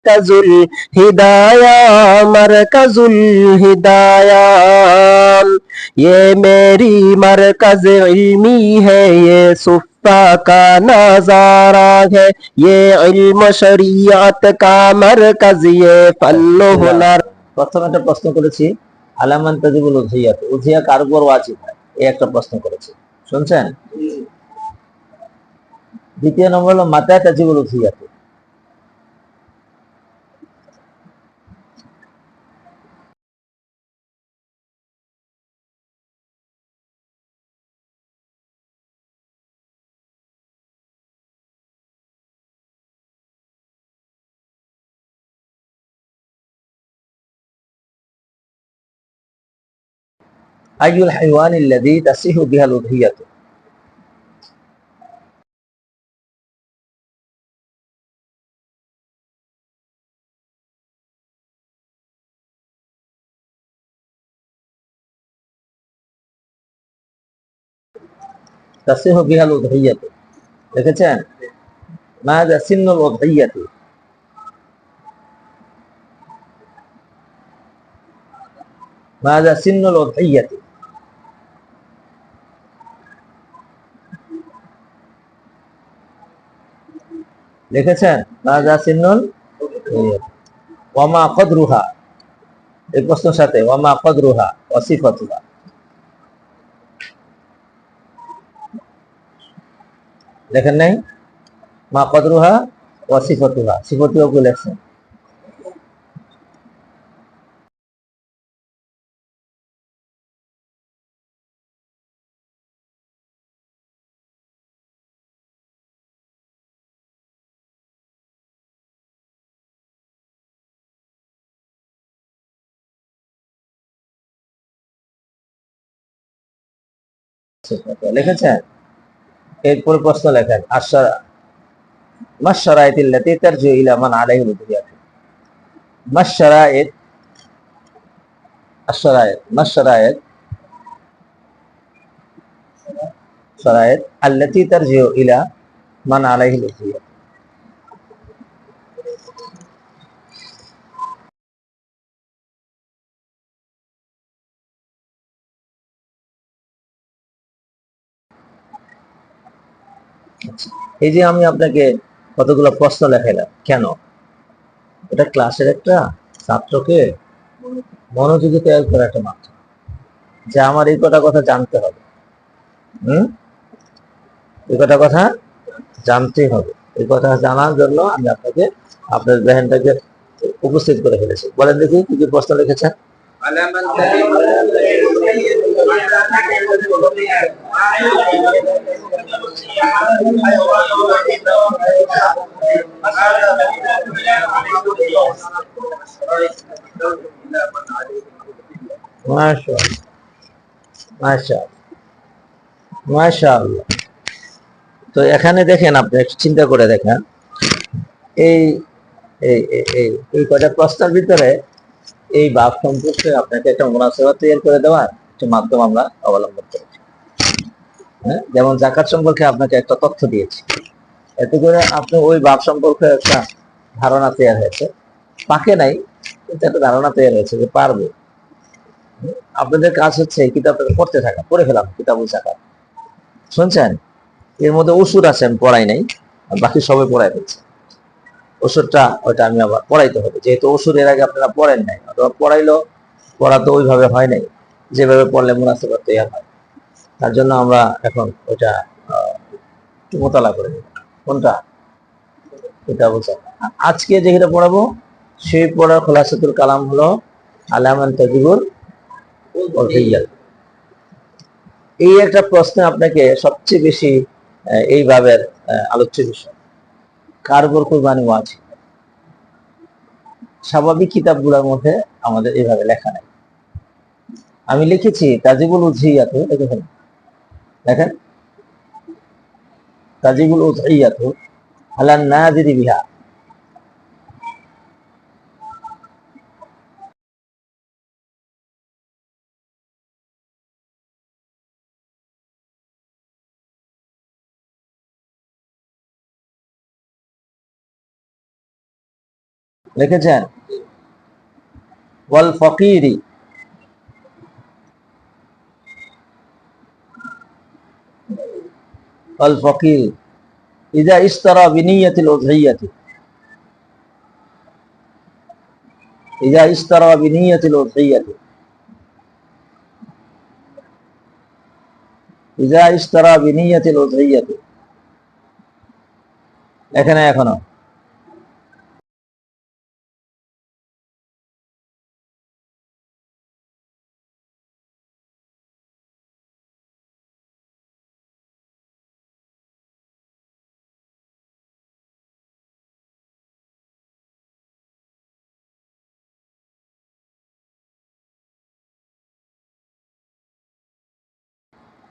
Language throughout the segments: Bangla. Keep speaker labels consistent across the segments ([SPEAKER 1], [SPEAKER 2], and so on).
[SPEAKER 1] मरकजुल हिदाया मरकजुल हिदाया। ये मेरी मरकज इल्मी है, ये सुफ्फा का नजारा है, ये इल्म शरीयत का मरकज, ये फन्नो हुनर।
[SPEAKER 2] প্রথম একটা প্রশ্ন করেছি, আলামান তাজিবুল উযহিয়াত, উযহিয়া কার উপর ওয়াজিব হয়, এই একটা প্রশ্ন করেছি, শুনছেন? দ্বিতীয় নম্বর হলো মাতা তাজিবুল উযহিয়াত। আইয়ুল হাইওয়ানিল্লাযী তাসিহু বিহাল উযহিয়াত। তাসিহু বিহাল উযহিয়াত দেখেছেন? মাযা সিন্নুল উযহিয়াত, মাযা সিন্নুল উযহিয়াত। লিখেছেন মাযা সিন্নুল উযহিয়াত। ওয়া মা কদরুহা, এই প্রশ্নের সাথে ওয়া মা কদরুহা ওয়া সিফাতুহা। দেখেন নাই? মা কদরুহা ওয়া সিফাতুহা, সিফাতুহা কে লেখছেন। লিখেছেন? এরপর প্রশ্ন লেখেন মাশশারাইতিল্লাতী তারজিউ ইলা মান আলাইহিল উযহিয়াত। মাশশারাইত, আশ-শারাইত, মাশশারাইত, শারাইত আল্লাতী তারজিউ ইলা মান আলাইহিল উযহিয়াত। এই যে আমি আপনাকে কতগুলো প্রশ্ন লেখাইলাম, কেন? এটা ক্লাসের একটা ছাত্রকে মনোযোগী তৈরি করার একটা মাধ্যম, যে আমার এই কটা কথা জানতে হবে। এই কটা কথা জানতে হবে। এই কথা জানার জন্য আমি আপনাকে আপনার ব্রেনটাকে উপস্থিত করে ফেলেছি। বলেন দেখি কি কি প্রশ্ন লিখেছেন? মাশাআল্লাহ, মাশাআল্লাহ, মাশাআল্লাহ। তো এখানে দেখেন, আপনি একটু চিন্তা করে দেখেন, এই এই এই এই কয়টা প্রশ্নের ভিতরে এই ভাব সম্পর্কে আপনাকে একটা মুনাসাবাত তৈরি করে দেওয়ার একটা মাধ্যম আমরা অবলম্বন করেছি। হ্যাঁ, যেমন যাকাত সম্পর্কে আপনাকে একটা তথ্য দিয়েছি, এতে করে আপনি ওই ভাব সম্পর্কে একটা ধারণা তৈরি হয়েছে, পাকে নাই কিন্তু একটা ধারণা তৈরি হয়েছে যে পারবো। আপনাদের কাজ হচ্ছে এই কিতাবটা পড়তে থাকা, পড়ে ফেলাম কিতাবুল যাকাত, শুনছেন? এর মধ্যে ওষুধ আছে, আমি পড়াই নাই, আর বাকি সবাই পড়াই ফেলছে। ওষুধটা ওইটা আমি আবার পড়াইতে হবে, যেহেতু ওষুধ এর আগে আপনারা পড়েন নাই, অথবা পড়াইলো, পড়া তো ওইভাবে হয় নাই যেভাবে পড়লে মুনাসাবাত তৈরি হয়। তার জন্য আমরা এখন ওইটা মোতালা করে নেব। কোনটা? এটা বলছে আজকে যেটা পড়াবো, সেই পড়ার খোলাসাতুল কালাম হলো আলামান তাজিবুল উযহিয়াত। এই একটা প্রশ্ন আপনাকে সবচেয়ে বেশি এইভাবে আলোচ্য বিষয়, কার উপর কুরবানি ওয়াজিব। স্বাভাবিক কিতাবগুলোর মধ্যে আমাদের এইভাবে লেখা নাই। আমি লিখেছি তাজিবুল উযহিয়াত, দেখেন দেখেন, তাজিবুল উযহিয়াত আলান নাযিরি বিহা। লিখেছেন? ওয়াল ফকিরি, ওয়াল ফকিরি ইজা ইশতারা বিনিয়াতিল উযহিয়াতি, ইজা ইশতারা বিনিয়াতিল উযহিয়াতি, ইজা ইশতারা বিনিয়াতিল উযহিয়াতি। এখানে এখনো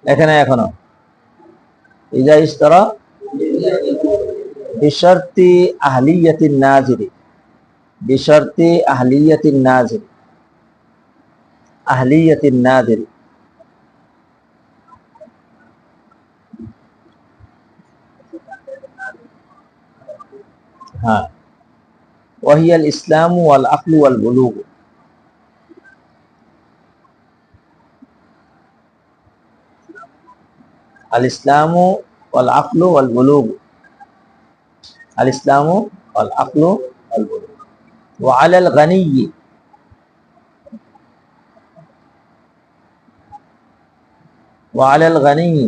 [SPEAKER 2] এখানে এখনো ইজা ইশতারা বিশারতি আহলিয়াতিন নাজিরি, বিশারতি আহলিয়াতিন নাজিরি, আহলিয়াতিন নাজিরি। হ্যাঁ, ওয়াহিয়াল ইসলামু ওয়াল আকলু ওয়াল বুলুগ, আল ইসলামু ওয়াল আকলু ওয়াল বুলুগ, আল ইসলামু ওয়াল আকলু ওয়াল বুলুগ। ওয়া আলাল গানিয়্যি, ওয়া আলাল গানিয়্যি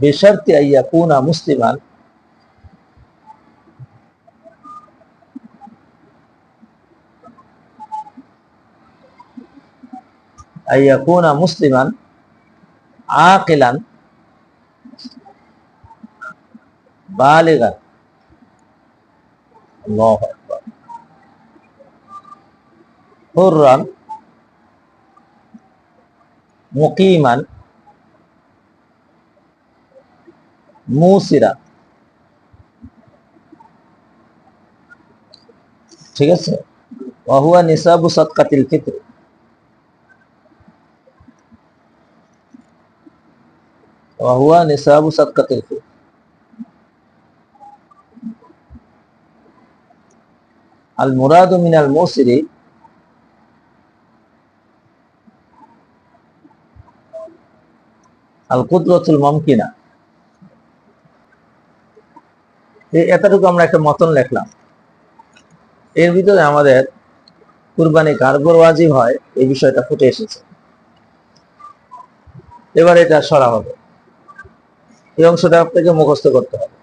[SPEAKER 2] বিশারতি আন ইয়াকুনা মুসলিমান, আন ইয়াকুনা মুসলিমান আকিলান বালিগান, আল্লাহু আকবার, হুররান মুকিমান মুসিরা। ঠিক আছে? ওয়া হুয়া নিসাবু সাদকাতিল ফিতর, ওয়া হুয়া নিসাবু সাদকাতিল ফিতর। আল মুরাদু মিনাল মুসিরি আল কুদরাতুল মুমকিনা। এতটুকু আমরা একটা মতন লিখলাম। এর ভিতরে আমাদের কুরবানি কার উপর ওয়াজিব হয় এই বিষয়টা ফুটে এসেছে। এবার এটা সরা হবে, এই অংশটা আপনাকে মুখস্থ করতে হবে।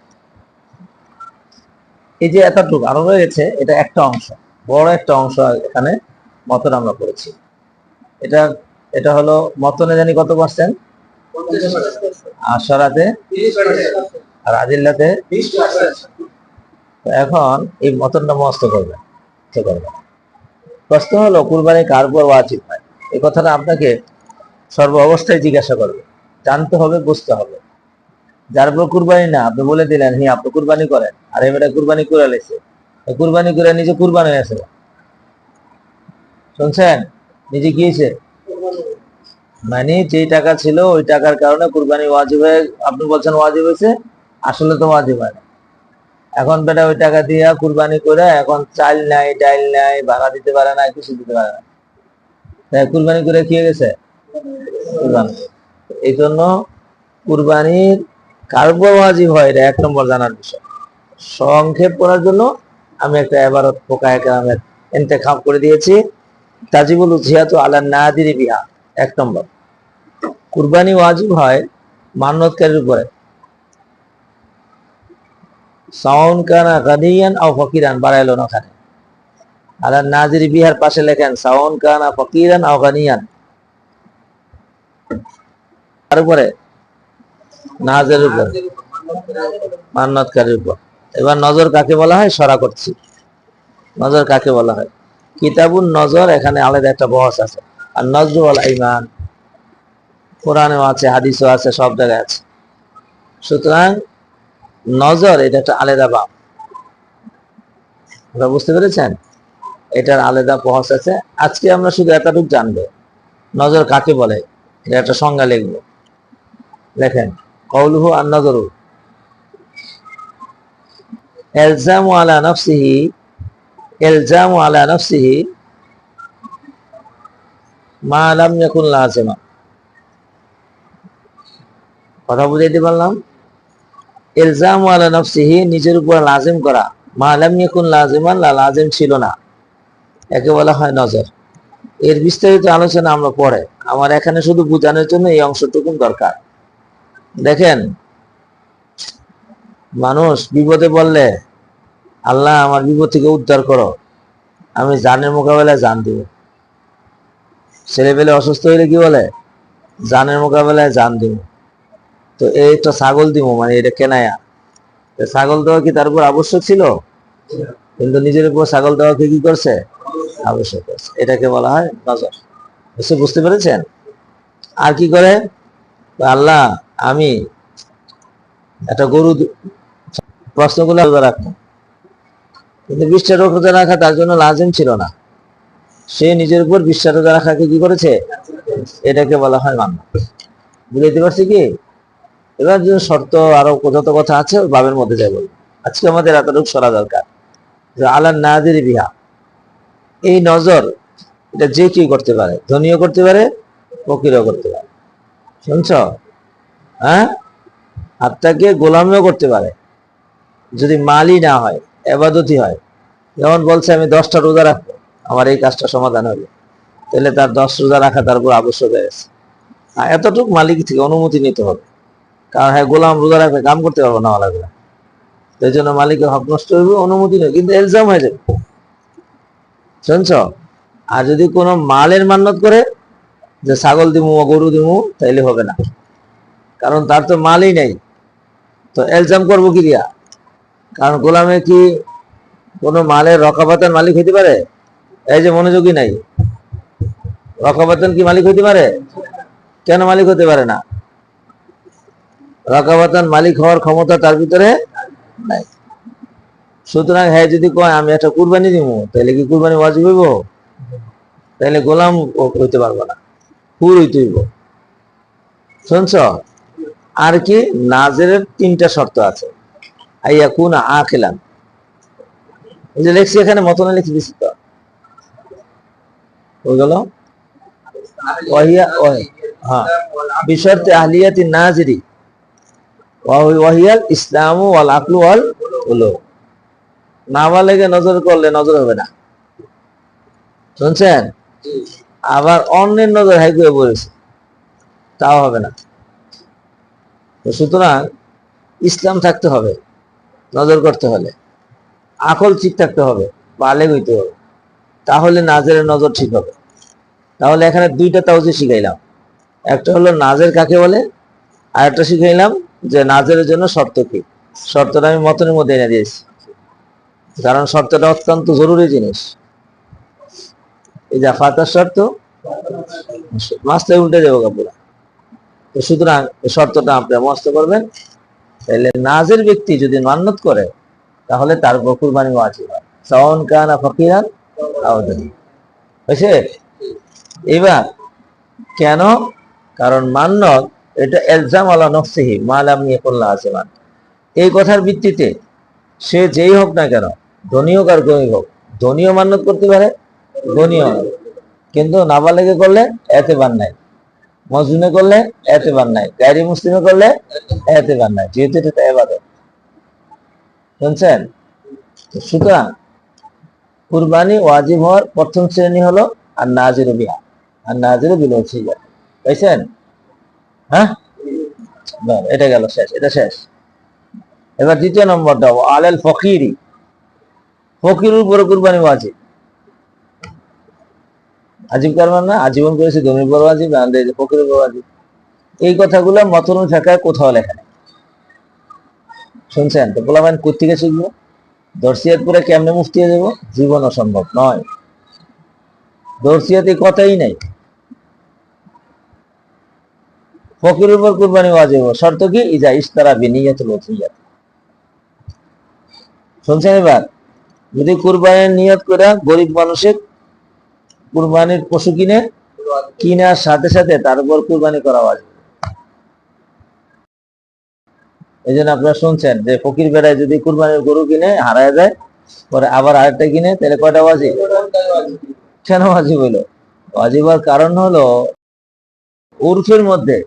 [SPEAKER 2] এই যে এতটুকু আরো রয়েছে, এটা একটা অংশ, বড় একটা অংশ এখানে মতন আমরা করেছি। এটা এটা হলো মতনে জানি কত পার্সেন্ট, আর সরাতে আর আদিল্লাতে। এখন এই মতনটা মুখস্থ করবেন। প্রশ্ন হলো কুরবানি কার উপর ওয়াজিব হয়, এই কথাটা আপনাকে সর্ব অবস্থায় জিজ্ঞাসা করবে, জানতে হবে, বুঝতে হবে। যার উপর কুরবানি না, আপনি বলে দিলেন হ্যাঁ আপনি কুরবানি করেন, আর এবারে কুরবানি করে লেছে, কুরবানি করে নিজে কুরবানি হয়েছে। শুনছেন? নিজে গিয়েছে, মানে যেই টাকা ছিল ওই টাকার কারণে কুরবানি ওয়াজিব হয়ে, আপনি বলছেন ওয়াজিব হয়েছে, আসলে তো ওয়াজিব হয় না। এখন বেটা ওই টাকা দিয়ে কুরবানি করে এখন চাল নাই, ডাল নাই, ভাড়া দিতে পারে না, কিছু দিতে পারে না, তাই কুরবানি করে খেয়ে গেছে কুরবানি। এই জন্য কুরবানির কার উপর ওয়াজিব হয় এটা এক নম্বর জানার বিষয়। সংক্ষেপ করার জন্য আমি একটা এবারত ফোকায়ে কেরামের ইন্তেখাব করে দিয়েছি। তাজিবুল উযহিয়াতু আলা নাদিরি বিহা, এক নম্বর, কুরবানি ওয়াজিব হয় মান্যতকারীর উপরে, সাওন কানা গানিয়ান আও ফকিরান, বাড়াইলো না ওখানে, আলা নাদিরি বিহার পাশে লেখেন সাওন কানা ফকিরান আও গানিয়ান, তার উপরে নাজের উপর, মান্যতকারীর উপর। এবার নজর কাকে বলা হয় সরা করছি। নজর কাকে বলা হয়? কিতাবুন নজর, এখানে আলাদা একটা বহস আছে। আর নজরু ওয়াল ঈমান কোরআনেও আছে, হাদিসও আছে, সব জায়গায় আছে। সুতরাং নজর এটা একটা আলাদা বাব, আপনারা বুঝতে পেরেছেন? এটার আলাদা বহস আছে। আজকে আমরা শুধু এতটুকু জানবো, নজর কাকে বলে, এটা একটা সংজ্ঞা লিখবো। লেখেন কওলুহু আন নজরু, এলজামু আলা নাফসিহি, এলজামু আলা নাফসিহি মা লাম ইয়াকুন লাজিমা। কথা বুঝাইতে পারলাম? ইলজামু আলা নাফসিহি, নিজের উপর লাজিম করা, মা লাম ইয়াকুন লাজিমান, লাজিম ছিল না, একে বলা হয় নজর। এর বিস্তারিত আলোচনা আমরা পরে, আমার এখানে শুধু বোঝানোর জন্য এই অংশটুকু দরকার। দেখেন, মানুষ বিপদে পড়লে আল্লাহ আমার বিপদ থেকে উদ্ধার করো, আমি জানের মোকাবেলায় জান দিব। ছেলে পেলে অসুস্থ হইলে কি বলে? জানের মোকাবেলায় জান দিব। তো এই তো ছাগল দিব, মানে এটা কেনায়া। ছাগল দেওয়া কি তার উপর আবশ্যক ছিল? কিন্তু নিজের উপর ছাগল দেওয়াকে কি করছে? আবশ্যক করছে। এটাকে বলা হয় নজর। বুঝতে পেরেছেন? আর কি করে? আল্লাহ আমি একটা গরু প্রশ্নগুলো রাখবো, কিন্তু 20টা রোজা রাখা তার জন্য লাজিম ছিল না। সে নিজের উপর 20টা রোজা রাখাকে কি করেছে? এটাকে বলা হয় মান্নাত। বুঝতে পারছি কি? এবার যে শর্ত আরো যত কথা আছে বাবের মধ্যে যাবো। আজকে আমাদের এতটুকু সরা দরকার যে আলা নাদির বিহা, এই নজর এটা যে কি করতে পারে, ধনীও করতে পারে, ফকিরও করতে পারে। শুনছ? হ্যাঁ, আত্মাকে গোলামিও করতে পারে, যদি মালই না হয়, এবাদতি হয়। যেমন বলছে আমি 10টা রোজা রাখবো, আমার এই কাজটা সমাধান হবে, তাহলে তার 10 রোজা রাখা তার উপর আবশ্যক হয়ে গেছে। আর এতটুকু মালিক থেকে অনুমতি নিতে হবে, কারণ হ্যাঁ গোলাম রোজা রাখবে, কাম করতে পারবো না লাগবে, এই জন্য মালিকের হক নষ্ট হইবে, অনুমতি নেই, কিন্তু এলজাম হয়ে যাবে। শুনছ? আর যদি কোনো মালের মান্যত করে যে ছাগল দিমু গরু দিমু, তাইলে হবে না, কারণ তার তো মালই নেই। তো এলজাম করবো কি দিয়া? কারণ গোলামে কি কোনো মালের রকাবাতার মালিক হইতে পারে? এই যে মনোযোগী নাই, রকাবাতান কি মালিক হইতে পারে? কেন মালিক হতে পারে না? রকাবাতান মালিক হওয়ার ক্ষমতা তার ভিতরে নাই। সুতরাং হ্যাঁ যদি কয় আমি একটা কুরবানি দিব, তাহলে কি কুরবানি ওয়াজিব হইব? তাহলে গোলাম হইতে পারবো না, হুর হইতে হইব। শুনছ? আর কি নাজেরের 3টা শর্ত আছে। আইয়া কোন আখিলান, এই যে লেখছি এখানে মতনে লিখে দিচ্ছি তো, হয়ে গেল। ওয়াহিয়া হ্যাঁ, বিশর্তে আহলিয়াতি নাজিরি ওয়াহিয়াল ইসলামু ওয়াল আকলু ওয়াল উলুম। নাবালেগে নজর করলে নজর হবে না। শুনছেন? আবার অন্যের নজর হাইক হয়ে পড়েছে, তাও হবে না। সুতরাং ইসলাম থাকতে হবে নজর করতে হলে, আকল ঠিক থাকতে হবে, বালেগ হইতে হবে, তাহলে নাজেরের নজর ঠিক হবে। তাহলে এখানে 2টা তাওজি শিখাইলাম, একটা হলো নাজের কাকে বলে, আর একটা শিখাইলাম যে নাজেরের জন্য শর্ত কি। শর্তটা আমি মতনের মধ্যে এনে দিয়েছি, কারণ শর্তটা অত্যন্ত জরুরি জিনিস। এই যে ফাতার শর্ত, মাছটা উল্টে যাবো কাপুরা। তো সুতরাং এই শর্তটা আপনি মস্ত করবেন, তাহলে নাজের ব্যক্তি যদি মান্নত করে তাহলে তার উপর কুরবানি ওয়াজিব হয়, সাওয়ান কানা ফাকিরান আও গনি। হয়েছে? এবার কেন? কারণ মান্নত এটা এলজাম আলা নফসিহি মা লাম ইয়াকুন লাজিমান। এই কথার ভিত্তিতে সে যেই হোক না কেন, ধনী হোক আর গরিব হোক, ধনীও মান্নত করতে পারে, গনিও, কিন্তু নাবালেগে করলে এতেবার নাই, মজনুনে করলে এতেবার নাই, গায়রি মুসলিমে করলে এতেবার নাই, যেহেতু এটা ইবাদত। শুনছেন? সুতরাং কুরবানি ওয়াজিব হওয়ার প্রথম শ্রেণী হলো আর নাজির বিহা, আর নাজির বিল ওসিয়া। পাইছেন? হ্যাঁ, এটা গেল শেষ, এটা শেষ। এবার 2য় নম্বরটা আলাল ফকিরি, ফকিরের উপরে কুরবানি ওয়াজিব। আজিব কারবার না, আজীবন করেছে ধনীর উপর ওয়াজিব, ফকিরের উপর ওয়াজিব। এই কথাগুলো মতনুল ফিকহে কোথাও লেখা নেই। শুনছেন? তো পোলাপান কোত্থেকে শিখবো? দর্শিয়াতপুরে কেমনে মুফতি হয়ে যাবো? জীবন অসম্ভব নয়, দর্শিয়াতে কথাই নাই। ফকিরের উপর কুরবানি ওয়াজিব, শর্ত কি? ইজা ইশতারা বিনিয়াতুল ওসিয়াত। শুনছেন? এবার যদি কুরবানির নিয়ত করে গরিব মানুষের কুরবানির পশু কিনার সাথে সাথে তার উপর কুরবানি করা ওয়াজিব। এই জন্য আপনারা শুনছেন যে ফকির বেড়ায় যদি কুরবানির গরু কিনে হারায় যায়, পরে আবার আরেকটা কিনে, তাহলে কয়টা ওয়াজিব? কেন ওয়াজিব হইলো? ওয়াজিব হওয়ার কারণ হলো উরফের মধ্যে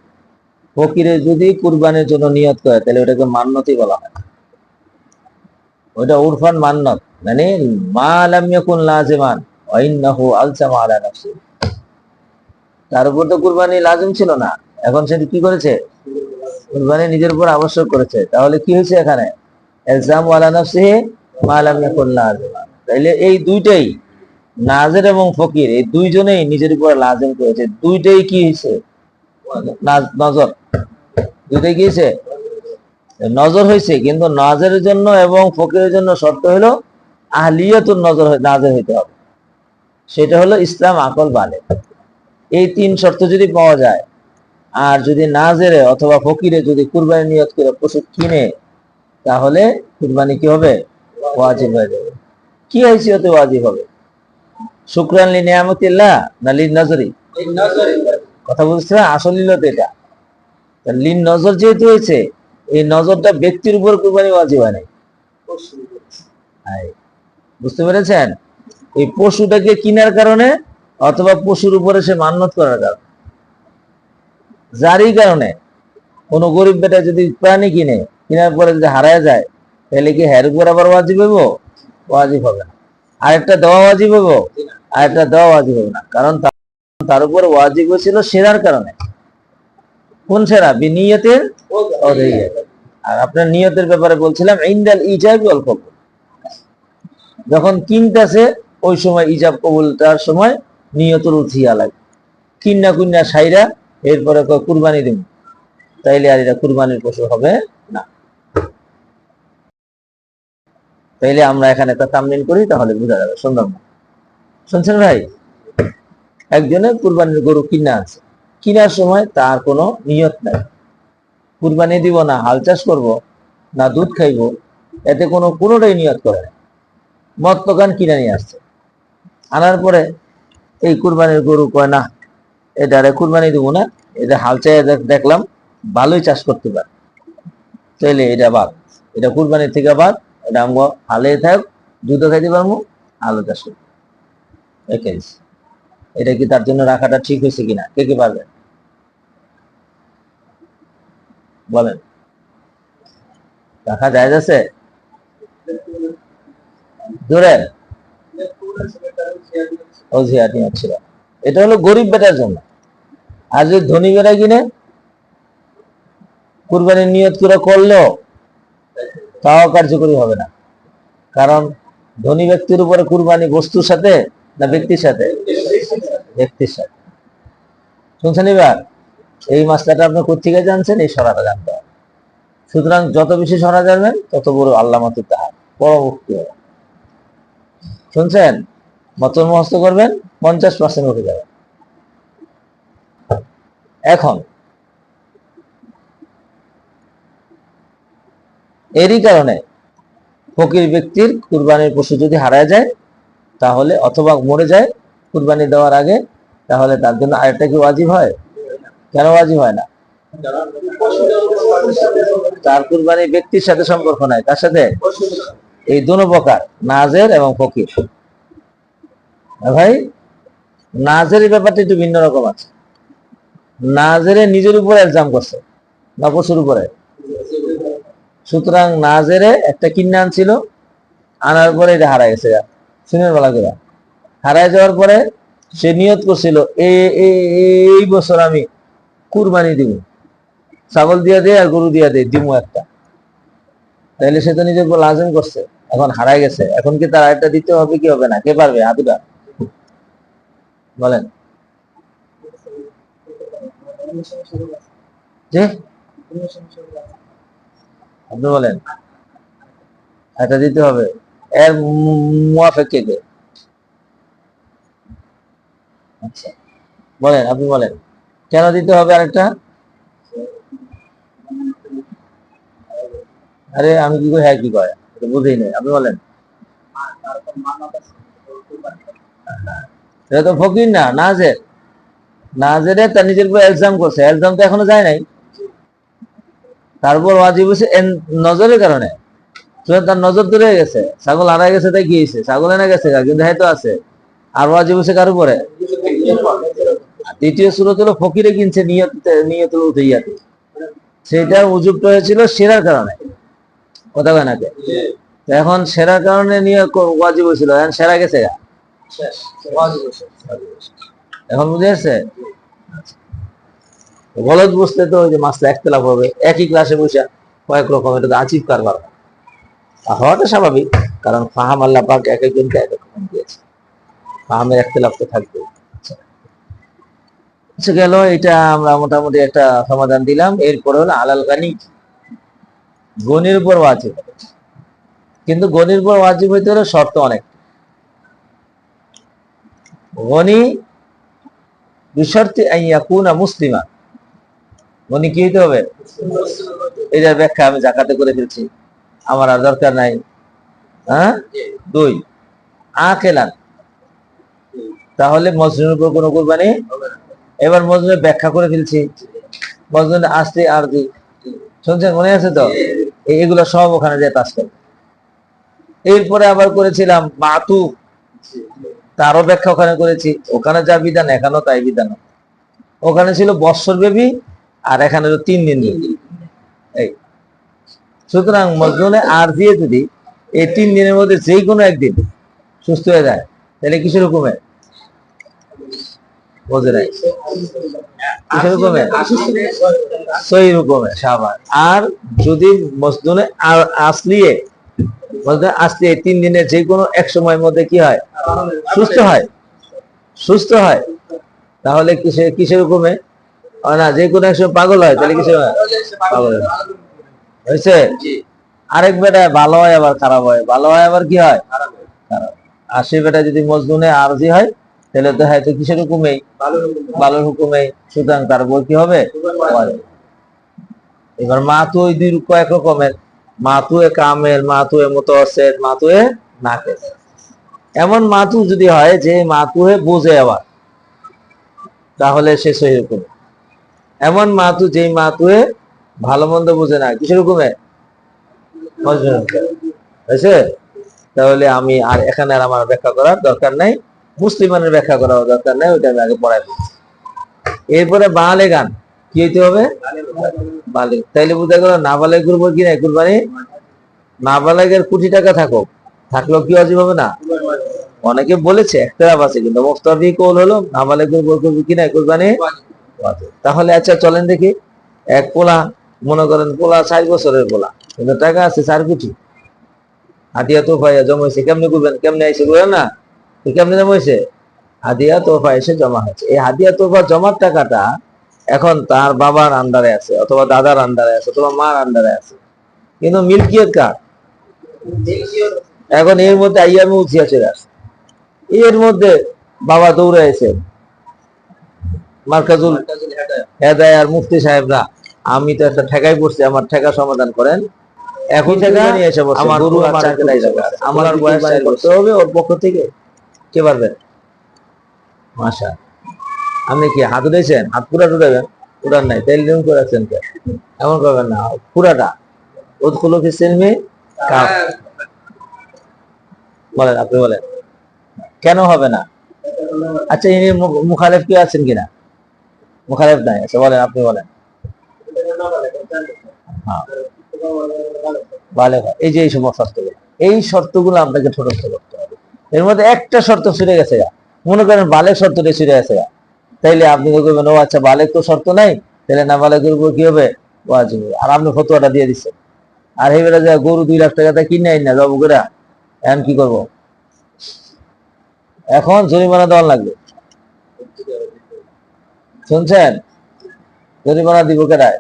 [SPEAKER 2] ফকিরে যদি কুরবানির জন্য নিয়ত করে তাহলে ওটাকে মান্নতি বলা হয়। ওইটা উরফান মান্নত, মানে মা লাম ইয়াকুন লাজিমান ওয়া ইন্নাহু আলজামা আলা নাফসি। তার উপর তো কুরবানি লাজিম ছিল না, এখন সে কি করেছে? কুরবানি নিজের উপর আবশ্যক করেছে। তাহলে কি হয়েছে এখানে? ইলজামু আলা নাফসিহি মা লাম ইয়াকুন লাজিমান। তাইলে এই দুইটাই, নাজের এবং ফকির, এই দুইজনেই নিজের উপর লাজিম করেছে। দুইটাই কি হয়েছে? নজর। দুইটাই কি হয়েছে? নজর হয়েছে। কিন্তু নাজের জন্য এবং ফকিরের জন্য শর্ত হলো আহলিয়াতুন নজর, নাজের হইতে হবে। সেটা হলো ইসলাম, আকল, বালে। এই তিন শর্ত যদি পাওয়া যায়, আর যদি নাজেরে অথবা ফকিরে যদি কুরবানি নিয়ত করে পশু কিনে, তাহলে কুরবানি কি হবে? ওয়াজিব হয়ে যাবে। কি হাইসিয়তে ওয়াজিব হবে? শুকরান লি নিয়ামতিল্লাহ না লিন নজরি? কথা বুঝছে? আসল ইলত এটা। লিন নজর যেহেতু হয়েছে, এই নজরটা ব্যক্তির উপর কুরবানি ওয়াজিব হয় নাই। বুঝতে পেরেছেন? এই পশুটাকে কিনার কারণে অথবা পশুর উপরে সে মান্যত করার কারণে, যারই কারণে কোন গরিব বেটা যদি প্রাণী কিনে, কেনার পরে যদি হারায় যায়, তাহলে কি হের উপর আবার ওয়াজিব হইব? ওয়াজিব হবে না। আরেকটা দেওয়া ওয়াজিব হইব? আরেকটা দেওয়া ওয়াজিব হবে না। কারণ তার উপর ওয়াজিব হয়েছিল সেরার কারণে। কোন সেরা? বিনিয়তের অদহিয়ত। আর আপনার নিয়তের ব্যাপারে বলছিলাম ইনদাল ইজাব ওয়াল কবুল। যখন কিনতেছে ওই সময় ইজাব কবুলটার সময় নিয়তের উঠিয়া লাগে। কিন্না কুন্না সাইরা এরপরে কুরবানি দিব, তাইলে আর এটা কুরবানির পশু হবে না। তাইলে আমরা এখানে একটা তামলিন করি, তাহলে বোঝা যাবে। সুন্দর। শুনছেন ভাই? একজনে কুরবানির গরু কিনা আছে, কিনার সময় তার কোনো নিয়ত নাই, কুরবানি দিব না হাল চাষ করবো না দুধ খাইবো, এতে কোনোটাই নিয়ত করে না। মদ দোকান কিনে নিয়ে আসছে, আনার পরে এই কুরবানির গরু কয় না, এটারে কুরবানি দিব না, এটা হাল চাই দেখলাম ভালোই চাষ করতে পারে, তাইলে এটা বাদ, এটা কুরবানির থেকে বাদ, এটা আমগো হালে থাক, দুধও খাইতে পারবো, আলু চাষ করবো। এটা কি তার জন্য রাখাটা ঠিক হয়েছে কিনা? কে কে পারবে বলেন? রাখা যায়? আছে জোরে ছিল। এটা হলো গরিব বেটার জন্য। আর যদি ধনী বেটা কিনে কুরবানির নিয়ত করে করলেও তাও কার্যকরী হবে না। কারণ ধনী ব্যক্তির উপরে কুরবানি বস্তুর সাথে না ব্যক্তির সাথে? ব্যক্তির সাথে। শুনছেন? এবার এই মাসলাটা আপনি কোথেকে জানছেন? এই সরাটা জানতে হবে। সুতরাং যত বেশি সরা জানবেন তত বড় আল্লামতি তাহার বড় মুক্তি হবে। শুনছেন? মতন মুখস্থ করবেন, 50% উঠে যাবে। এখন এরই কারণে ফকির ব্যক্তির কুরবানির পশু যদি হারায় যায়, তাহলে অথবা মরে যায় কুরবানি দেওয়ার আগে, তাহলে তার জন্য আরেকটা কি ওয়াজিব হয়? কেন ওয়াজিব হয় না? তার কুরবানি ব্যক্তির সাথে সম্পর্ক নাই। তার সাথে এই দুনো প্রকার, নাজের এবং ফকির। ভাই, নাজের ব্যাপারটা একটু ভিন্ন রকম আছে। নাজেরে নিজের উপরে ইলজাম করছে না পশুর উপরে? সুতরাং নাজেরে একটা কিনে আনছিল, আনার পরে এটা হারাই গেছে। শুনের বেলা করে হারাই যাওয়ার পরে সে নিয়ত করছিল এই বছর আমি কুরবানি দিব, ছাগল দিয়া দে আর গরু দিয়া দে দিমু একটা। তাহলে সে তো নিজের উপর লাজিম করছে, এখন হারাই গেছে। এখন কি তার আরেকটা দিতে হবে কি হবে না? কে পারবে? আদুরা বলেন। যে আপনি বলেন এটা দিতে হবে, এর মুয়াফেক কে? আচ্ছা বলেন, আপনি বলেন কেন দিতে হবে আরেকটা? আরে আমি কি কই, হ্যাঁ কি কয় বুঝেই নেই। আপনি বলেন। এটা তো ফকির না, নাজের। নাজেরে তার নিজের উপর এলজাম করছে, এলজাম তো এখনো যায় নাই। তারপর ওয়াজিব হয়েছে নজরের কারণে, তার নজর দূরে গেছে, ছাগল হারা গেছে, তাই কি হয়েছে, ছাগল এনে গেছে কিন্তু হয়তো আছে, আর ওয়াজিব হয়েছে কার উপরে? দ্বিতীয় সূরত হলো ফকিরে কিনছে নিয়তুল উদহিয়াতে, সেটা উজুবটা হয়েছিল সেরার কারণে, কথা কয় নাকি? এখন সেরার কারণে নিয়ে ওয়াজিব হয়েছিল, এখন সেরা গেছে গা, এখন বুঝে আসছে? গলত বুঝতে তো ওই যে মাসলা একতলাফ হবে, একই ক্লাসে বসে কয়েক রকম, এটা তো আচিব কারবার হওয়াটা স্বাভাবিক, কারণ ফাহাম আল্লাহ পাক এক একজনকে এক রকম দিয়েছে, ফাহামের একতলাফ তো থাকবে। আচ্ছা গেল, এটা আমরা মোটামুটি একটা সমাধান দিলাম। এরপরে হলো আলাল গানি, গনির উপর ওয়াজিব, কিন্তু গনির উপর ওয়াজিব হইতে হলে শর্ত অনেক। গনি বিশর্তি আন ইয়াকুনা মুসলিমা, গনি কি হইতে হবে? এটার ব্যাখ্যা আমি জাকাতে করে ফেলছি, আমার আর দরকার নাই। হ্যাঁ, 2 আকেলান, তাহলে মজনুর উপর কোনো কুরবানি। এবার মজনুর ব্যাখ্যা করে ফেলছি, মজনুর আসতে আর দি, শুনছেন, মনে আছে তো? এগুলো সব ওখানে যে কাজ করবে। এরপরে আবার করেছিলাম মাতু, তারও ব্যাখ্যা ওখানে করেছি, ওখানে যা বিধান এখানেও তাই বিধান। ওখানে ছিল বৎসর ব্যাপী, আর এখানে হলো 3 দিন ব্যাপী। এই সুতরাং মজনুনে আর দিয়ে যদি এই 3 দিনের মধ্যে যে কোনো একদিন সুস্থ হয়ে যায়, তাহলে কিসের হুকুমে? বোঝে নাই, কিসের হুকুমে? সহি হুকুমে, শাবাশ। আর যদি মজনুনে আর আসলিয়ে, মজনুনে আসলিয়ে 3 দিনের যে কোনো এক সময়ের মধ্যে কি হয়? সুস্থ হয়, তাহলে কিসের হুকুমে? না, যে কোনো এক সময় পাগল হয়, তাহলে কিসের? পাগল হয়েছে। আরেক বেটা ভালো হয় আবার খারাপ হয়, ভালো হয় আবার কি হয়? খারাপ। আর সে বেটা যদি মজনুনে আরজি হয়, তাহলে তো হয়তো কিসের হুকুমেই? ভালোর হুকুমেই। সুতরাং তার উপর কি হবে? এবার মাতু ওই দুই কয়েক রকমের, মাতুয়ে কামেল, মাতুয়ে মুতাওয়াসসিত, মাতুয়ে নাকিস। এমন মাতু যদি হয় যে মাতুয়ে বোঝে আবার, তাহলে সে সহি হুকুম। এমন মাতু যেই মাতুয়ে ভালো মন্দ বোঝে না, কিসের হুকুমে? হয়েছে। তাহলে আমি আর এখানে আর আমার ব্যাখ্যা করার দরকার নাই, মুসলিমানের ব্যাখ্যা করার দরকার নাই, ওইটা আমি আগে পড়াই দিচ্ছি। এরপরে বালেগান, কি হইতে হবে? বালেগ। তাইলে বোঝা গেল নাবালেগের উপর কি নাই কুরবানি? নাবালেগের কোটি টাকা থাকলেও কি ওয়াজিব হবে না? অনেকে বলেছে একতলাফ আছে, কিন্তু মুফতাদি কওল হলো নাবালেগের উপর কি নাই কুরবানি ওয়াজিব। তাহলে আচ্ছা চলেন দেখি, এক পোলা, মনে করেন পোলা 4 বছরের পোলা, কিন্তু টাকা আছে 4 কোটি, হাদিয়া তোফা জমাইছে, কেমনে করবেন? কেমনে আইসে বলেন না, কেমনে জমাইছে? হাদিয়া তোফা এসে জমা হয়েছে। এই হাদিয়া তোফা জমার টাকাটা এখন তার বাবার আন্ডারে আছে, অথবা দাদার আন্ডারে আছে, অথবা মার আন্ডারে আছে, কিন্তু মিল্কিয়ত কার? এখন এর মধ্যে আইয়ামে উঠিয়া চলে আসে, এর মধ্যে বাবা দৌড়ে এসে মার্কাজুল হেদায়ার মুফতি সাহেবরা, আমি তো একটা ঠেকাই পড়ছি, আমার ঠেকা সমাধান করেন। এখন থেকে নিয়ে এসে বসে, আমার গরু আমার আমার বয়স করতে হবে ওর পক্ষ থেকে, কে পারবেন? মাশা, আপনি কি হাত উঠেছেন? হাত পুরা উঠাবেন? উঠান নাই, তেল নিয়ম করেছেন কে? এমন করবেন না, পুরাটা উদখুলু ফিস সিলমি কাফ। বলেন, আপনি বলেন কেন হবে না? আচ্ছা, ইনি মুখালেফ কি আছেন কিনা? মুখালেফ নাই, আচ্ছা বলেন, আপনি বলেন। এই যে এই সমস্ত শর্তগুলো, এই শর্তগুলো আপনাকে ঠোঁটস্থ করতে হবে। এর মধ্যে একটা শর্ত ছুটে গেছে গা, মনে করেন বালেক শর্তটা ছুটে গেছে গা, তাইলে আপনি বলবেন ও আচ্ছা বালেক তো শর্ত নাই, তাহলে না বালেকের উপর কি হবে? ওয়াজিব। আর আপনি ফতোয়াটা দিয়ে দিচ্ছেন, আর এই বেলা গরু 2 লাখ টাকা কিনে আইন না জব করে, এখন কি করবো? এখন জরিমানা দেওয়া লাগবে, শুনছেন? জরিমানা দিব কেডায়?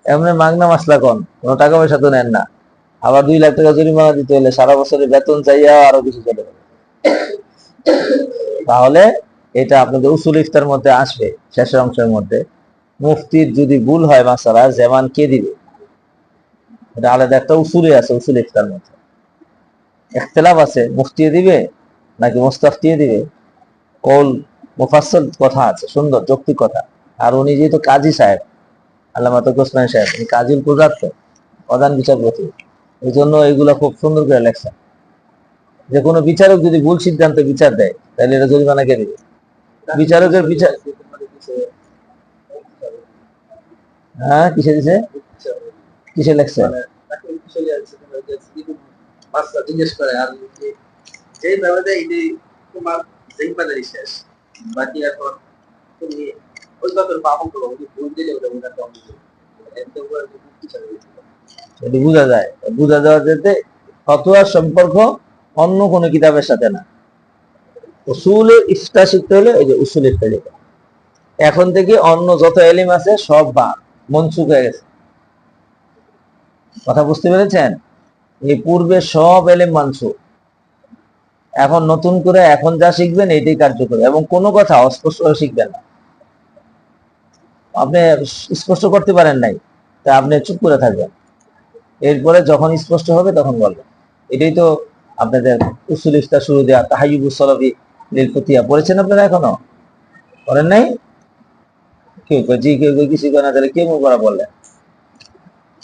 [SPEAKER 2] এমনি মাগনা মাসলা কোন টাকা পয়সা তো নেন না, আবার 2 লাখ টাকা জরিমানা দিতে হলে সারা বছরের বেতন চাইয়া আরো কিছু চলে যাবে। তাহলে এটা আপনাদের উসুল ইফতার মধ্যে আসবে, শেষের অংশের মধ্যে। মুফতির যদি ভুল হয় মাসালা, যেমান কে দিবে, এটা আলাদা একটা উসুলে আছে, উসুল ইফতার মধ্যে ইখতিলাফ আছে, মুফতি দিবে নাকি মুস্তাফতি দিবে, কৌল মুফাসসাল কথা আছে, সুন্দর যৌক্তিক কথা। আর উনি যেহেতু কাজী সাহেব, আল্লামা তৌফিক ওসমানী সাহেব, কাজীর কুদরাত প্রধান বিচারপতি, এই জন্য এগুলো খুব সুন্দর করে লেখছেন। যে কোনো বিচারক যদি ভুল সিদ্ধান্তে বিচার দেয় তাহলে এটা জরিমানা কে দিবে? বিচারকের বিচার। হ্যাঁ, কিসে দিছে? কিসে লেখছে? জিজ্ঞেস করে আর যে ব্যাপারে এই তোমার জিম্মাদারি শেষ, বাকি এখন তুমি ওই ব্যাপারে পাবো করো, ভুল দিলে ওটা ওটা কম দিবে, এত করে এটি বোঝা যায়। বোঝা যাওয়ার যেতে ফতোয়ার সম্পর্ক অন্য কোনো কিতাবের সাথে না। উসুলে ইফতা শিখতে হলে এই যে উসুল ইফতা লেখা, এখন থেকে অন্য যত এলিম আছে সব বা মনসুখ হয়ে গেছে। কথা বুঝতে পেরেছেন? এই পূর্বে সব এলিম মানসুখ, এখন নতুন করে এখন যা শিখবেন এটাই কার্যকরী, এবং কোনো কথা অস্পষ্ট শিখবেন না। আপনি স্পষ্ট করতে পারেন নাই, তা আপনি চুপ করে থাকবেন, এরপরে যখন স্পষ্ট হবে তখন বলবেন। এটাই তো আপনাদের উসুল ইফতা শুরু দেওয়া তাহাইয়ুবুস সলাফি লিল ফতিয়া পড়েছেন আপনারা? এখনো পড়েন নাই? কেউ জি, কেউ কিছু করে না, তাহলে কে মুখ করা বললেন?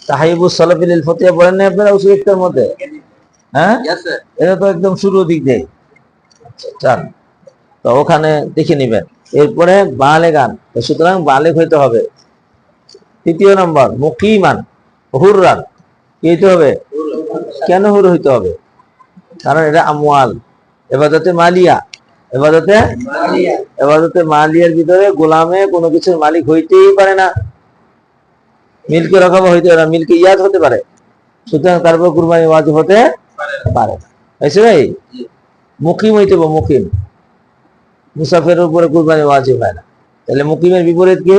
[SPEAKER 2] তাহাইয়ুবুস সলাফি লিল ফতিয়া পড়েন নাই আপনারা উসুল ইফতার মধ্যে? হ্যাঁ, এটা তো একদম শুরু দিক দিয়ে চান, তো ওখানে দেখে নিবেন। এরপরে বালেগান, সুতরাং বালেগ হইতে হবে। তৃতীয় নম্বর মুকিমান হুররান, কি হইতে হবে? কেন হুর হইতে হবে? কারণ এটা আমওয়াল, এবাদতে মালিয়া, এবাদতে মালিয়ার ভিতরে গোলামে কোনো কিছুর মালিক হইতেই পারে না, মিল্কে রকম হইতে পারে না, মিল্কে ইয়াদ হতে পারে, সুতরাং তারপর কুরবানি ওয়াজিব হতে পারে না। হয়েছে ভাই? মুকিম হইতে হবে, মুকিম। মুসাফিরের উপরে কুরবানি ওয়াজিব হয় না, তাহলে মুকিমের বিপরীত কি?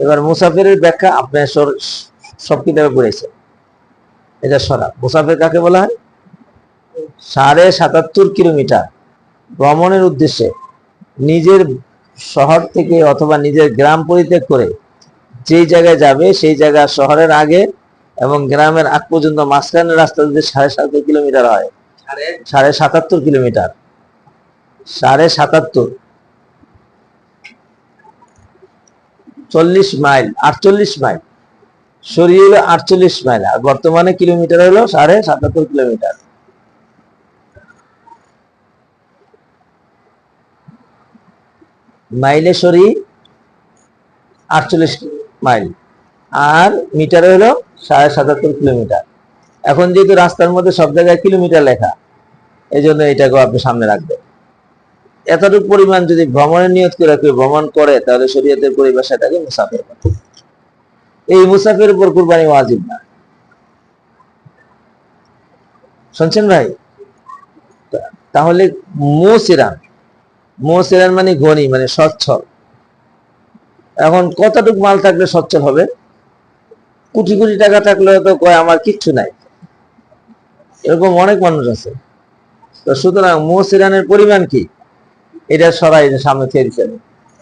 [SPEAKER 2] এবার মুসাফিরের ব্যাখ্যা আপনার সব কিতাবে পড়েছে। এটা সরা মুসাফির কাকে বলা হয়? ৭৭.৫ কিলোমিটার ভ্রমণের উদ্দেশ্যে নিজের শহর থেকে অথবা নিজের গ্রাম পরিত্যাগ করে যেই জায়গায় যাবে সেই জায়গা শহরের আগে এবং গ্রামের আগ পর্যন্ত মাঝখানের রাস্তা যদি ৭৭.৫ কিলোমিটার হয়, ৭৭.৫ কিলোমিটার, ৭৭.৫, ৪০ মাইল, ৪৮ মাইল, সরিয়ে হলো ৪৮ মাইল, আর বর্তমানে কিলোমিটার হলো ৭৭.৫ কিলোমিটার। মাইলে সরি ৪৮ মাইল, আর মিটারে হলো ৭৭.৫ কিলোমিটার। এখন যেহেতু রাস্তার মধ্যে সব জায়গায় কিলোমিটার লেখা, এই জন্য এটাকেও আপনি সামনে রাখবেন। এতটুকু পরিমাণ যদি ভ্রমণের নিয়ত করে কেউ ভ্রমণ করে তাহলে শরীয়তের পরিভাষায় তাকে মুসাফির। এই মুসাফির উপর কুরবানি ওয়াজিব না। শুনছেন ভাই? তাহলে মুসিরান মানে গনি, মানে সচ্ছল। এখন কতটুকু মাল থাকলে সচ্ছল হবে? কোটি কোটি টাকা থাকলে তো কয় আমার কিচ্ছু নাই, এরকম অনেক মানুষ আছে। তো সুতরাং মুসিরানের পরিমাণ কি এটা সরাই সামনে থেকে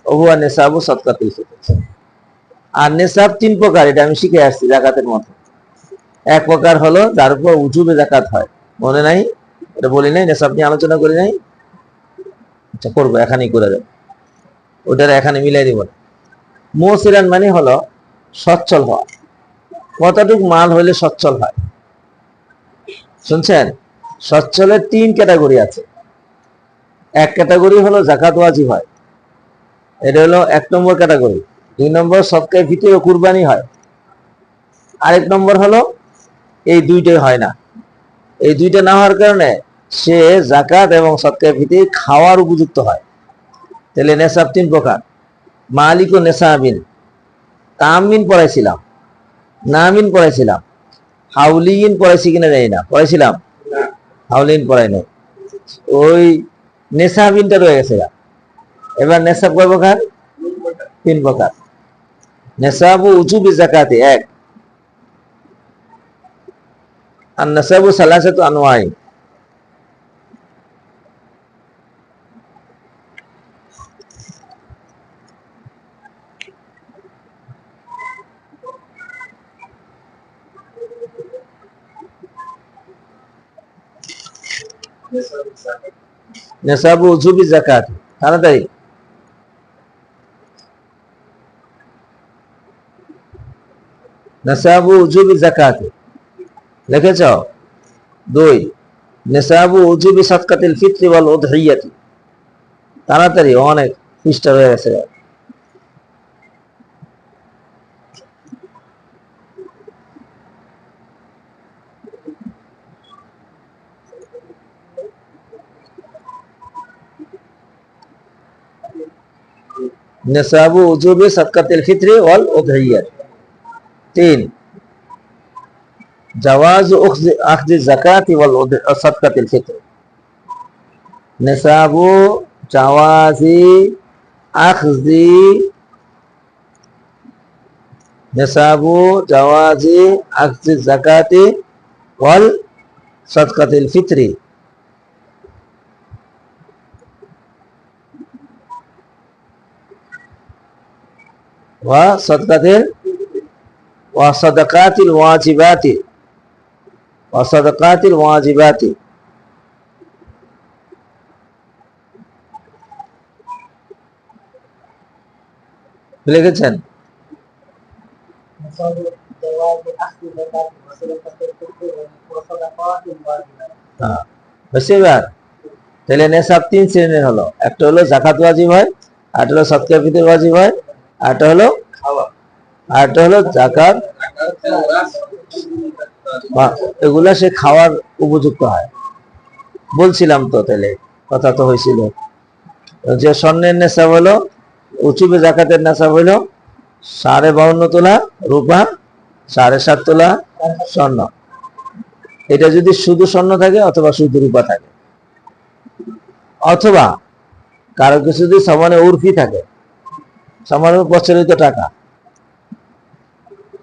[SPEAKER 2] ওহুয়া নেশাবু সদকাতুল ফিতর। আর নেশাব ৩ প্রকার, এটা আমি শিখে আসছি যাকাতের মতো। এক প্রকার হলো যার উপর উজুবে যাকাত হয়, মনে নাই? এটা বলি নাই, নেশাব নিয়ে আলোচনা করি নাই? আচ্ছা, করবো, এখানেই করে দেব, ওটার এখানে মিলাই দিব। মুসিরান মানে হলো সচ্ছল হওয়া। কতটুক মাল হইলে সচ্ছল হয়? শুনছেন? সচ্ছলের ৩ ক্যাটাগরি আছে। এক ক্যাটাগরি হলো যাকাত ওয়াজিব হয়, এটা হলো ১ নম্বর ক্যাটাগরি। ২ নম্বর সদকায়ে ফিতর ও কুরবানি হয়। আরেক নম্বর হলো এই দুইটাই হয় না। এই দুইটা না হওয়ার কারণে সে যাকাত এবং সদকায়ে ফিতর খাওয়ার উপযুক্ত হয়। তাহলে নেশাব ৩ প্রকার। মালিক ও নেশাবিন, তামিন পড়াইছিলাম, নামিন পড়াইছিলাম, হাউলিন পড়াইছি কিনা জানি না, পড়াইছিলাম? হাউলিন পড়াই নাই। ওই নেশাবিনটা রয়ে গেছে। এবার নেশাব কয় প্রকার? ৩ প্রকার। নেশাবু উজুবি যাকাতে ১, আর নেশাবু সালাসাতু আনওয়াই। নেশাবু উজুবি যাকাত, তাড়াতাড়ি। নিসাবু উজুবি যাকাতি লিখেছ। 2 নিসাবু উজুবি সাদকাতিল ফিতরি ওয়াল উদহিয়াতি। তাড়াতাড়ি, অনেক পৃষ্ঠা হয়ে গেছে। নিসাবু উজুবি সাদকাতিল ফিতরি ওয়াল উদহিয়াতি। 3 জাওয়াজ আখযি যাকাতি ওয়াল সাদকাতিল ফিতরি। নিসাবু জাওয়াজি আখযি নিসাবু জাওয়াজি আখযি যাকাতি ওয়াল সাদকাতিল ফিতরি। ওয়া সাদকাতিল ওয়া সাদাকাতিল ওয়াজিবাতি ওয়া সাদাকাতিল ওয়াজিবাতি। লিখেছেন? বেশিরভাগ তাহলে নেশাব 3 শ্রেণীর হলো। একটা হলো যাকাত ওয়াজিব হয়, আরেকটা হলো সদকা ফিতর ওয়াজিব হয়, আরেকটা হলো যাকাত। এগুলা সে খাওয়ার উপযুক্ত হয় বলছিলাম তো। তাহলে কথা তো হয়েছিল যে স্বর্ণের নেশাব হলো, উচুবে জাকাতের নেশাব হলো 52.5 তোলা রূপা, 7.5 তোলা স্বর্ণ। এটা যদি শুধু স্বর্ণ থাকে অথবা শুধু রূপা থাকে, অথবা কারো কিছু যদি সমানে উর্ফি থাকে, সমানে প্রচলিত টাকা,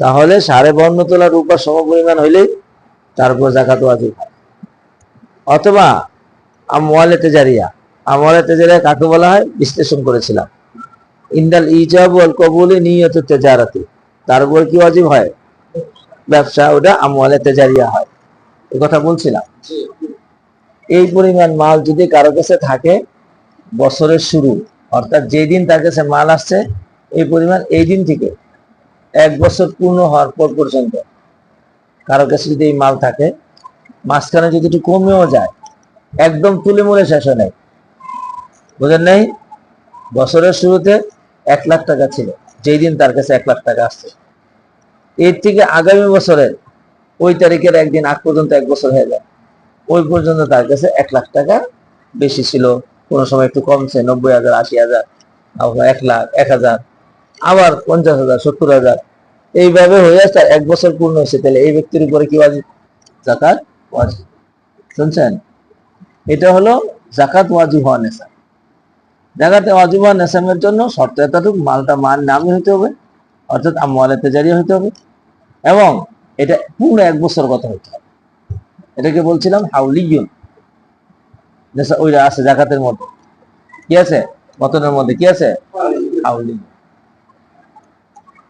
[SPEAKER 2] তাহলে 52.5 তোলা রূপা সমপরিমাণ হইলেই তারপর যাকাত ওয়াজিব হয়। অথবা আমওয়ালে তেজারিয়া। আমওয়ালে তেজারিয়া কাকে বলা হয় বিশ্লেষণ করেছিলাম। ইনদাল ইজাব ওয়াল কবুলি নিয়ত তেজারাতি, তার উপর কি ওয়াজিব হয়? ব্যবসা, ওটা আমওয়ালে তেজারিয়া হয়। এই কথা বলছিলাম। এই পরিমাণ মাল যদি কারো কাছে থাকে বছরের শুরু, অর্থাৎ যেই দিন তার কাছে মাল আসছে এই পরিমাণ, এই দিন থেকে 1 বছর পূর্ণ হওয়ার পর পর্যন্ত কারো কাছে যদি এই মাল থাকে, মাঝখানে যদি একটু কমেও যায়, একদম তুলে মুলে শেষ হয় নাই, বুঝেন নাই? বছরের শুরুতে 1 লাখ টাকা ছিল, যেই দিন তার কাছে 1 লাখ টাকা আসছে, এর থেকে আগামী বছরের ওই তারিখের একদিন আগ পর্যন্ত 1 বছর হয়ে যায়, ওই পর্যন্ত তার কাছে 1 লাখ টাকা বেশি ছিল, কোন সময় একটু কমছে, 90,000, 80,000, আবার 1 লাখ, 1,000, আবার 50,000, 70,000, এইভাবে হয়ে আসছে 1 বছর পূর্ণ হয়েছে। তাহলে এই ব্যক্তির উপরে কি ওয়াজিব? যাকাত ওয়াজিব। শুনছেন? এটা হলো যাকাত ওয়াজিব হওয়া নেশা। জাকাতে ওয়াজিব হওয়া নেশামের জন্য শর্ত এতটুকু, মালটা মান নামই হইতে হবে, অর্থাৎ আমওয়ালে তেজারিয়া হইতে হবে, এবং এটা পুরো 1 বছর কথা হইতে হবে। এটাকে বলছিলাম হাউলিয়ুন নেশা। ওইটা আছে যাকাতের মধ্যে, কি আছে? মতনের মধ্যে কি আছে? হাউলিন।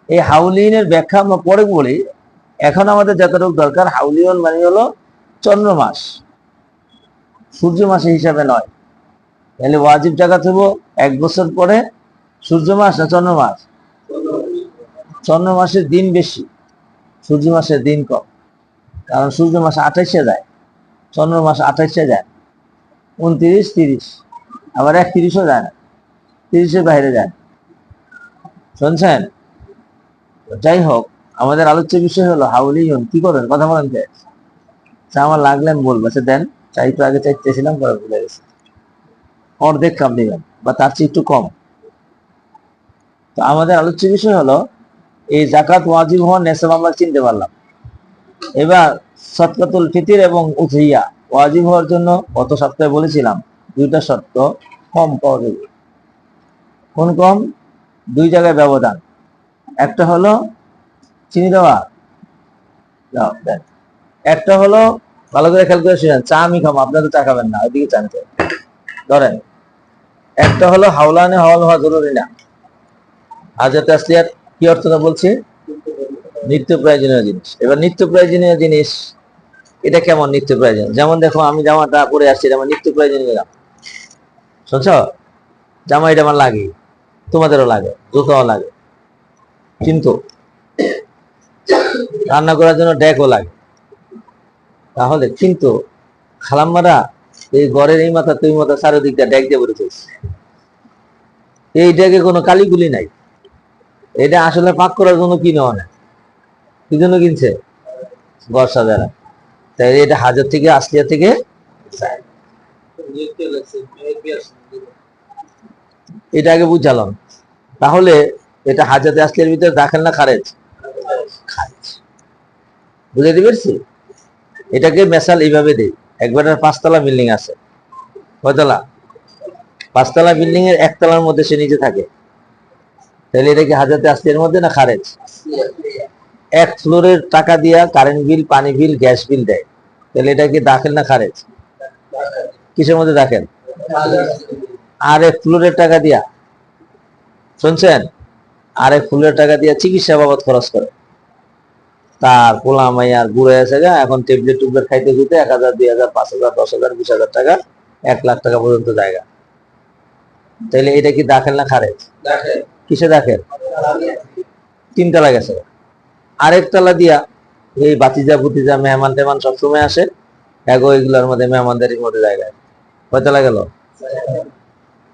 [SPEAKER 2] এই হাউলিনের ব্যাখ্যা আমরা পরে বলি। এখন আমাদের যতটুকু দরকার, হাউলিয়ন মানে হলো চন্দ্র মাস, সূর্য মাসের হিসাবে নয়। তাহলে ওয়াজিব জাকাত হবো 1 বছর পরে। সূর্য মাস না চন্দ্র মাস? চন্দ্র মাসের দিন বেশি, সূর্য মাসের দিন কম, কারণ সূর্য মাস 28-এ যায়, চন্দ্র মাস 28-এ যায়, 29, 30, আবার 31-ও যায় না, 30-এর বাইরে যায়। শুনছেন? যাই হোক, আমাদের আলোচ্য বিষয় হলো হাউলিয়ন। কি করেন? কথা বলেন কে? আমার লাগলে আমি বলবো। আচ্ছা দেন, চাই তো আগে চাইতেছিলাম, পরে ভুলে গেছি। অর্ধেক কাপ নেবেন বা তার চেয়ে একটু কম। তো আমাদের আলোচ্য বিষয় হলো এই যাকাত ওয়াজিব হওয়ার নেশাব আমরা চিনতে পারলাম। এবার সদকাতুল ফিতর এবং উযহিয়া ওয়াজিব হওয়ার জন্য গত সপ্তাহে বলেছিলাম 2টা শর্ত কম পাওয়া যাবে। কোন কম? 2 জায়গায় ব্যবধান। একটা হলো চিনি দেওয়া, একটা হলো ভালো করে খেয়াল করে শুনেন, চা আমি খাবো, আপনারা তো চা খাবেন না, ওইদিকে চানতে ধরেন। একটা হলো হাওলানে হওয়াল হওয়া জরুরি না। হাজাতে আসলিয়াত কি অর্থটা বলছি? নিত্য প্রয়োজনীয় জিনিস। এবার নিত্য প্রয়োজনীয় জিনিস এটা কেমন নিত্য প্রয়োজন? যেমন দেখো, আমি জামাটা পরে আসছি, এটা আমার নিত্য প্রয়োজনীয় জামা। শুনছ? জামা এটা আমার লাগে, তোমাদেরও লাগে, জুতাও লাগে, কিন্তু রান্না করার জন্য ডেকও লাগে। তাহলে কিন্তু খালাম্মারা এই ঘরের এই মাথা তুই মাথা চারিদিকটা ডেক দিয়ে পড়েছে। এই ডেকে কোনো কালিগুলি নাই। এটা আসলে পাক করার জন্য কিনে না, কি জন্য কিনছে? ঘর সাজানো। তাই এটা হাজার থেকে আসলিয়া থেকে এটা আগে বুঝালাম। তাহলে এটা হাজাতে আসলিয়ার ভিতরে দাখিল না খারেজ? খারেজ। বুঝাইতে পেরেছি? এটাকে মেসাল এইভাবে দেই। একবার 5 তলা বিল্ডিং আছে, কয়তলা? 5 তলা বিল্ডিং এর 1 তলার মধ্যে সে নিচে থাকে, তাহলে এটা কি হাজাতে আসলিয়ার মধ্যে না খারেজ? 1 ফ্লোরের টাকা দিয়া কারেন্ট বিল, পানি বিল, গ্যাস বিল দেয়, তাহলে এটা কি দাখিল না খারেজ? কিসের মধ্যে দাখিল? আর 1 ফ্লোরের টাকা দিয়া, শুনছেন, আর 1 ফ্লোরের টাকা দিয়া চিকিৎসা বাবদ খরচ করে, তার পোলা মাইয়ার বুড়ে আছে গা, এখন ট্যাবলেট টুবলেট খাইতে খুঁজতে 1,000, 2,000, 5,000, 10,000, 20,000 টাকা, 1 লাখ টাকা পর্যন্ত জায়গা, তাহলে এটা কি দাখিল না খারেজ? কিসে দাখিল? 3 তলা গেছে। আরেক তলা দিয়া এই বাতিজা বুতিজা মেহমান টেমান সবসময় আসে, এগুলোর মধ্যে মেহমানদারির মধ্যে জায়গায়, কয়তলা গেল?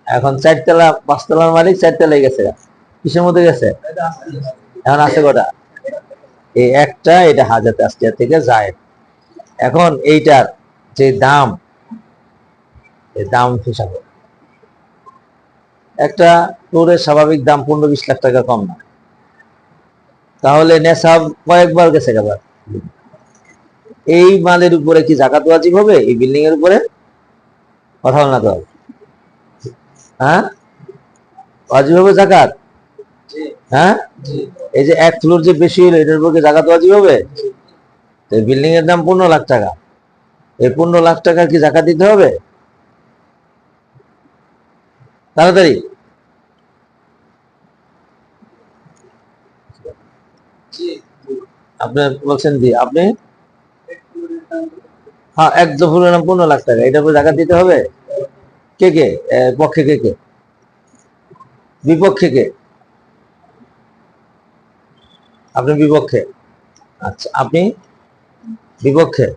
[SPEAKER 2] এখন 4 তলা, 5 তলার মালিক 4 তলায় গেছে, কিসের মধ্যে গেছে? এখন আছে কটা? এই একটা, এটা হাজাতে আসলিয়া থেকে যায়। এখন এইটার যে দাম, এই দাম হিসাবে একটা ফ্লোরের স্বাভাবিক দাম 15-20 লাখ টাকা কম না, তাহলে নেশাব কয়েকবার গেছে গেবার। এই মালের উপরে কি জাকাত ওয়াজিব হবে? এই বিল্ডিং এর উপরে কথা বল না তো, হ্যাঁ ওয়াজিব হবে জাকাত? হ্যাঁ, এই যে 1 ফ্লোর যে বেশি হলো এটার উপরে জাকাত ওয়াজিব হবে? এই বিল্ডিং এর দাম 15 লাখ টাকা, এই 15 লাখ টাকা কি জাকাত দিতে হবে? তাড়াতাড়ি আপনি বলছেন জি, আপনি হ্যাঁ, 1 ফ্লোরের দাম 15 লাখ টাকা, এটার উপরে জাকাত দিতে হবে? কে কে পক্ষে, কে কে বিপক্ষে, কে? আপনি বিপক্ষে? আচ্ছা, আপনি বিপক্ষে,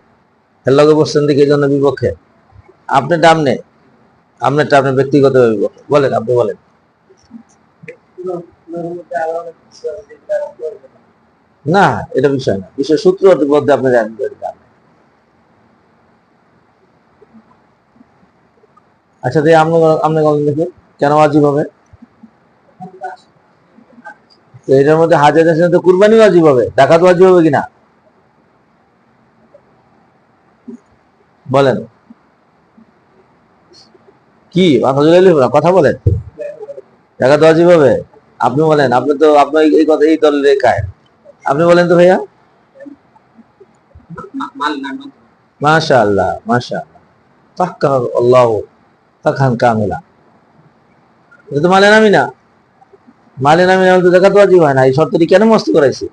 [SPEAKER 2] এর লগে বসছেন দিকে এই জন্য বিপক্ষে। আপনি ডাম নেই, আপনারটা আপনার ব্যক্তিগত বিপক্ষে। বলেন, আপনি বলেন। না, এটা বিষয় না, বিষয় সূত্র মধ্যে আপনি জানেন। আচ্ছা, তাই আপনি দেখে কেন ওয়াজিব হবে? এটার মধ্যে হাজার আছে তো কুরবানি ওয়াজিব হবে, জাকাত ওয়াজিব হবে কিনা বলেন? কি কথা বলেন, জাকাত ওয়াজিব হবে? আপনি বলেন, আপনি তো আপনার এই কথা এই দলের রেখায়, আপনি বলেন তো ভাইয়া। মাশাআল্লাহ, মাশাআল্লাহ, তাকার আল্লাহ তাকান কামিলা। এটা তো মালে নামি না, মালে নামি না তো জাকাত ওয়াজিব হয় না। এই শর্তটি কেন মস্ত করাইছি?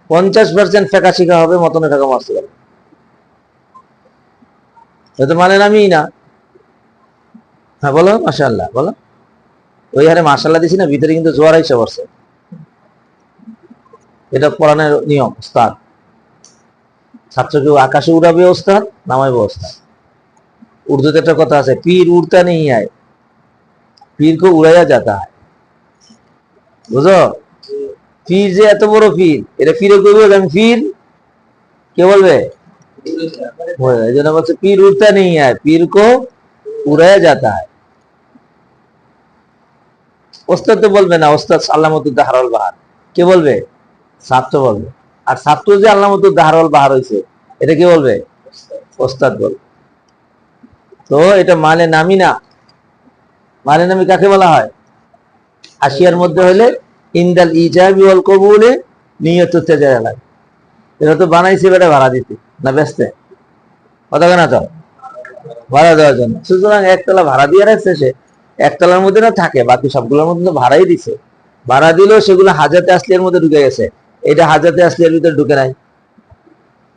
[SPEAKER 2] 50% ফেকা শিখা হবে, মতনে টাকা মস্ত করে, এটা তো মানে নামি না। হ্যাঁ বলো মাশাআল্লাহ, বলো। ওই হারে মাশাআল্লাহ দিছি না, ভিতরে কিন্তু জোয়ার আইসা পড়ছে। এটা পড়ানোর নিয়ম, ওস্তাদ ছাত্রকে আকাশে উড়াবে ওস্তাদ, নামাইবে ওস্তাদ। উর্দুতে একটা কথা আছে, পীর উড়তা নেই আয়, পীর কো উড়াইয়া যাতা হয়। বুঝো? পীর যে এত বড় পীর, এটা পীরে কইবে আমি পীর, কে বলবে? এই জন্য বলছে পীর উড়তা নেই আয়, পীর কো উড়াইয়া যাতা হয়। ওস্তাদ তো বলবে না, ওস্তাদ আল্লামতুদ্দাহ হারল বাহার, কে বলবে? ছাত্র বলবে। আর ছাত্র যে আল্লামতুদ্দাহ হারল বাহার হয়েছে, এটা কে বলবে? ওস্তাদ বলবে। তো এটা মানে নামি না। মানে নামি কাকে বলা হয়? আশিয়ার মধ্যে হলে ইনদাল ইজাবি ওয়াল কবুলে নিয়ত তেজারা লাগে। এটা তো বানাইছে বেটা ভাড়া দিতে না বেচতে, কথা কেনা তো ভাড়া দেওয়ার জন্য। সুতরাং 1 তলা ভাড়া দিয়ে রাখছে, সে 1 তলার মধ্যে না থাকে, বাকি সবগুলোর মধ্যে তো ভাড়াই দিছে। ভাড়া দিলেও সেগুলো হাজাতে আসলিয়ার মধ্যে ঢুকে গেছে, এটা হাজাতে আসলিয়ার ভিতরে ঢুকে নাই।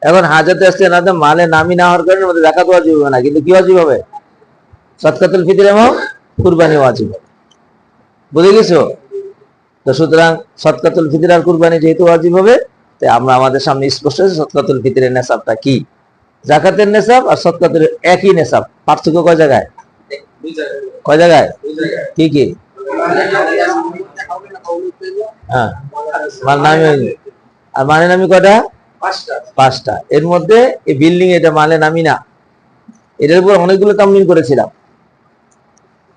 [SPEAKER 2] এখন হাজাতে আসলিয়া না, মালে নামি না হওয়ার কারণে মধ্যে জাকাত ওয়াজিব হবে না, কিন্তু কি ওয়াজিব হবে? সদকাতুল ফিতর এবং কুরবানি ওয়াজিব হবে। বুঝে গেছো? তো সুতরাং সদকাতুল ফিতর আর কুরবানি যেহেতু ওয়াজিব হবে, আমরা আমাদের সামনে স্পষ্ট সদকাতুল ফিতরের নেসাবটা কি। যাকাতের নেসাব আর সদকাতুল একই নেসাব, পার্থক্য কয় জায়গায়? কয় জায়গায়? কি কি? হ্যাঁ, আর মানে নামি কয়টা? পাঁচটা। এর মধ্যে এই বিল্ডিং এটা মানে নামি না, এটার উপর অনেকগুলো তামলিন করেছিলাম,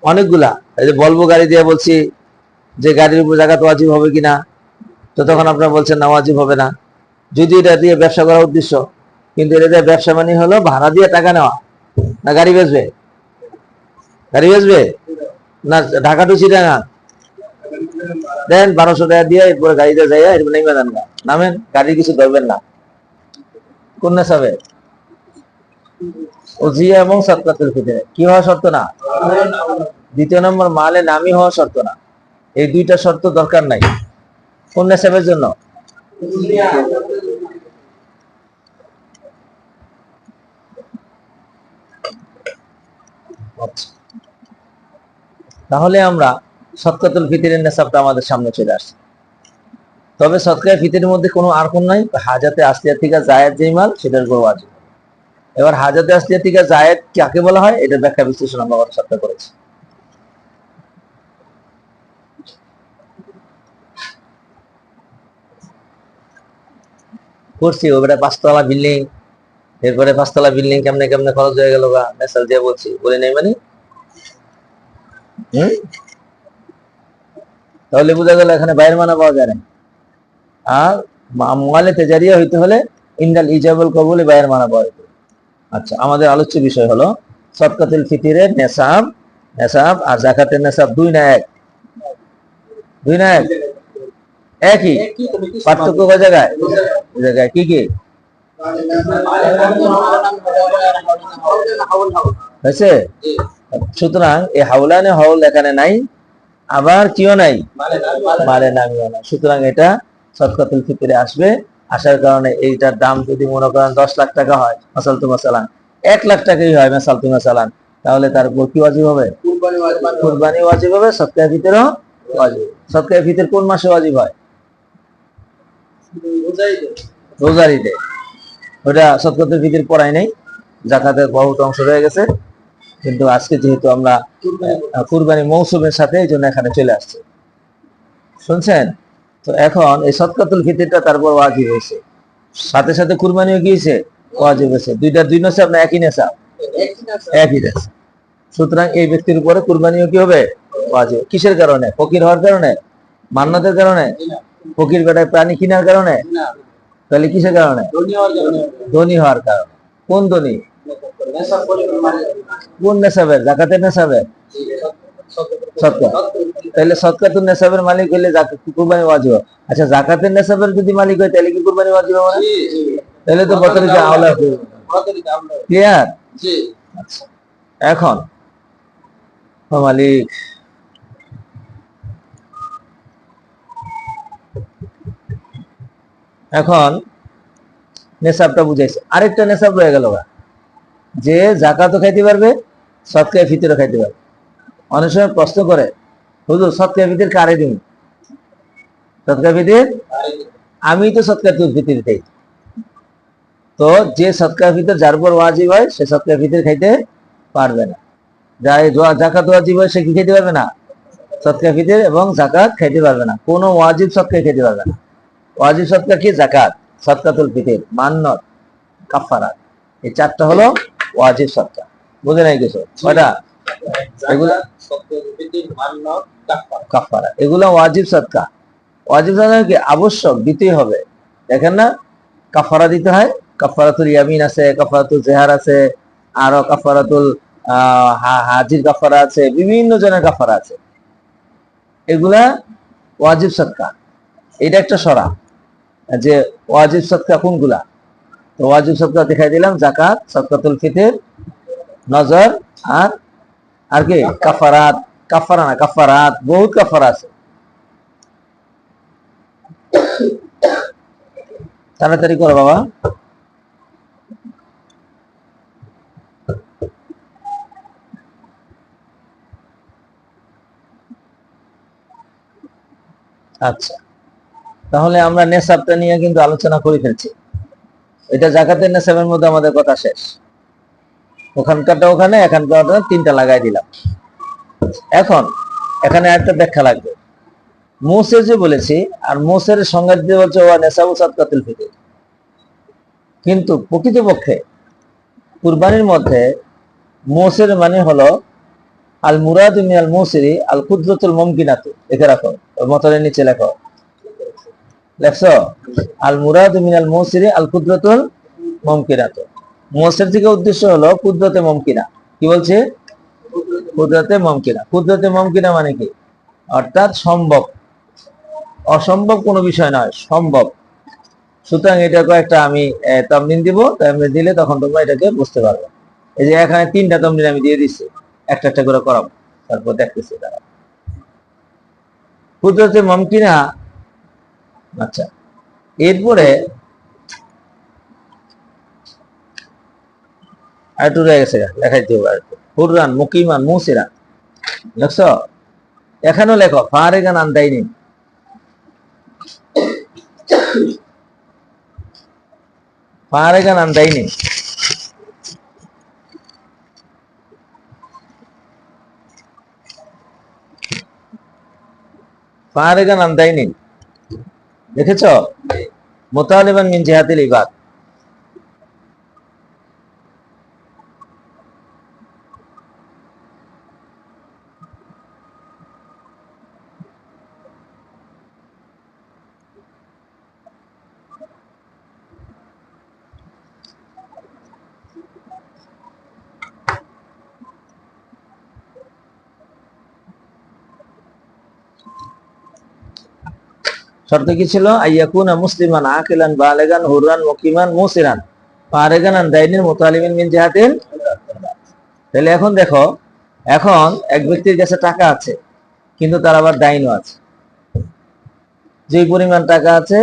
[SPEAKER 2] অনেকগুলা। এই যে বলবো গাড়ি দিয়ে বলছি যে গাড়ির উপর জাকাত ওয়াজিব হবে কিনা, তো তখন আপনারা বলছেন না ওয়াজিব হবে না, যদি এটা দিয়ে ব্যবসা করার উদ্দেশ্য। কিন্তু এটা দিয়ে ব্যবসা মানে হলো ভাড়া দিয়ে টাকা নেওয়া, না গাড়ি বেচবে? গাড়ি বেচবে না ঢাকা টু চিটাগাং দেন 1200 টাকা দিয়ে, এরপরে গাড়িতে যাইয়া এরপর নেমে দেন না, নামেন, গাড়ির কিছু ধরবেন না। কোন নেশাবে? উজিয়া এবং সদকাতুল ফিতরে কি হওয়া শর্ত না? দ্বিতীয় নম্বর মালে নামি হওয়া শর্ত না। এই দুইটা শর্ত দরকার নাই কোন নেশাবের জন্য? আচ্ছা, তাহলে আমরা সদকাতুল ফিতরের নেশাবটা আমাদের সামনে চলে আসছে। তবে সদকায়ে ফিতরের মধ্যে কোনো আর কোন নাই, হাজাতে আসলিয়া থেকে জায়েদ যেই মাল সেটার উপর ওয়াজিব। এবার হাজাতে আসলিয়া থেকে জায়েদ কাকে বলা হয়, এটার ব্যাখ্যা বিশ্লেষণ আমরা গত সপ্তাহে করেছি। করছি ওটা 5 তলা বিল্ডিং, এরপরে 5 তলা বিল্ডিং কেমনে কেমনে খরচ হয়ে গেল বা মেসাল দিয়ে বলছি, বলে নেই মানে তাহলে বোঝা গেল এখানে বাইরের মানা পাওয়া যায় না। আর মুআলে তেজারিয়া হইতে হলে ইন্দাল ইজাবুল কবুলে বাইরের মানা পাওয়া যেত। আচ্ছা, আমাদের আলোচ্য বিষয় হলো সদকাতুল ফিতরের নেসাব। নেসাব আর যাকাতের নেসাব দুই না এক? দুই না এক? একই। পার্থক্য কয় জায়গায়? জায়গায় কি কি হয়েছে? সুতরাং এই হাউলানে হাউল এখানে নাই, আবার কিও নাই, মালে নামিও নাই। সুতরাং এটা সদকাতুল ফিতরে আসবে। আসার কারণে এইটার দাম যদি মনে করেন 10 লাখ টাকা হয়, মাসালতু মাসালান 1 লাখ টাকাই হয় মাসালতু মাসালান, তাহলে তার উপর কি ওয়াজিব হবে? কুরবানি ওয়াজিব হবে, সদকায়ে ফিতরও ওয়াজিব। সদকায়ে ফিতর কোন মাসে ওয়াজিব হয়? রোজার ঈদে। ওটা সদকাতুল ফিতর পড়াই নাই, যাকাতের বহুত অংশ রয়ে গেছে। কিন্তু আজকে যেহেতু আমরা কুরবানি মৌসুমের সাথে, এই জন্য এখানে চলে আসছে, শুনছেন? তো এখন এই সদকাতুল ফিতরটা তারপর ওয়াজিব হয়েছে, সাথে সাথে কুরবানিও গিয়েছে ওয়াজিব হয়েছে। দুইটার দুই নেশাব না একই নেশাব? একই নেশাব। সুতরাং এই ব্যক্তির উপরে কুরবানিও কি হবে? ওয়াজিব। কিসের কারণে? ফকির হওয়ার কারণে? মান্নাতের কারণে? ফকির বেটায় প্রাণী কিনার কারণে? তাহলে কিসের কারণে? ধনী হওয়ার কারণে। কোন ধনী? কোন নেশাবের? যাকাতের নেশাবের? সদকা। তাহলে সদকাতুন নেশাবের মালিক হলে কুরবানি ওয়াজিব। আচ্ছা, যাকাতের নেশাবের যদি মালিক হয় তাহলে কি কুরবানি ওয়াজিব হবে না? তাহলে তো বতরিকা আওলা। ক্লিয়ার? আচ্ছা, এখন মালিক এখন নেশাবটা বুঝাইছে, আরেকটা নেশাব রয়ে গেল যে যাকাতও খাইতে পারবে, সদকায়ে ফিতরও খাইতে পারবে। অনেক সময় প্রশ্ন করে, হুজুর সদকায়ে ফিতর কারে দিন? সদকায়ে ফিতর আমি তো সদকাতুল ফিতর দেই। তো যে সদকায়ে ফিতর যার উপর ওয়াজিব হয় সে সদকায়ে ফিতর খাইতে পারবে না, যাই যাকাত ওয়াজিব হয় সে কি খেতে পারবে না? সদকায়ে ফিতর এবং যাকাত খাইতে পারবে না, কোনো ওয়াজিব সদকা খেতে পারবে না। ওয়াজিব সদকা কি? যাকাত, সদকাতুল ফিতর, মান্নত, কাফারাত, এই চারটা হলো ওয়াজিব সদকা। বুঝে নাই কিছু? কয়টা? এগুলা কাফারা, এগুলো ওয়াজিব সদকা। ওয়াজিব সদকা কি? আবশ্যক, দিতেই হবে। দেখেন না, কাফারা দিতে হয়, কাফারাতুল ইয়ামিন আছে, কাফারাতুল জেহার আছে, আরো কাফারাতুল হাজির কাফারা আছে, বিভিন্ন জনের কাফারা আছে, এগুলা ওয়াজিব সদকা। এটা একটা সরা যে ওয়াজিব সদকা কোনগুলা। তো ওয়াজিব সদকা দেখাই দিলাম, যাকাত, সদকাতুল ফিতর, নজর, আর আর কি কাফারাত। কাফারা না, কাফারাত, বহুত কাফারা আছে। তাড়াতাড়ি করো বাবা। আচ্ছা, তাহলে আমরা নেশাবটা নিয়ে কিন্তু আলোচনা করে ফেলছি। এটা জাকাতের নেশাবের মধ্যে আমাদের কথা শেষ। ওখানকারটা ওখানে, এখানকারটা 3টা লাগাই দিলাম। এখন এখানে একটা ব্যাখ্যা লাগবে। মুসের যে বলেছি, আর মুসের সংজ্ঞা দিতে বলছে ওয়া নেশাবু সাদকাতুল ফিতর, কিন্তু প্রকৃতপক্ষে কুরবানির মধ্যে মুসের মানে হলো আল মুরাদ মিনাল মুসিরি আল কুদরতুল মুমকিনাতু। লিখে রাখো, মতনের নিচে লেখো, লেখছো? আল মুরাদ মিনাল মুসিরি আল কুদরতুল মুমকিনাতু। মুসের থেকে উদ্দেশ্য হলো কুদরতে মুমকিনা। কি বলছে? কুদরতে মুমকিনা। কুদরতে মুমকিনা মানে কি? অর্থাৎ সম্ভব, অসম্ভব কোনো বিষয় নয়, সম্ভব। সুতরাং এটা কয়েকটা আমি তামরিন দিব, তামরিন দিলে তখন তোমরা এটাকে বুঝতে পারবে। এই যে এখানে 3টা তামরিন আমি দিয়ে দিচ্ছি, একটা একটা করে করাবো, তারপর দেখতেছি তারা কুদরতে মুমকিনা। আচ্ছা, এরপরে আরেকটু রয়ে গেছে, লেখাইতে হবে আরেকটু। হুররান মুকিমান মুসিরান, দেখছো? এখানেও লেখো ফারেগান আন দাইনি। ফারেগান আন দাইনি, ফারেগান আন দাইনি, দেখেছ? মুতালিবান মিন জিহাতিল ইবাদ। শর্ত কি ছিল? আইয়াকুনা মুসলিমান আকিলান বালিগান হুররান মুকিমান মুসিরান ফারেগান আন দাইনিন মুতালিবিন মিন জিহাতিল। তাহলে এখন দেখো, এখন এক ব্যক্তির কাছে টাকা আছে, কিন্তু তার আবার দাইনও আছে। যে পরিমাণ টাকা আছে,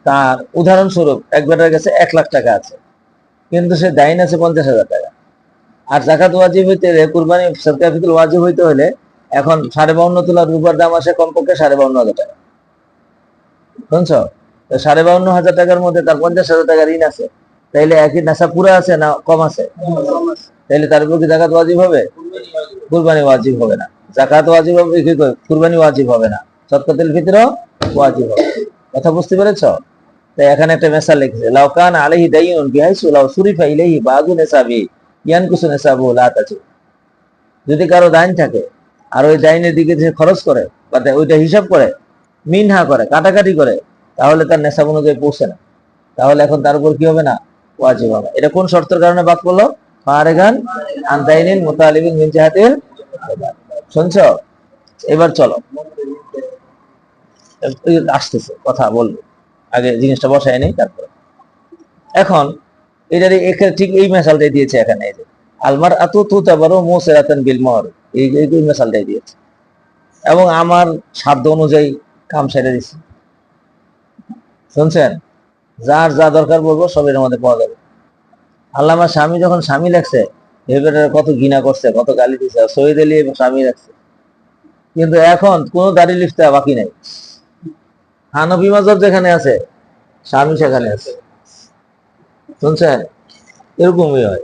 [SPEAKER 2] তার উদাহরণস্বরূপ এক বেটার কাছে 1 লাখ টাকা আছে, কিন্তু সে দাইন আছে 50,000 টাকা। আর জাকাত ওয়াজিব হইতে হলে, কুরবানি সদকা ফিতর ওয়াজিব হইতে হলে এখন 52.5 তোলা রূপার দাম আসে কমপক্ষে 52,500 টাকা। শুনছো? 52,500 টাকার মধ্যে তার 50,000 টাকা ঋণ আছে। তাইলে একই নেশা পুরো আছে না কম আছে? তাইলে তার উপর কি জাকাত ওয়াজিব হবে? কুরবানি ওয়াজিব হবে না। জাকাত ওয়াজিব হবে, কি করে? কুরবানি ওয়াজিব হবে না, সদকাতুল ফিতরও ওয়াজিব হবে। কথা বুঝতে পেরেছো? তাই এখানে একটা মেসাল লিখেছে, লাউ কান আলাইহি দাইনুন বিহাইসু লাউ সুরিফা ইলাইহি বাযু নিসাবি ইয়ানকুসু নিসাবু লা তাজু। যদি কারো দাইন থাকে আর ওই দাইনের দিকে যে খরচ করে বা ওইটা হিসাব করে, মিনহা করে, কাটাকাটি করে, তাহলে তার নেশাব অনুযায়ী পৌঁছে না। তাহলে এখন তার উপর কি হবে না? ওয়াজিব হবে। এটা কোন শর্তের কারণে বাদ করলো? ফারেগান আন দাইনিন মুতালিবিন মিন জিহাতিল। শুনছো? এবার চলো, আসতেছে কথা বলবো, আগে জিনিসটা বসায় নেই তারপরে। এখন এটার ঠিক এই মেসালটাই দিয়েছে এখানে, এই যে আলমার আতু তুতাবারু মুসিরাতান বিল মাহর, এই মেসালটাই দিয়েছে, এবং আমার সাধ্য অনুযায়ী কাম সেরে দিচ্ছি। শুনছেন? যার যা দরকার বলবো সব এর মধ্যে পাওয়া যাবে। আল্লাহ আমার স্বামী যখন স্বামী লাগছে, এবারে কত ঘৃণা করছে, কত গালি দিচ্ছে, শহীদ আলী স্বামী লাগছে, কিন্তু এখন কোন দাড়ি লিফতে বাকি নাই। হানফি মাযহাব যেখানে আছে, স্বামী সেখানে আছে। শুনছেন? এরকমই হয়।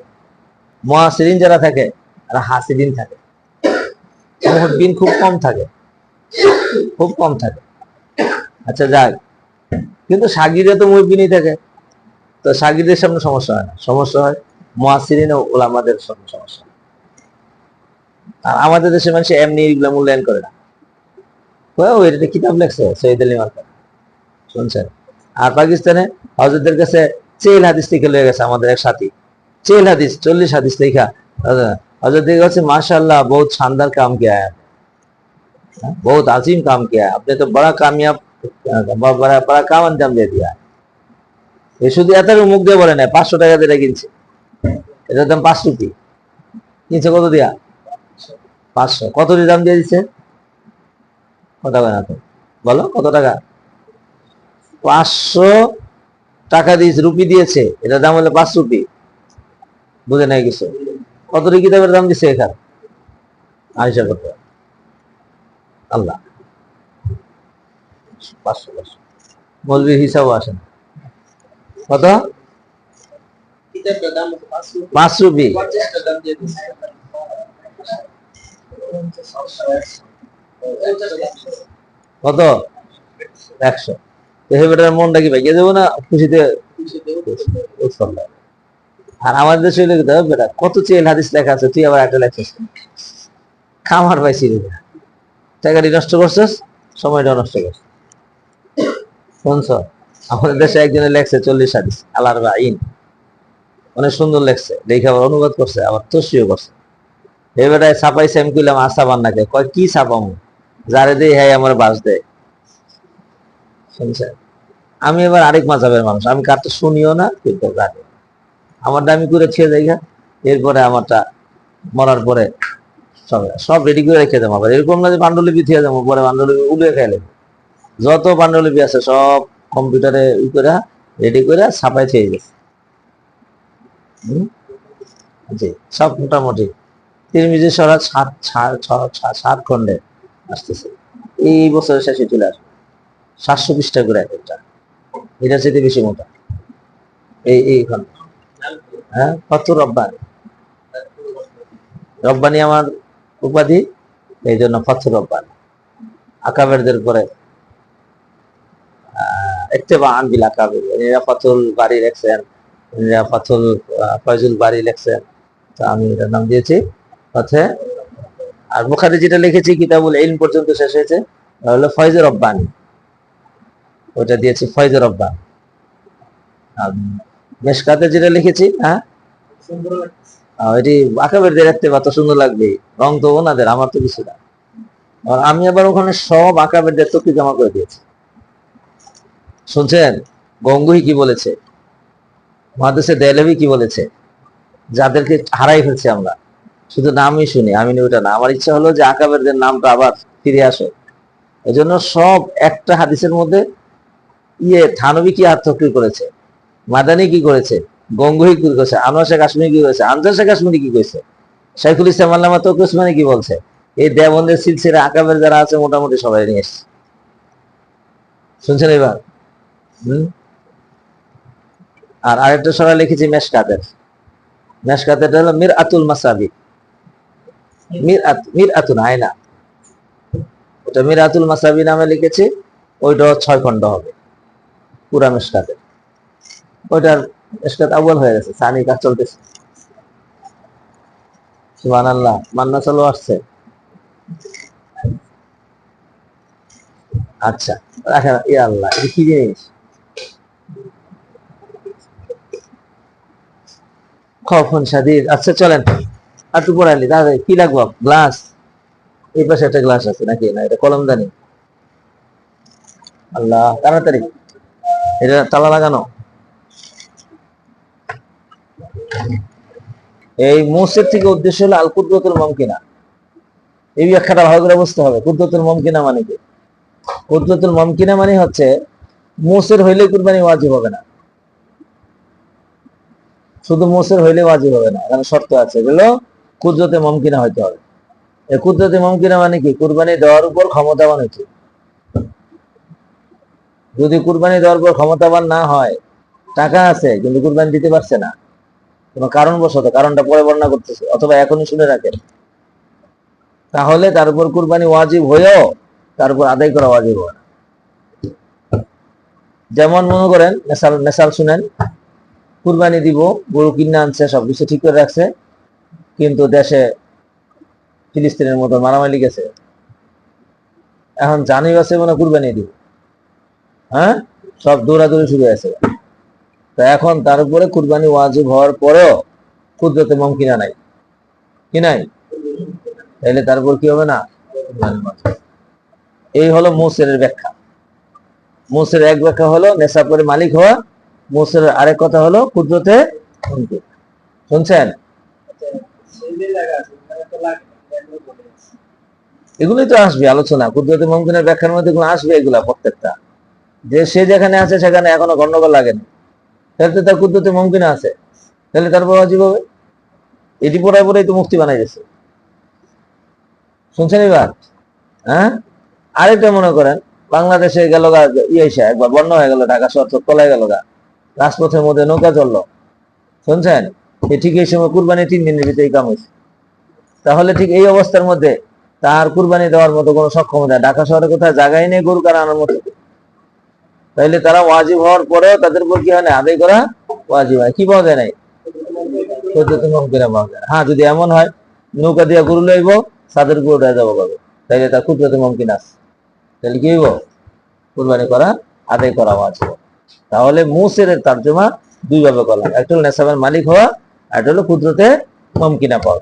[SPEAKER 2] মুআসিরিন যারা থাকে আর হাসিদিন থাকে, মুহিব্বিন খুব কম থাকে, খুব কম থাকে। আচ্ছা যাক, কিন্তু সাগিরে তো মুহিব্বিনই থাকে, তো সাগিদের সামনে সমস্যা হয় না, সমস্যা হয় মুআসিরিন ও উলামাদের সামনে সমস্যা। আর আমাদের দেশের মানুষ এমনি এগুলো মূল্যায়ন করে না। ও এটা কিতাব লেখছে সৈয়দ আলী মার্কা, শুনছেন? আর পাকিস্তানে হযরতদের কাছে 4 হাদিস লিখে লয়ে গেছে আমাদের এক সাথী, 4 হাদিস 40 হাদিস লেখা। हजरत देखा से माशाल्लाह बहुत शानदार काम किया है, बहुत अजीम काम किया है, आपने तो बड़ा कामयाब बड़ा काम अंजाम दे दिया है। ये শুধু এত মুখ দিয়ে বলে না, 500 টাকা দিয়ে কিনছে, এটার দাম 5 রুপি। কিনছে কত দিয়া? 500। কত দিয়ে দাম দিয়ে দিচ্ছে? কত টাকা না, তো বলো কত টাকা? 500 টাকা দিয়েছে, রুপি দিয়েছে, এটার দাম হলো 5 রুপি। বুঝে নাই কিছু? কত কিতাবের দাম দিচ্ছে এখানে? আয়সা কত? আল্লাহ, 500। মৌলবীর হিসাবও আসে না। কত? 5 রুপি। কত? 100। বেটার মনটা কি ভাইয়া দেবো না খুশিতে? আর আমাদের দেশে বেটা কত চেল হাদিস লেখা আছে, তুই আবার একটা লেখছিস। খামার পাইছি রে, টাকাটি নষ্ট করছিস, সময়টা নষ্ট করছিস। শুনছ, আমাদের দেশে একজনে লেখছে 40 হাদিস আলার আইন, অনেক সুন্দর লেখছে, দেখে আবার অনুবাদ করছে, আবার তসিও করছে। এই বেটায় ছাপাইছে, আমি কইলাম আসাবান নাকি, কয় কি ছাপামু, যারে দেই হ্যাঁ আমার বাস দেয়। শুনছেন, আমি এবার আরেক মাঝাবের মানুষ, আমি কারটা শুনিও না, কিন্তু জানি আমারটা আমি করে ছেড়ে যাই। এরপরে আমারটা মরার পরে সব রেডি করে রেখে দেবো। আবার এরকম না যে পাণ্ডুলিপি থেকে যাবো, পরে পাণ্ডুলিপি উড়ে খেলে, যত পাণ্ডুলিপি আছে সব কম্পিউটারে ই করে রেডি করে ছাপাই থেকে গেছে। জি, সব মোটামুটি তিরমিজি সরাজ 7 খন্ডে আসতেছে, এই বছরের শেষে চলে আসবে। 700 পৃষ্ঠা করে এক একটা, এটা চেয়ে বেশি মোটা এই খন্ড। হ্যাঁ, কত রব্বানি। রব্বানি আমার উপাধি, এই জন্য ফথর রব্বানি। আকাবেরদের পরে ইত্তেবা আনবিল আকাবের, এরা ফতুল বাড়ি লেখছেন, এরা ফতুল ফয়জুল বাড়ি লেখছেন, তো আমি এটার নাম দিয়েছি পথে। আর বুখারী যেটা লিখেছি কিতাবুল ইলম পর্যন্ত শেষ হয়েছে, হলো ফয়জুর রব্বানি, ওটা দিয়েছি ফয়জুর রব্বানি। আর মেশকাতে যেটা লিখেছি, হ্যাঁ এটি আকাবেরদের ইত্তেবা, তো সুন্দর লাগবে, রং তো ওনাদের, আমার তো কিছু না। আর আমি আবার ওখানে সব আকাবেরদের তকি জমা করে দিয়েছি। শুনছেন গঙ্গুহি কি বলেছে, মহাদেশে দেহলেভি কি বলেছে, যাদেরকে হারাই ফেলছে আমরা, শুধু নামই শুনি, আমি ওটা না। আমার ইচ্ছা হলো যে আকাবেরদের নামটা আবার ফিরে আসে, এই জন্য সব একটা হাদিসের মধ্যে থানবী কি আত্মক্রিয় করেছে, মাদানী কি করেছে, গঙ্গুহি কি করেছে, আনোয়ার শেখ কাশ্মীরি কি করেছে, আনসার শেখ কাশ্মীরি কি করেছে, শাইখুল ইসলাম আল্লামা তৌকি উসমানী কি বলছে, এই দেওবন্দের সিলসিলা আকাবের যারা আছে মোটামুটি সবাই নিয়ে এসছে। শুনছেন এবার? আর আরেকটা সবাই লিখেছি মেশকাতের, মেশকাতের হলো মির আতুল মাসাবি, মির আতুল আয়না, ওটা মির আতুল মাসাবি নামে লিখেছি। ওইটা 6 খণ্ড হবে পুরা মেশকাতের, ওইটার মেশকাত আউয়াল হয়ে গেছে, সানি কাজ চলতেছে। সুবহানাল্লাহ, মান্না চালু আসছে। আচ্ছা রাখেন, ইয়া আল্লাহ, এটা কি জিনিস, খফন শাদীদ। আচ্ছা চলেন আর একটু পড়াইলি, দাদা কি লাগবো, গ্লাস, এই পাশে একটা গ্লাস আছে নাকি, না এটা কলমদানি, আল্লাহ তাড়াতাড়ি, এটা তালা লাগানো। এই মুসের থেকে উদ্দেশ্য হলো আল কুদরতুল মুমকিনা, এই ব্যাখ্যাটা ভালো করে বুঝতে হবে। কুদরতুল মুমকিনা মানে কি? কুদরতুল মুমকিনা মানে হচ্ছে মুসের হইলে কুরবানি ওয়াজিব হবে না, শুধু মুসের হইলে ওয়াজিব হবে না, এখানে শর্ত আছে, এগুলো কুদরতে মুমকিনা হইতে হবে। এই কুদরতে মুমকিনা মানে কি? কুরবানি দেওয়ার উপর ক্ষমতাবান হইতে। যদি কুরবানি দেওয়ার পর ক্ষমতাবান না হয়, টাকা আছে কিন্তু কুরবানি দিতে পারছে না, কোনো কারণবশত, কারণটা পরে বর্ণনা করতেছে, অথবা এখনই শুনে রাখেন, তাহলে তার উপর কুরবানি ওয়াজিব হয়েও তার উপর আদায় করা ওয়াজিব হয় না। যেমন মনে করেন, মেসাল শুনেন, কুরবানি দিব, গরু কিনে আনছে, সবকিছু ঠিক করে রাখছে, কিন্তু দেশে ফিলিস্তিনের মতো মারামারি গেছে, এখন জানি আছে মনে কুরবানি দিব, হ্যাঁ সব দৌড়াদৌড়ি শুরু হয়েছে, তো এখন তার উপরে কুরবানি ওয়াজিব হওয়ার পরেও কুদরতে মুমকিনা নাই, কি নাই, তাহলে তার উপর কি হবে না? এই হলো মুসের ব্যাখ্যা। মুসের এক ব্যাখ্যা হলো নেশাব করে মালিক হওয়া, মুসের আরেক কথা হলো কুদরতে মুমকিন। শুনছেন? এগুলোই তো আসবে আলোচনা, কুদরতে মুমকিনের ব্যাখ্যার মধ্যে এগুলো আসবে, এগুলা প্রত্যেকটা, যে সে যেখানে আছে সেখানে এখনো গন্ডগোল লাগেনি, তাহলে তো তার কুদরতে মুমকিন আছে, তাহলে তারপর ওয়াজিব হবে। এটি পড়ায় পড়াই তো মুক্তি বানাই গেছে। শুনছেন এবার? হ্যাঁ, আরেকটা মনে করেন, বাংলাদেশে গেল গা ইয়েসা একবার বন্যা হয়ে গেল, ঢাকা শহর তো তলায় গেল গা, রাজপথের মধ্যে নৌকা চললো, শুনছেন? ঠিক এই সময় কুরবানি 3 দিনের ভিতরে কাম হয়েছে। তাহলে ঠিক এই অবস্থার মধ্যে তার কুরবানি দেওয়ার মতো কোনো সক্ষমতা, ঢাকা শহরে কোথায় জায়গায় নেই গরু কাটা আনার মতো, তাইলে তারা ওয়াজিব হওয়ার পরেও তাদের উপর কি হয় না, আদায় করা ওয়াজিব হয়। কি পাওয়া যায় নাই? হ্যাঁ, যদি এমন হয় নৌকা দিয়া গরু লইব, সাদের গরু উঠে যাবো পাবে, তাইলে তার কুদরতে মুমকিন আছে, তাহলে কি হইব? কুরবানি করা, আদায় করা ওয়াজিব। তাহলে মুসের তর্জমা দুই ভাবে করলাম, একটা হলো নেসাবের মালিক হওয়া, আর একটা হলো কুদরতে মুমকিনা পাওয়া।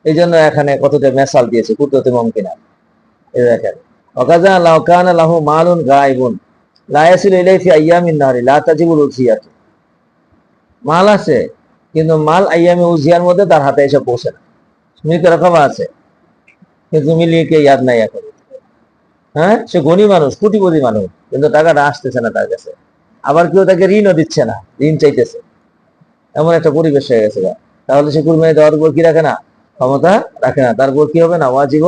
[SPEAKER 2] এই জন্য এখানে কতটা মেসাল দিয়েছে কুদরতে মুমকিনা। এই দেখেন, ওয়াকাযা লাউ কানা লাহু মালুন গায়বুন লা ইয়াসিলু ইলাইহি ফি আইয়ামিন নাহরি লা তাজিবুল উযিয়াতু। মাল আছে কিন্তু মাল আইয়ামে উজিয়ার মধ্যে তার হাতে এসে পৌঁছে না। মিলকে রকম আছে কিন্তু মিলিকে ইয়াদ নাই এখন। হ্যাঁ, সে গণী মানুষ, কোটিপতি মানুষ, কিন্তু টাকাটা আসতেছে না তার কাছে। আবার কেউ তাকে ঋণও দিচ্ছে না, ঋণ চাইতেছে, এমন একটা পরিবেশ হয়ে গেছে। তাহলে সে কুরবানি দেওয়ার উপর কি রাখে না, ক্ষমতা রাখে না, তার উপর কি হবে না, ওয়াজিব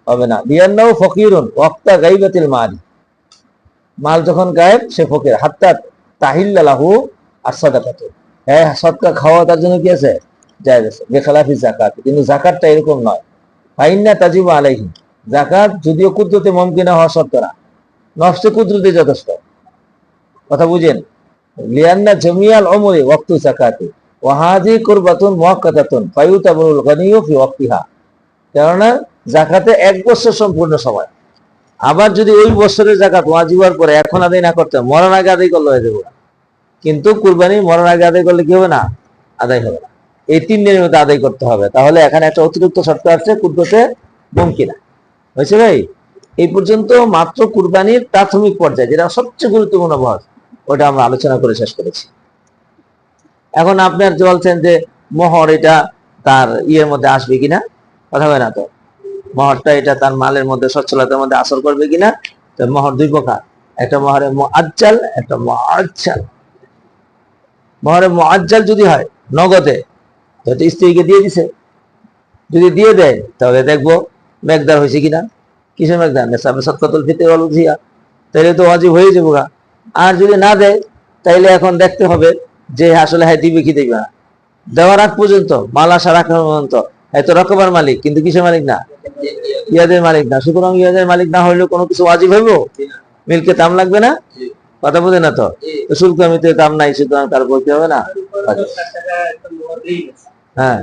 [SPEAKER 2] হবে না। বিয়ান্নাহু ফকিরুন ওয়াক্তা গাইবাতিল মাল, মাল যখন গায়েব সে ফকির। হাত্তা তাহিল্লা লাহু as-সাদাকাতু, হ্যাঁ সদকা খাওয়া তার জন্য কি আছে, জায়েজ আছে, বেখালাফি যাকাত। কিন্তু যাকাতটা এরকম নয়, ফাইন্না তাজিবু আলাইহি, যাকাত যদিও কুদরতে মুমকিনা হওয়া শর্তরা, নফসে কুদরতে যথেষ্ট। কথা বুঝেন? লিয়ান্না জামিয়াল উমরি ওয়াক্তু যাকাতি ওয়া হাযি কুরবাতুন মুআক্কাদাতুন ফায়ুতাবুল গানিয়্যু ফি ওয়াক্তিহা। কেননা যাকাতে 1 বছর সম্পূর্ণ সময়। আবার যদি ওই বছরের যাকাত ওয়াজিব হওয়ার পরে এখন আদায় না করতে, মরার আগে আদায় করলে হয়ে যাবে। কিন্তু কুরবানি মরার আগে আদায় করলে কি হবে না, আদায় হবে না। এই 3 দিনের মধ্যে আদায় করতে হবে। তাহলে এখানে একটা অতিরিক্ত শর্ত আছে, কুদরতে মুমকিনা। হয়েছে ভাই? এই পর্যন্ত মাত্র কুরবানির প্রাথমিক পর্যায়ে, যেটা সবচেয়ে গুরুত্বপূর্ণ ভাগ, ওটা আমরা আলোচনা করে শেষ করেছি। এখন আপনার বলছেন যে মোহর এটা তার ইয়ের মধ্যে আসবে কিনা, কথা হয় না তো। মোহরটা এটা তার মালের মধ্যে, সচ্ছলতার মধ্যে আসর করবে কিনা। তো মোহর 2 প্রকার, একটা মোহরে মুআজ্জাল, একটা মুআজ্জাল। মোহরে মুআজ্জাল যদি হয় নগদে, তো স্ত্রীকে দিয়ে দিছে, যদি দিয়ে দেয় তাহলে দেখবো মেকদার হয়েছে কিনা। কিসের মেকদার? নেসাবে সাদকাতুল ফিতর ওয়াল উযিয়া, তাহলে তো ওয়াজিব হয়ে যাবে। আর যদি না দেয় তাইলে এখন দেখতে হবে যে আসলে হ্যাঁ দিবে কি দিবে না। দেওয়ার আগ পর্যন্ত, মাল আসা রাখা পর্যন্ত এত রকমের মালিক, কিন্তু কিসের মালিক না, ইয়াদের মালিক না। সুতরাং ইয়াদের মালিক না হইলেও কোনো কিছু ওয়াজিব হইব, মিলকে দাম লাগবে না। কথা বোঝে না তো? শুল্ক আমিতে দাম নাই, সুতরাং তার বলতে হবে না। হ্যাঁ,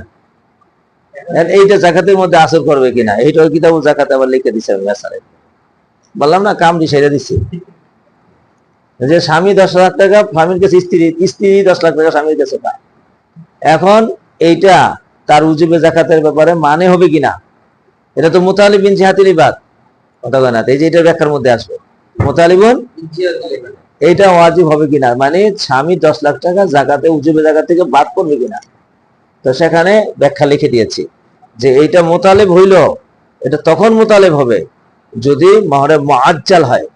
[SPEAKER 2] এইটা জাকাতের মধ্যে আসর করবে কিনা, এইটা কিতাবুল জাকাতে আবার লিখে দিছে। আমি বললাম না, কামড়ি সেরে দিচ্ছি যে স্বামী 10 লাখ টাকা স্বামীর কাছে, স্ত্রী 10 লাখ টাকা স্বামীর কাছে পায়। এখন এইটা তার উজুবে জাকাতের ব্যাপারে মানে হবে কিনা, এটা তো মুতালিবিন জিহাতিল ইবাদ, কথা বলে না। এই যে এটা ব্যাখ্যার মধ্যে আসবে, মুতালিবুন এইটা ওয়াজিব হবে কিনা, মানে স্বামী 10 লাখ টাকা জাকাতে, উজুবে জাকাত থেকে বাদ পড়বে কিনা। তো সেখানে ব্যাখ্যা লিখে দিয়েছি যে এইটা মুতালিব হইল, এটা তখন মুতালিব হবে যদি মোহরে মুআজ্জাল হয়,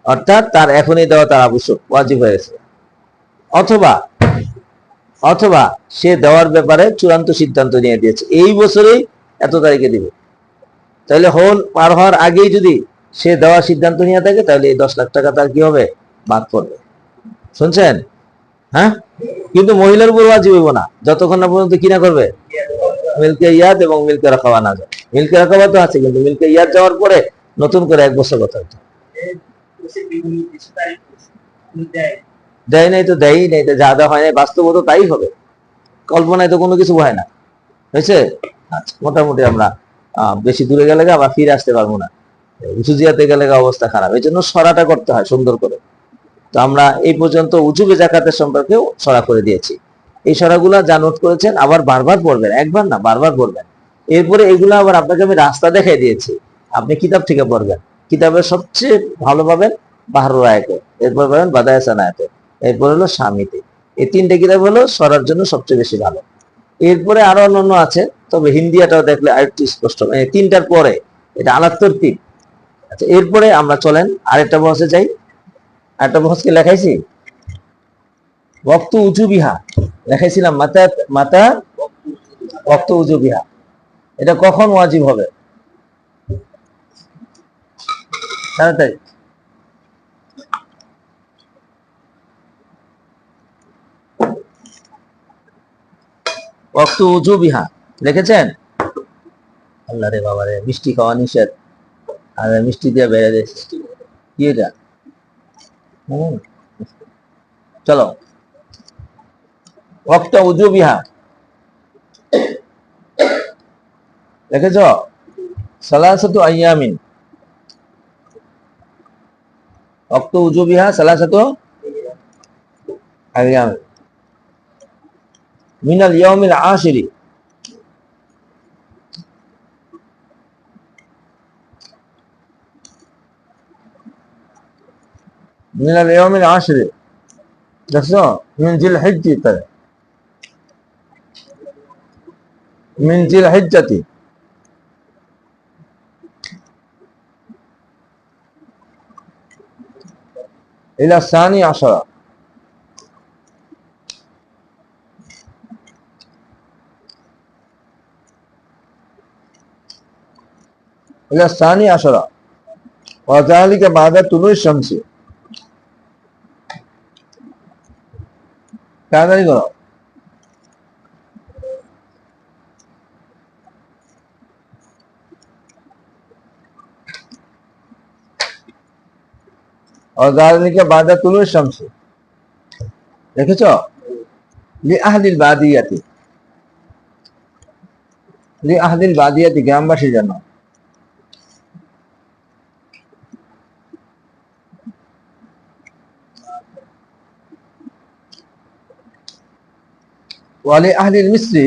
[SPEAKER 2] অর্থাৎ তার এখনই দেওয়া তার আবশ্যক, ওয়াজিব হয়েছে। অথবা সে দেওয়ার ব্যাপারে চূড়ান্ত সিদ্ধান্ত নিয়ে দিয়েছে, এই বছরেই এত তারিখে দিবে। তাহলে হল পার হওয়ার আগেই যদি সে দেওয়ার সিদ্ধান্ত নিয়ে থাকে, তাহলে এই 10 লাখ টাকা তার কি হবে, বাদ পড়বে। শুনছেন? হ্যাঁ, কিন্তু মহিলার উপর ওয়াজিব হইব না যতক্ষণ না পর্যন্ত কিনা করবে, মিলকে ইয়াদ এবং মিলকে রাখাবা না যায়। মিলকে রাখাবা তো আছে, কিন্তু মিলকে ইয়াদ যাওয়ার পরে নতুন করে 1 বছর কথা হচ্ছে। দেয় নাই তো দেয়ই নাই, যা দেওয়া হয় নাই, বাস্তবত তাই হবে, কল্পনায় তো কোনো কিছু হয় না। হয়েছে? আচ্ছা, মোটামুটি আমরা বেশি দূরে গেলে আবার ফিরে আসতে পারবো না, উজুজিয়াতে গেলে অবস্থা খারাপ। এই জন্য সরাটা করতে হয় সুন্দর করে। তো আমরা এই পর্যন্ত উজুবে জাকাতের সম্পর্কেও সরা করে দিয়েছি। এই সরাগুলা যা নোট করেছেন আবার বারবার পড়বেন, একবার না বারবার পড়বেন। এরপরে এগুলো আবার আপনাকে আমি রাস্তা দেখাই দিয়েছি, আপনি কিতাব থেকে পড়বেন। কিতাবের সবচেয়ে ভালো পাবেন বাহরুল আয়াতে, এরপর পাবেন বাদায়ে সানায়াতে, এরপর হলো শামিতে। এই 3টে কিতাব হলো সরার জন্য সবচেয়ে বেশি ভালো। এরপরে আরো অন্যান্য আছে, তবে হিন্দিয়াটাও দেখলে আরেকটু স্পষ্ট, মানে 3টার পরে এটা আলাদা তরতিব। আচ্ছা, এরপরে আমরা চলেন আরেকটা বহসে যাই। আরেকটা বহসকে লেখাইছি ওয়াক্তু উজুবিহা, লেখাইছিলাম মাতা ওয়াক্তু উজুবিহা, এটা কখন ওয়াজিব হবে। তাড়াতাড়ি। ওয়াক্তু উজুবিহা লিখেছেন? আল্লাহ রে বাবা রে, মিষ্টি খাওয়া নিষেধ, আর মিষ্টি দিয়ে বেড়ে দিয়েছে কি এটা? চলো, ওয়াক্তু উজুবিহা লিখেছ? সালাসাতু আইয়ামিন, ওয়াক্তু উজুবিহা সালাসাতু আইয়ামিন মিনাল ইয়াউমিল আশিরি, মিনাল ইয়াউমিল আশিরি দেখছো? মিন জিল হিজ্জাতি, মিন জিল হিজ্জাতি ইলা সানি আশারা, ইলা সানি আশারা ওয়া যালিকা বাদা তুলুই শামসি। তাড়াতাড়ি করো। ওয়া যালিকা বাদা তুলুই শামসি দেখেছ? লি আহলিল বাদিয়াতি, লি আহলিল বাদিয়াতি গ্রামবাসীর জন্য। ওয়ালি আহলিল মিসরি,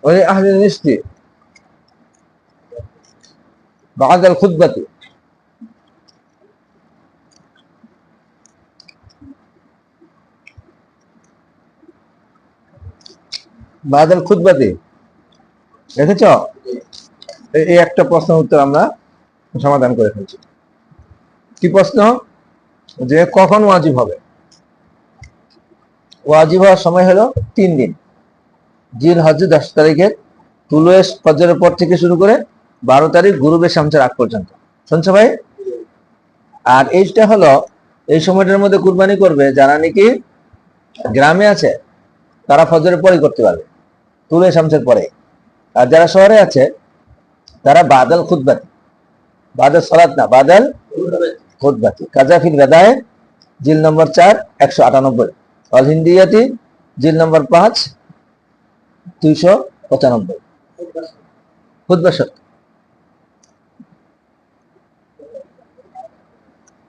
[SPEAKER 2] ওয়ালি আহলিল মিসরি বাদাল খুতবাতি, বাদাল খুতবাতি দেখেছ? এই একটা প্রশ্নের উত্তর আমরা সমাধান করে ফেলছি। কি প্রশ্ন? যে কখন ওয়াজিব হবে? ওয়াজিব হওয়ার সময় হলো 3 দিন, জিল হজ্জের 10 তারিখের তুলুয়ে ফজরের পর থেকে শুরু করে 12 তারিখ গুরুবে শামসের আগ পর্যন্ত। শুনছো ভাই? আর এইটা হলো এই সময়টার মধ্যে কুরবানি করবে যারা নাকি গ্রামে আছে, তারা ফজরের পরেই করতে পারবে, তুলুয়ে শামসের পরে। আর যারা শহরে আছে তারা বাদাল খুতবাতি, বাদাল সালাত না, বাদাল খুতবাতি। কাজাফিল গাদায়ে জিল নম্বর 4 198, অল হিন্দিয়াতি জিল নম্বর 5 295। খুতবা শব্দ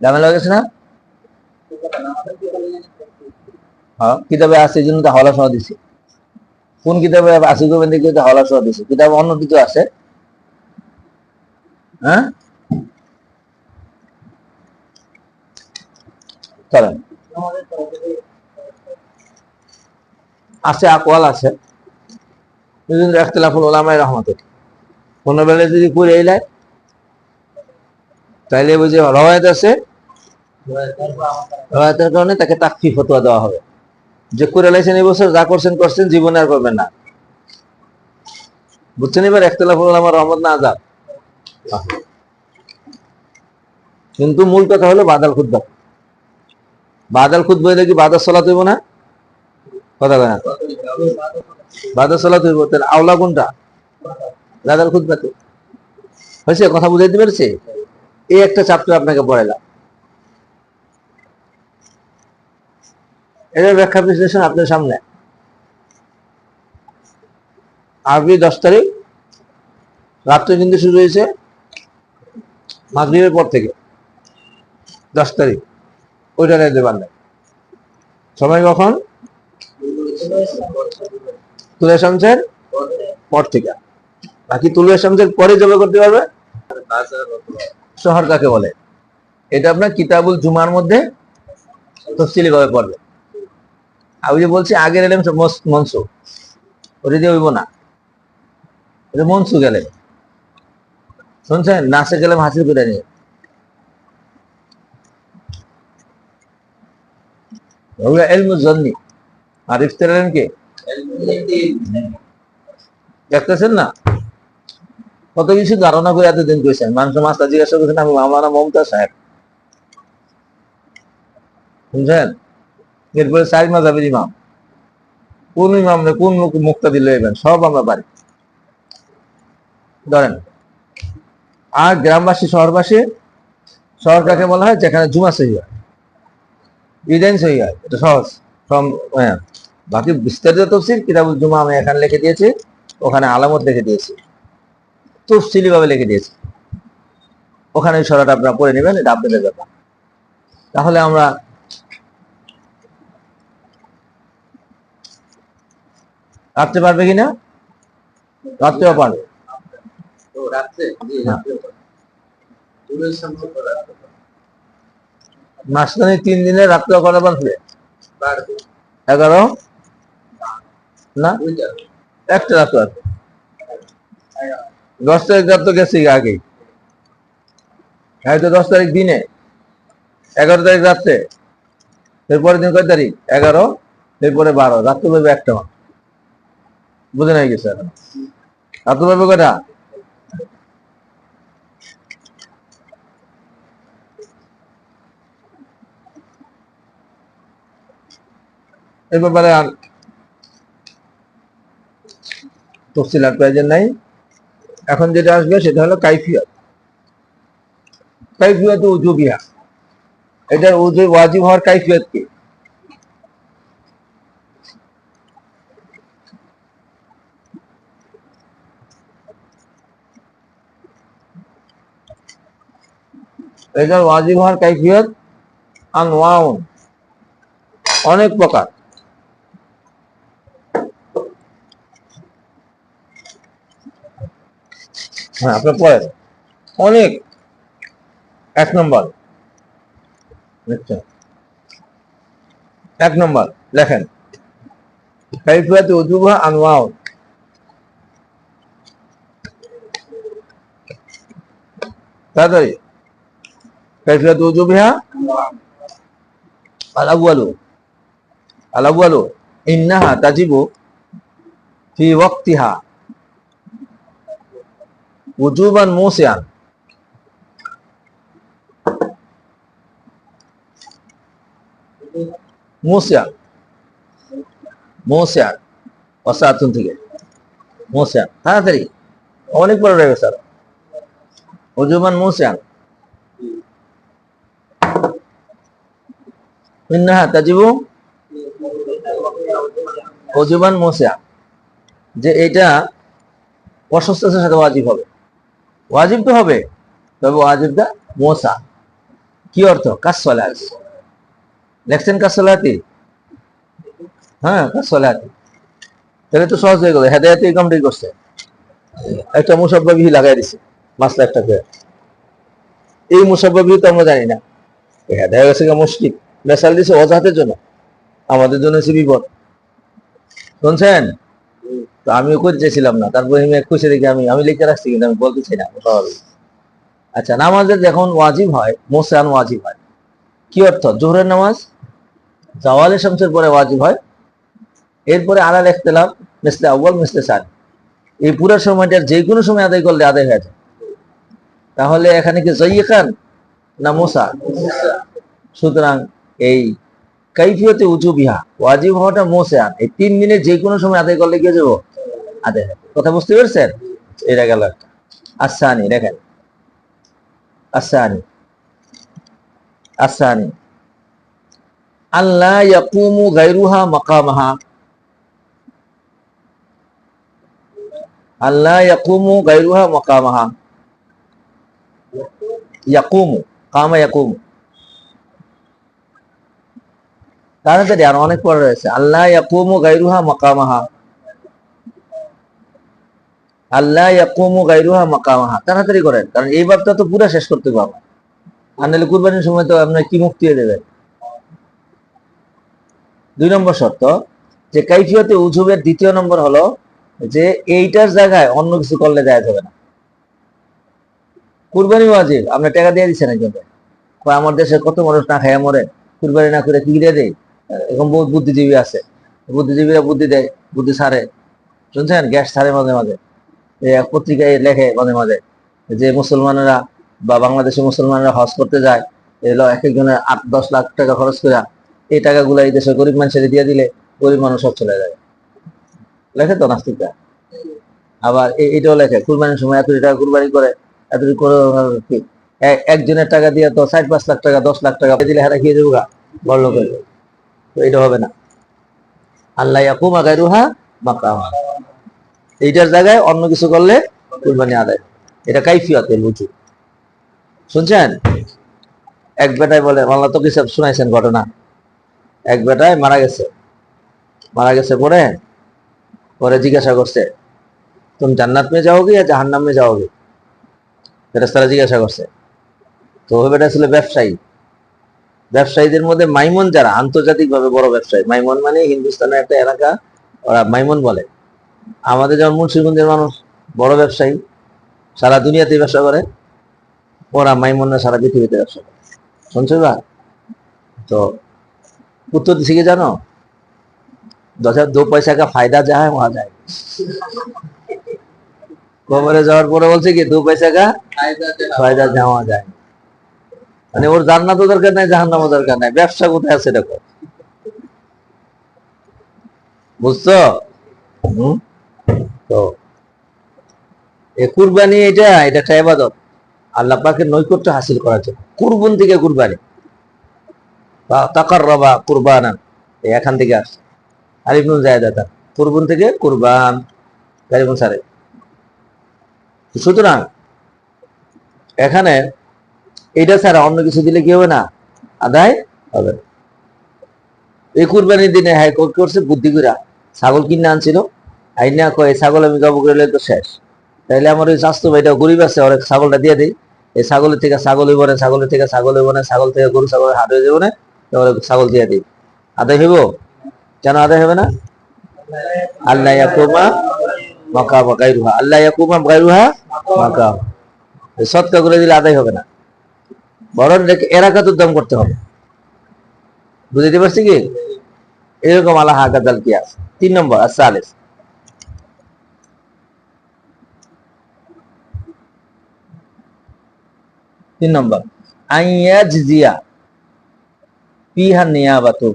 [SPEAKER 2] জানা লাগেছে না? হ্যাঁ, কিতাবে আছে, এই জন্য তো হাওলা সহ দিছি। কোন কিতাবে আছে করবেন দেখি, হাওলা সহ দিছি। কিতাবে অন্য কিছু আছে? হ্যাঁ, চলেন। আছে, আকওয়াল আছে, ইখতিলাফুল উলামায়ে রাহমাতুল্লাহ। কোন বেলা যদি করে এলাই তাইলে বুঝে রওয়ায়াত আছে, রওয়ায়াতের কারণে তাকে তাকফির ফতোয়া দেওয়া হবে যে করে লাইছেন এই বছর, যা করছেন করছেন, জীবনে আর করবেন না। বুঝছেন এবার? ইখতিলাফুল উলামা রহমত না আযাব। কিন্তু মূল কথা হলো বাদাল খুতবা। বাদাল খুতবা হইলে কি বাদাল সালাত হইব না? কথা কয় না? বাদাল সালাত হইব, তাহলে আওলা কোনটা? বাদাল খুতবাতে। হয়েছে? কথা বুঝাইতে পেরেছি? এই একটা চ্যাপ্টার আপনাকে পড়াইলাম, এর ব্যাখ্যা বিশ্লেষণ আপনার সামনে। আরবি 10 তারিখ রাত্রে কিন্তু শুরু হয়েছে মাগরিবের পর থেকে, 10 তারিখ ওইটা নিতে পারলেন। সময় কখন? তুলুয়ে শামসের পর থেকে। বাকি তুলুয়ে শামসের পরে জবে করতে পারবে। শহর কাকে বলে এটা আপনার কিতাবুল জুমার মধ্যে তফসিলি ভাবে পড়বে। আমি যে বলছি আগের এলেম মনসুখ, ওটা দিয়ে হইব না, এটা মনসুখ এলেম। শুনছেন? নাসে গেলাম হাসিল করে নিয়ে ওগুলো ইলমুজ জন্নি। আর ইফতার এলেম কি? দেখতেছেন না কত কিছু ধারণা করে এতদিন করেছেন। মানুষের মাস্টার জিজ্ঞাসা করছেন আমি মাওলানা মমতাজ সাহেব, বুঝছেন? এরপরে সাইদ মাযহাবের ইমাম, কোন ইমাম কোন মুক্তা দিলে এবেন সব আমরা পারি। ধরেন আর গ্রামবাসী শহরবাসী, শহর কাকে বলা হয় যেখানে জুমা সহি হয়, ঈদাইন সহি হয়, এটা সহজ। হ্যাঁ, বাকি বিস্তারিত তফসির কিতাবুল জুমা আমি এখানে লিখে দিয়েছি, ওখানে আলামত লিখে দিয়েছি, তফসিলি ভাবে লিখে দিয়েছি, ওখানে সরাটা আপনারা পড়ে নেবেন, এটা আপনাদের ব্যাপার। তাহলে আমরা রাখতে পারবে কিনা? রাখতেও পারবে। মাঝখানে 3 দিনে রাত্রেও করা পারবে? 11 না, একটা রাত্র আছে। 10 তারিখ রাত তো গেছে আগেই, হয়তো 10 তারিখ দিনে, 11 তারিখ রাত্রে, এরপরের দিন কয় তারিখ? 11, এরপরে 12, রাত্রে পাবে একটা মাস। বুঝে নাই গেছে এখন? রাত্রে পাবে কয়টা? এর ব্যাপারে আর তফসিলাত প্রয়োজন নাই। এখন যেটা আসবে সেটা হলো কাইফিয়ত। কাইফিয়ত উজুবিহা, এটার ওয়াজিব হওয়ার কাইফিয়ত কি? এটার ওয়াজিব হওয়ার কাইফিয়ত আনওয়াউন, অনেক প্রকার। হ্যাঁ, আপনার পড়েন অনেক। 1 নম্বর, আচ্ছা 1 নম্বর লেখেন কাইফিয়াত উজুবহা আনওয়াউন। তাড়াতাড়ি, কাইফিয়াত উজুবিহা আল-আউয়ালু ইন্নাহা তাজিবু ফি ওয়াক্তিহা উজুবান মুসিয়ান। মুসিয়ান মুসিয়ান অসাতুন থেকে মুসিয়ান, তাড়াতাড়ি, অনেক বড় রয়ে গেছে। উজুবান মুসিয়ান ইন্নাহা তাজিবু উজুবান মুসিয়ান, যে এটা অসুস্থতার সাথে ওয়াজিব হবে। ওয়াজিব তো হবে, তবে ওয়াজিবটা মোসা। কি অর্থ? কাসসালাত। লেখছেন কাসসালাতি? হ্যাঁ, কাসসালাতি। তাহলে তো সহজ হয়ে গেল, হেদায়েত এই কামটাই করছে, একটা মুসাব্বাবিহি লাগাই দিছে মাসলা একটা করে। এই মুসাব্বাবিহি তো আমরা জানি না, হেদায়েত গেছে মুশকিল, মেসাল দিছে ওজাহাতের জন্য, আমাদের জন্য হচ্ছে বিপদ। শুনছেন? তো আমিও করতে চাইছিলাম না, তারপরে আমি খুশি দেখি আমি লিখে রাখছি, কিন্তু আমি বলতে চাই না। আচ্ছা, নামাজের যখন ওয়াজিব হয়, মোসান ওয়াজিব হয়, কি অর্থ? জোহরের নামাজ জাওয়ালে শামসের পরে ওয়াজিব হয়, এরপরে আলাল ইখতিলাফ মিসলে আউয়াল মিসলে সানি, এই পুরো সময়টার যে কোনো সময় আদায় করলে আদায় হয়ে যায়। তাহলে এখানে কি যায়িকান না মোসা? সুতরাং এই কাইফিয়তে উজুবিহা, ওয়াজিব হওয়াটা মোসান, এই 3 দিনে যে কোনো সময় আদায় করলে কি যাবো? আদায়। কথা বুঝতে পেরেছেন? এটা গেল একটা। আসানি দেখেন, আসানি আসানি আল্লাহ ইয়াকুমু গায়রুহা মাকামাহা, আল্লাহ ইয়াকুমু গায়রুহা মাকামাহা। ইয়াকুমু, কামা ইয়াকুমু, তাড়াতাড়ি, আর অনেক পরে রয়েছে। আল্লাহ ইয়াকুমু গায়রুহা মাকামাহা, আল্লাহ ইয়াকুমু গায়রুহা মাকামাহা, তাড়াতাড়ি করেন, কারণ এই বারটা তো পুরো শেষ করতে পারবো। আর নাহলে কুরবানির সময় তো আপনার কি মুক্তি দেবেন। 2 নম্বর শর্ত, যে কাইফিয়তে উজুবের 2য় নম্বর হলো যে এইটার জায়গায় অন্য কিছু করলে দেয়া যাবে না। কুরবানি ওয়াজিব, আপনি টাকা দিয়ে দিচ্ছেন একজনকে, আমার দেশে কত মানুষ না খাইয়া মরে, কুরবানি না করে কি দিয়ে দেয়, এখন বহুত বুদ্ধিজীবী আছে, বুদ্ধিজীবীরা বুদ্ধি দেয়, বুদ্ধি ছাড়ে, শুনছেন, গ্যাস ছাড়ে মাঝে মাঝে, এক পত্রিকায় লেখে মাঝে মাঝে যে মুসলমানেরা বা বাংলাদেশের মুসলমানরা হজ করতে যায়, এলো এক একজনের 8-10 লাখ টাকা খরচ করে, এই টাকাগুলো এই দেশের গরিব মানুষের দিয়ে দিলে গরিব মানুষ সব চলে যায়, লেখে তো নাস্তিকরা। আবার এটাও লেখে কুরবানির সময় এত টাকা কুরবানি করে, এত করে একজনের টাকা দিয়ে তো 4-5 লাখ টাকা 10 লাখ টাকা দিলে হারা খেয়ে দেবো গা বড় লোক। তো এটা হবে না। আল্লাহ ইয়াকুমা গায়রুহা মাকামা, এইটার জায়গায় অন্য কিছু করলে কুরবানি আদায়। এটা কাইফিয়াতের বুঝু। শুনছেন, এক বেটায় বলে, আল্লাহ তো কিছু শুনাইছেন ঘটনা, এক বেটায় মারা গেছে, পরে পরে জিজ্ঞাসা করছে তুমি জান্নাত মে যাওগে या জাহান্নাম মে যাওগে, ফেরেশতারা জিজ্ঞাসা করছে। তো ওই বেটা ছিল ব্যবসায়ী, ব্যবসায়ীদের মধ্যে মাইমন যারা আন্তর্জাতিক ভাবে বড় ব্যবসায়ী, মাইমন মানে হিন্দুস্তানের একটা এলাকা, ওরা মাইমন বলে। আমাদের যেমন মুন্সিগঞ্জের মানুষ বড় ব্যবসায়ী, সারা দুনিয়াতে ব্যবসা করে, ওরা মাইমনরা সারা পৃথিবীতে ব্যবসা করে। শুনছো বা? তো উত্তর দিছে কি জানো, 2 पैसा का फायदा जहाँ है वहां जाए। কবরে যাওয়ার পরে বলছে কি 2 पैसा का ফায়দা যাওয়া যায়, মানে ওর জান্নাতও দরকার নাই জাহান্নামও দরকার নাই, ব্যবসা কোথায় আছে দেখো, বুঝছো? তো এই কুরবানি এটা একটা ইবাদত, আল্লাহ পাকের নৈকট্য হাসিল করার জন্য। কুরবান থেকে কুরবানি বা তাকাররাবা কুরবানা, এখান থেকে আসছে আলিফ নুন জায়েদাতা, কুরবান থেকে কুরবান গালিবুন সারে। সুতরাং এখানে এটা ছাড়া অন্য কিছু দিলে কি হবে না, আদায় হবে না। এই কুরবানির দিনে হ্যাঁ করছে বুদ্ধি করে ছাগল কিনে আনছিল, আইনা কয় ছাগল আমি জব করে তো শেষ, তাইলে আমার ওই স্বাস্থ্য ভাইটা গরিব আছে, ওর ছাগলটা দিয়ে দিই, এই ছাগলের থেকে ছাগল হইব না, ছাগলের থেকে ছাগল হইব না, ছাগল থেকে গরু ছাগলের হাট হয়ে যাবো না, ছাগল দিয়ে দিই, আদায় হইব? কেন আদায় হবে না? আল্লাহ ইয়াকুমা মাকামা গায়রুহা, আল্লাহ ইয়াকুমা গায়রুহা মাকামা, সৎকা করে দিলে আদায় হবে না, বরং এরাকাতুর দাম করতে হবে। বুঝতে পারছি কি? এরকম আল্লাহ হাকাদাল কিয়াস। 3 নম্বর আসালিস, 3 নম্বর আইয়াজিয়া ফিহা নিয়াবাতু,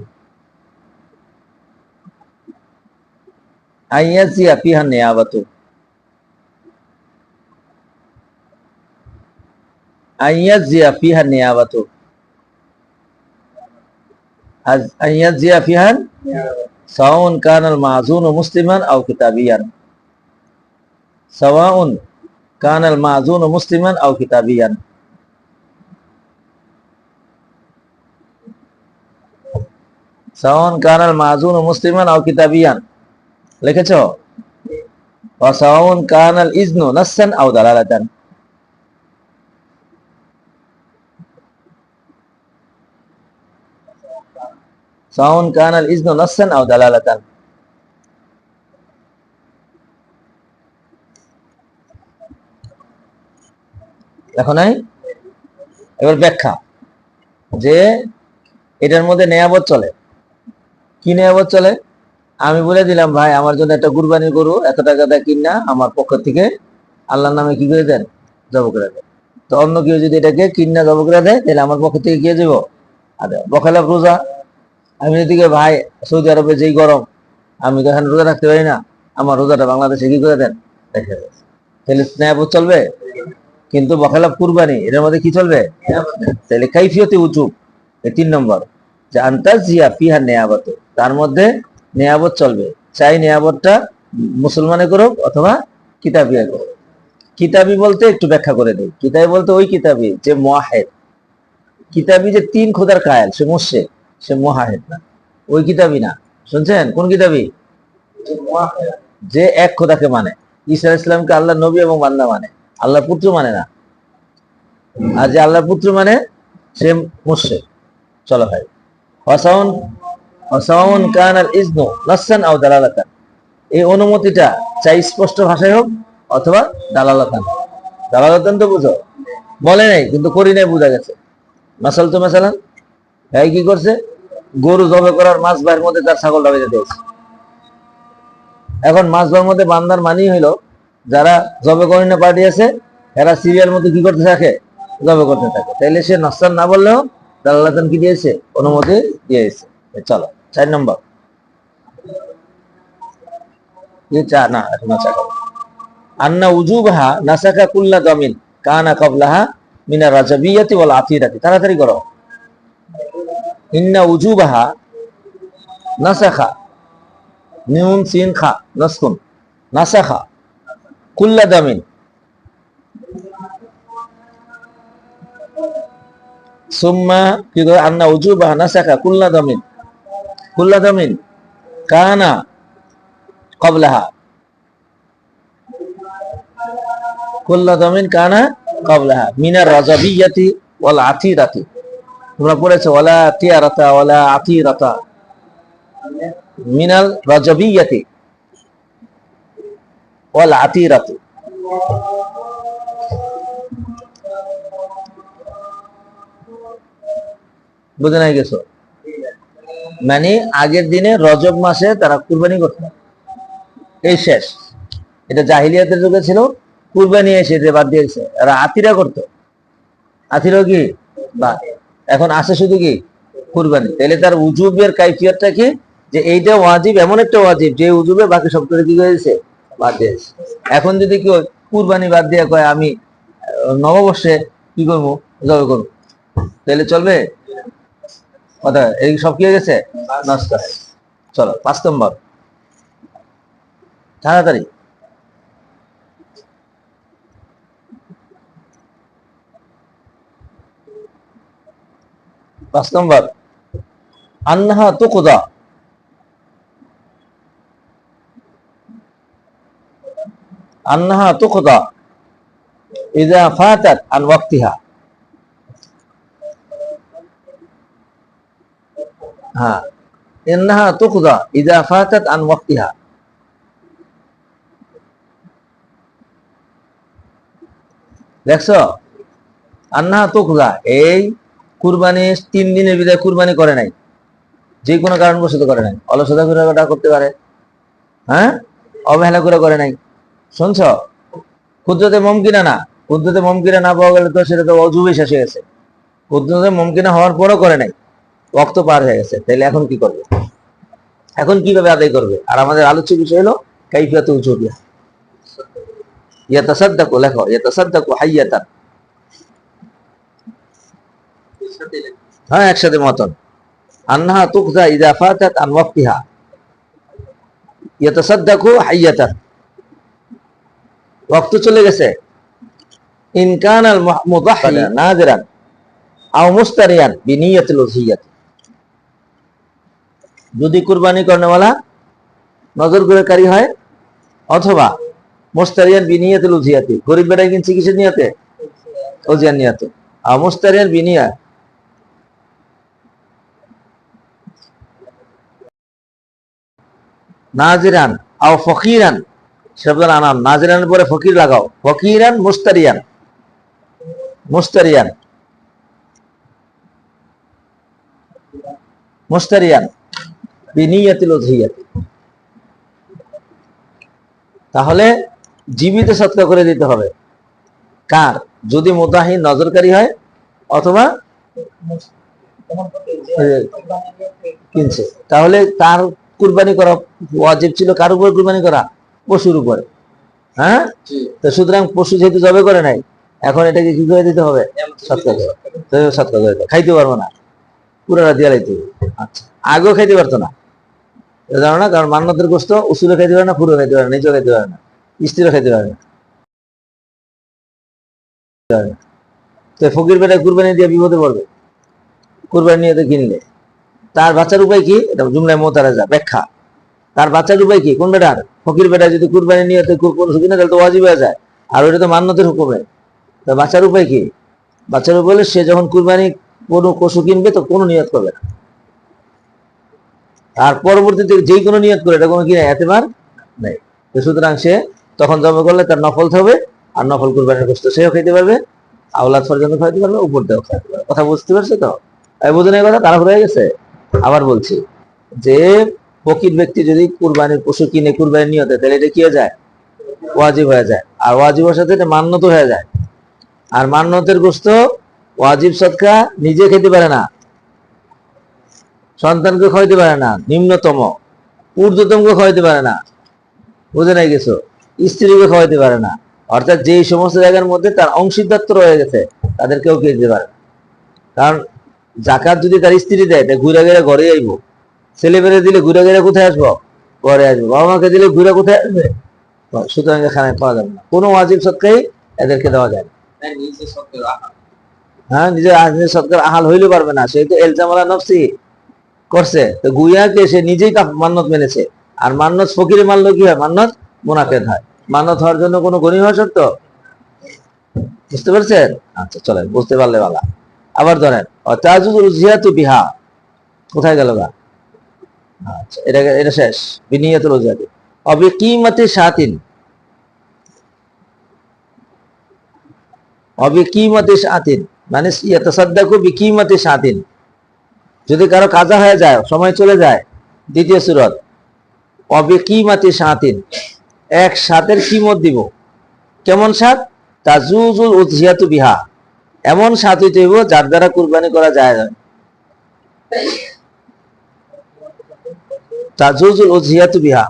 [SPEAKER 2] আইয়াজিয়া ফিহা নিয়াবাতু, আইয়াজিয়া ফিহা নিয়াবাতু, আইয়াজিয়া ফিহা সাওয়াউন কানাল মাযুন মুসলিমান আও কিতাবিয়ান, সাওয়াউন কানাল মাযুন মুসলিমান আও কিতাবিয়ান। সাওয়াউন কানাল মাযুন মুসলিমান আও কিতাবিয়ান লিখেছো, ওয়া সাওয়াউন কানাল ইজনু নাসসান আও দালালাতান, সাওয়াউন কানাল ইজনু নাসসান আও দালালাতান। এখন এবার ব্যাখ্যা, যে এটার মধ্যে নেয়াবত চলে। কি নেয়াবত চলে? আমি বলে দিলাম ভাই আমার জন্য একটা কুরবানি গরু এত টাকা দিয়ে কিনা আমার পক্ষ থেকে আল্লাহর নামে কি করে দেন, জব করে দেন। তো অন্য কেউ যদি এটাকে কিনা জব করে দেয় তাহলে আমার পক্ষ থেকে গিয়ে যাবো বখালাফ রোজা। আমি যদি ভাই সৌদি আরবে যেই গরম, আমি তো এখানে রোজা রাখতে পারি না, আমার রোজাটা বাংলাদেশে কি করে দেন, দেখে তাহলে নেয়াবত চলবে। কিন্তু বখালাফ কুরবানি এটার মধ্যে কি চলবে, তাহলে কাইফিয়তে উঁচু। 3 নম্বর যে আন্তাজিয়া ফিহা নেয়াবত, তার মধ্যে নেয়াবত চলবে, চাই নেয়াবতটা মুসলমানে করুক অথবা কিতাবিয়া করুক। কিতাবি বলতে একটু ব্যাখ্যা করে দেয়, কিতাবি বলতে ওই কিতাবি যে মুয়াহিদ, কিতাবি যে 3 খোদার কায়েল সে মুশরিক, সে মুয়াহিদ না, ওই কিতাবি না। শুনছেন, কোন কিতাবি? যে এক খোদাকে মানে, ঈসা আলাইহিস সালামকে আল্লাহর নবী এবং বান্দা মানে, আল্লাহর পুত্র মানে না। আর যে আল্লাহর পুত্র মানে সে মুশরিক। চলো ভাই, ওয়াসাউন কানাল ইজনু নাসসান আও দালালাতান, এই অনুমতিটা চাই স্পষ্ট ভাষায় হোক অথবা দালালাতান। দালালাতান তো বুঝো, বলে নাই কিন্তু করি নাই বোঝা গেছে। মাসাল তো মাসালান, ভাই কি করছে, গরু জবে করার মাছ ভাইয়ের মধ্যে তার ছাগলটা বেঁধে দিয়েছে, এখন মাসবার মধ্যে বান্দার মানি হইলো যারা জবে করিনা পার্টি আছে এরা সিরিয়াল মতো কি করতে থাকে, জবে করতে থাকে। তাইলে সে নস্তান না বললেও আল্লাহ কি দিয়েছে, অনুমতি দিয়েছে। চলো 4 নম্বর, না এখন না চাকা আন্না উজুবাহা নাসাকা কুল্লা দামিন কানা ক্বাবলাহা মিনা রাজাবিয়াতি ওয়াল আতিরাতি। তাড়াতাড়ি করো। ইন্না উজুবাহা নাসাখা, নুন সিন খা নাসকুন, নাসাখা কুল্লা দামিন, সুম্মা কি করে, আন্না উজুবাহা নাসাখা কুল্লা দামিন, কুল্লা দামিন কানা ক্বাবলাহা, কুল্লা দামিন কানা ক্বাবলাহা মিনার রাজাবিয়াতি ওয়াল আতিরাতি। তোমরা পড়েছো ওয়ালা তিয়ারাতা ওয়ালা আতিরাতা মিনাল রাজাবিয়াতি ওয়াল আতিরাতি। বুঝে নাই গেছো? মানে আগের দিনে রজব মাসে তারা কুরবানি করত, এই শেষ। এটা জাহিলিয়াতের যুগে ছিল, কুরবানি এসে বাদ দিয়েছে। এরা আতিরা করত, আতিরা কি বা এখন আসে শুধু কি কুরবানি। তাহলে তার উজুবের কাইফিয়তটা কি, যে এইটা ওয়াজিব, এমন একটা ওয়াজিব যে উজুবে বাকি সবটা কি হয়েছে, বাদ দিয়েছে। এখন যদি কেউ কুরবানি বাদ দিয়ে কয় আমি নববর্ষে কি করবো, জবে করবো, তাহলে চলবে কথা? এই সব কি হয়ে গেছে, নষ্ট। চলো 5 নম্বর, তাড়াতাড়ি। 5 নম্বর, আন্নাহা তুকদা, আন্নাহা তুকদা ইযা ফাতাত আন ওয়াক্তিহা। হ্যাঁ, ইন্নাহা তুকদা ইযা ফাতাত আন ওয়াক্তিহা। দেখছো, আন্নাহা তুকদা, এই কুরবানি 3 দিনের বিদায় কুরবানি করে নাই, যে কোনো কারণবশত করে নাই, অলসতা করে করতে পারে, হ্যাঁ, অবহেলা করে নাই। শুনছ, কুদরতে মুমকিনা না, কুদরতে মুমকিনা না পাওয়া গেলে তো সেটা তো অজুবে শেষ হয়ে গেছে। কুদরতে মুমকিনা হওয়ার পরও করে নাই, ওয়াক্ত পার হয়ে গেছে। তাহলে এখন কি করবে, এখন কিভাবে আদায় করবে? আর আমাদের আলোচ্য বিষয় হলো কাইফিয়াত উজুবিয়া। ইয়াতাসাদ্দাকু, লেখো ইয়াতাসাদ্দাকু হাইয়াতান, হ্যাঁ একসাথে মতন। আন্নাহা তুকদা ইযা ফাতাত আন ওয়াক্তিহা ইয়াতাসাদ্দাকু হাইয়াতান, ওয়াক্ত চলে গেছে। ইন কানাল মুদাহহি নাযিরান আও মুস্তারিয়ান বিনিয়াতিল উযহিয়াতি, যদি কুরবানি করনেওয়ালা নজর করেকারী হয়, অথবা মুস্তারিয়ান বিনিয়াতিল উযহিয়াতি, গরিব বেটাই কিনছে কিসের নিয়তে, উযহিয়ার নিয়তে। আর মুস্তারিয়ান বিনিয়া, নাজিরান আও ফকিরান, শব্দ আনাম, নাজিরানের পরে ফকির লাগাও, ফকিরান মুস্তারিয়ান, মুস্তারিয়ান, মুস্তারিয়ান বিনিয়াতিল উযহিয়াতি। তাহলে জীবিত সৎকা করে দিতে হবে কার, যদি মুদাহি নজরকারী হয় অথবা কিনছে। তাহলে তার কুরবানি করা ওয়াজিব ছিল কার উপর কুরবানি করা, পশুর উপরে। হ্যাঁ, তো সুতরাং পশু যেহেতু জবে করে নাই, এখন এটাকে কি করে দিতে হবে, সৎকা করে, সৎকা করে খাইতে পারবো না, পুরোটা দিয়ে লাইতে হবে। আচ্ছা, আগেও খাইতে পারতো না, জানো না, কারণ মান্নতের গোস্ত উসুলে খাইতে পারে না, পুরো খাইতে পারে না, নিজেও খাইতে পারে না, স্ত্রীও খাইতে পারে না। তো ফকির বেটা কুরবানি দিয়ে বিপদে পড়বে, কুরবানি নিয়ে কিনলে। তার বাচ্চার উপায় কি, এটা জুমলায় মুতারাজা ব্যাখ্যা। তার বাচ্চার উপায় কি, কোন বেটার, ফকির বেটা যদি কুরবানি নিয়ে কিনে তাহলে তো ওয়াজিব হয়ে যায়, আর ওইটা তো মান্নতের হুকুমে। তা বাচ্চার উপায় কি, বাচ্চার উপায় হলে সে যখন কুরবানি কোনো পশু কিনবে তো কোনো নিয়ত করবে না, আর পরবর্তীতে যে কোনো নিয়ত করে এটা কোনো কি এতেবার নেই। সুতরাং সে তখন জমা করলে তার নফল হবে, আর নফল কুরবানির গোশত সেও খেতে পারবে, আওলাদ পর্যন্ত খাইতে পারবে, উপর দিয়েও খাইতে পারবে। কথা বুঝতে পারছো তো? বুঝে নেই কথা, তারা হয়ে গেছে। আবার বলছি যে ফকির ব্যক্তি যদি কুরবানির পশু কিনে কুরবানির নিয়তে, তাহলে এটা কি হয়ে যায়? ওয়াজিব হয়ে যায়। আর ওয়াজিবের সাথে এটা মান্নত হয়ে যায়। আর মান্নতের গোশত ওয়াজিব সদকা নিজে খেতে পারে না, সন্তানকে খাওয়াইতে পারে না, নিম্নতম ঊর্ধ্বতমকে খাওয়াইতে পারে না, বুঝে নাই কিছু, স্ত্রীকে খাওয়াইতে পারে না। অর্থাৎ যেই সমস্ত জায়গার মধ্যে তার অংশীদারত্ব রয়ে গেছে তাদেরকেও কে দিতে পারে না। কারণ জাকাত যদি তার স্ত্রী দেয়, তা ঘুরে ঘুরে ঘরে আইব। ছেলে মেয়ে দিলে ঘুরে ঘুরে কোথায় আসবো? ঘরে আসবো। বাবা মাকে দিলে ঘুরে কোথায় আসবে? সুতরাং এখানে পাওয়া যাবে না, কোনো ওয়াজিব সদকাই এদেরকে দেওয়া যায় না। হ্যাঁ, নিজের সদকার আহাল হইলে পারবে না, সে তো এলজামালা নফসি করছে, তো গুইয়াকে সে নিজেই মান্নত মেনেছে। আর মান্নত ফকিরে মানলো কি হয়? মান্নত মুনাফেদ হয়। মান্নত হওয়ার জন্য কোনো গনি হওয়া শর্ত, বুঝতে পারছেন? আচ্ছা চলেন, বুঝতে পারলে ভালো। আবার ধরেন তাজুজুল জিয়াতু বিহা, কোথায় গেল গা? আচ্ছা, এটা শেষ। বিনিয়াতুল জিয়াতি অবিকিমাতি শাতিন, অবিকিমাতি শাতিন মানে ইয়াতাসাদ্দাকু বিকিমাতি শাতিন। যদি কারো কাজা হয়ে যায়, সময় চলে যায়, দ্বিতীয় সূরত অবিকিমাতি শাতিন, এক শাতের কিমত দিব। কেমন শাত? তাজুজুল উযহিয়াতু বিহা, এমন শাত হইতে হইব যার দ্বারা কুরবানি করা যায় না। তাজুজুল উযহিয়াতু বিহা,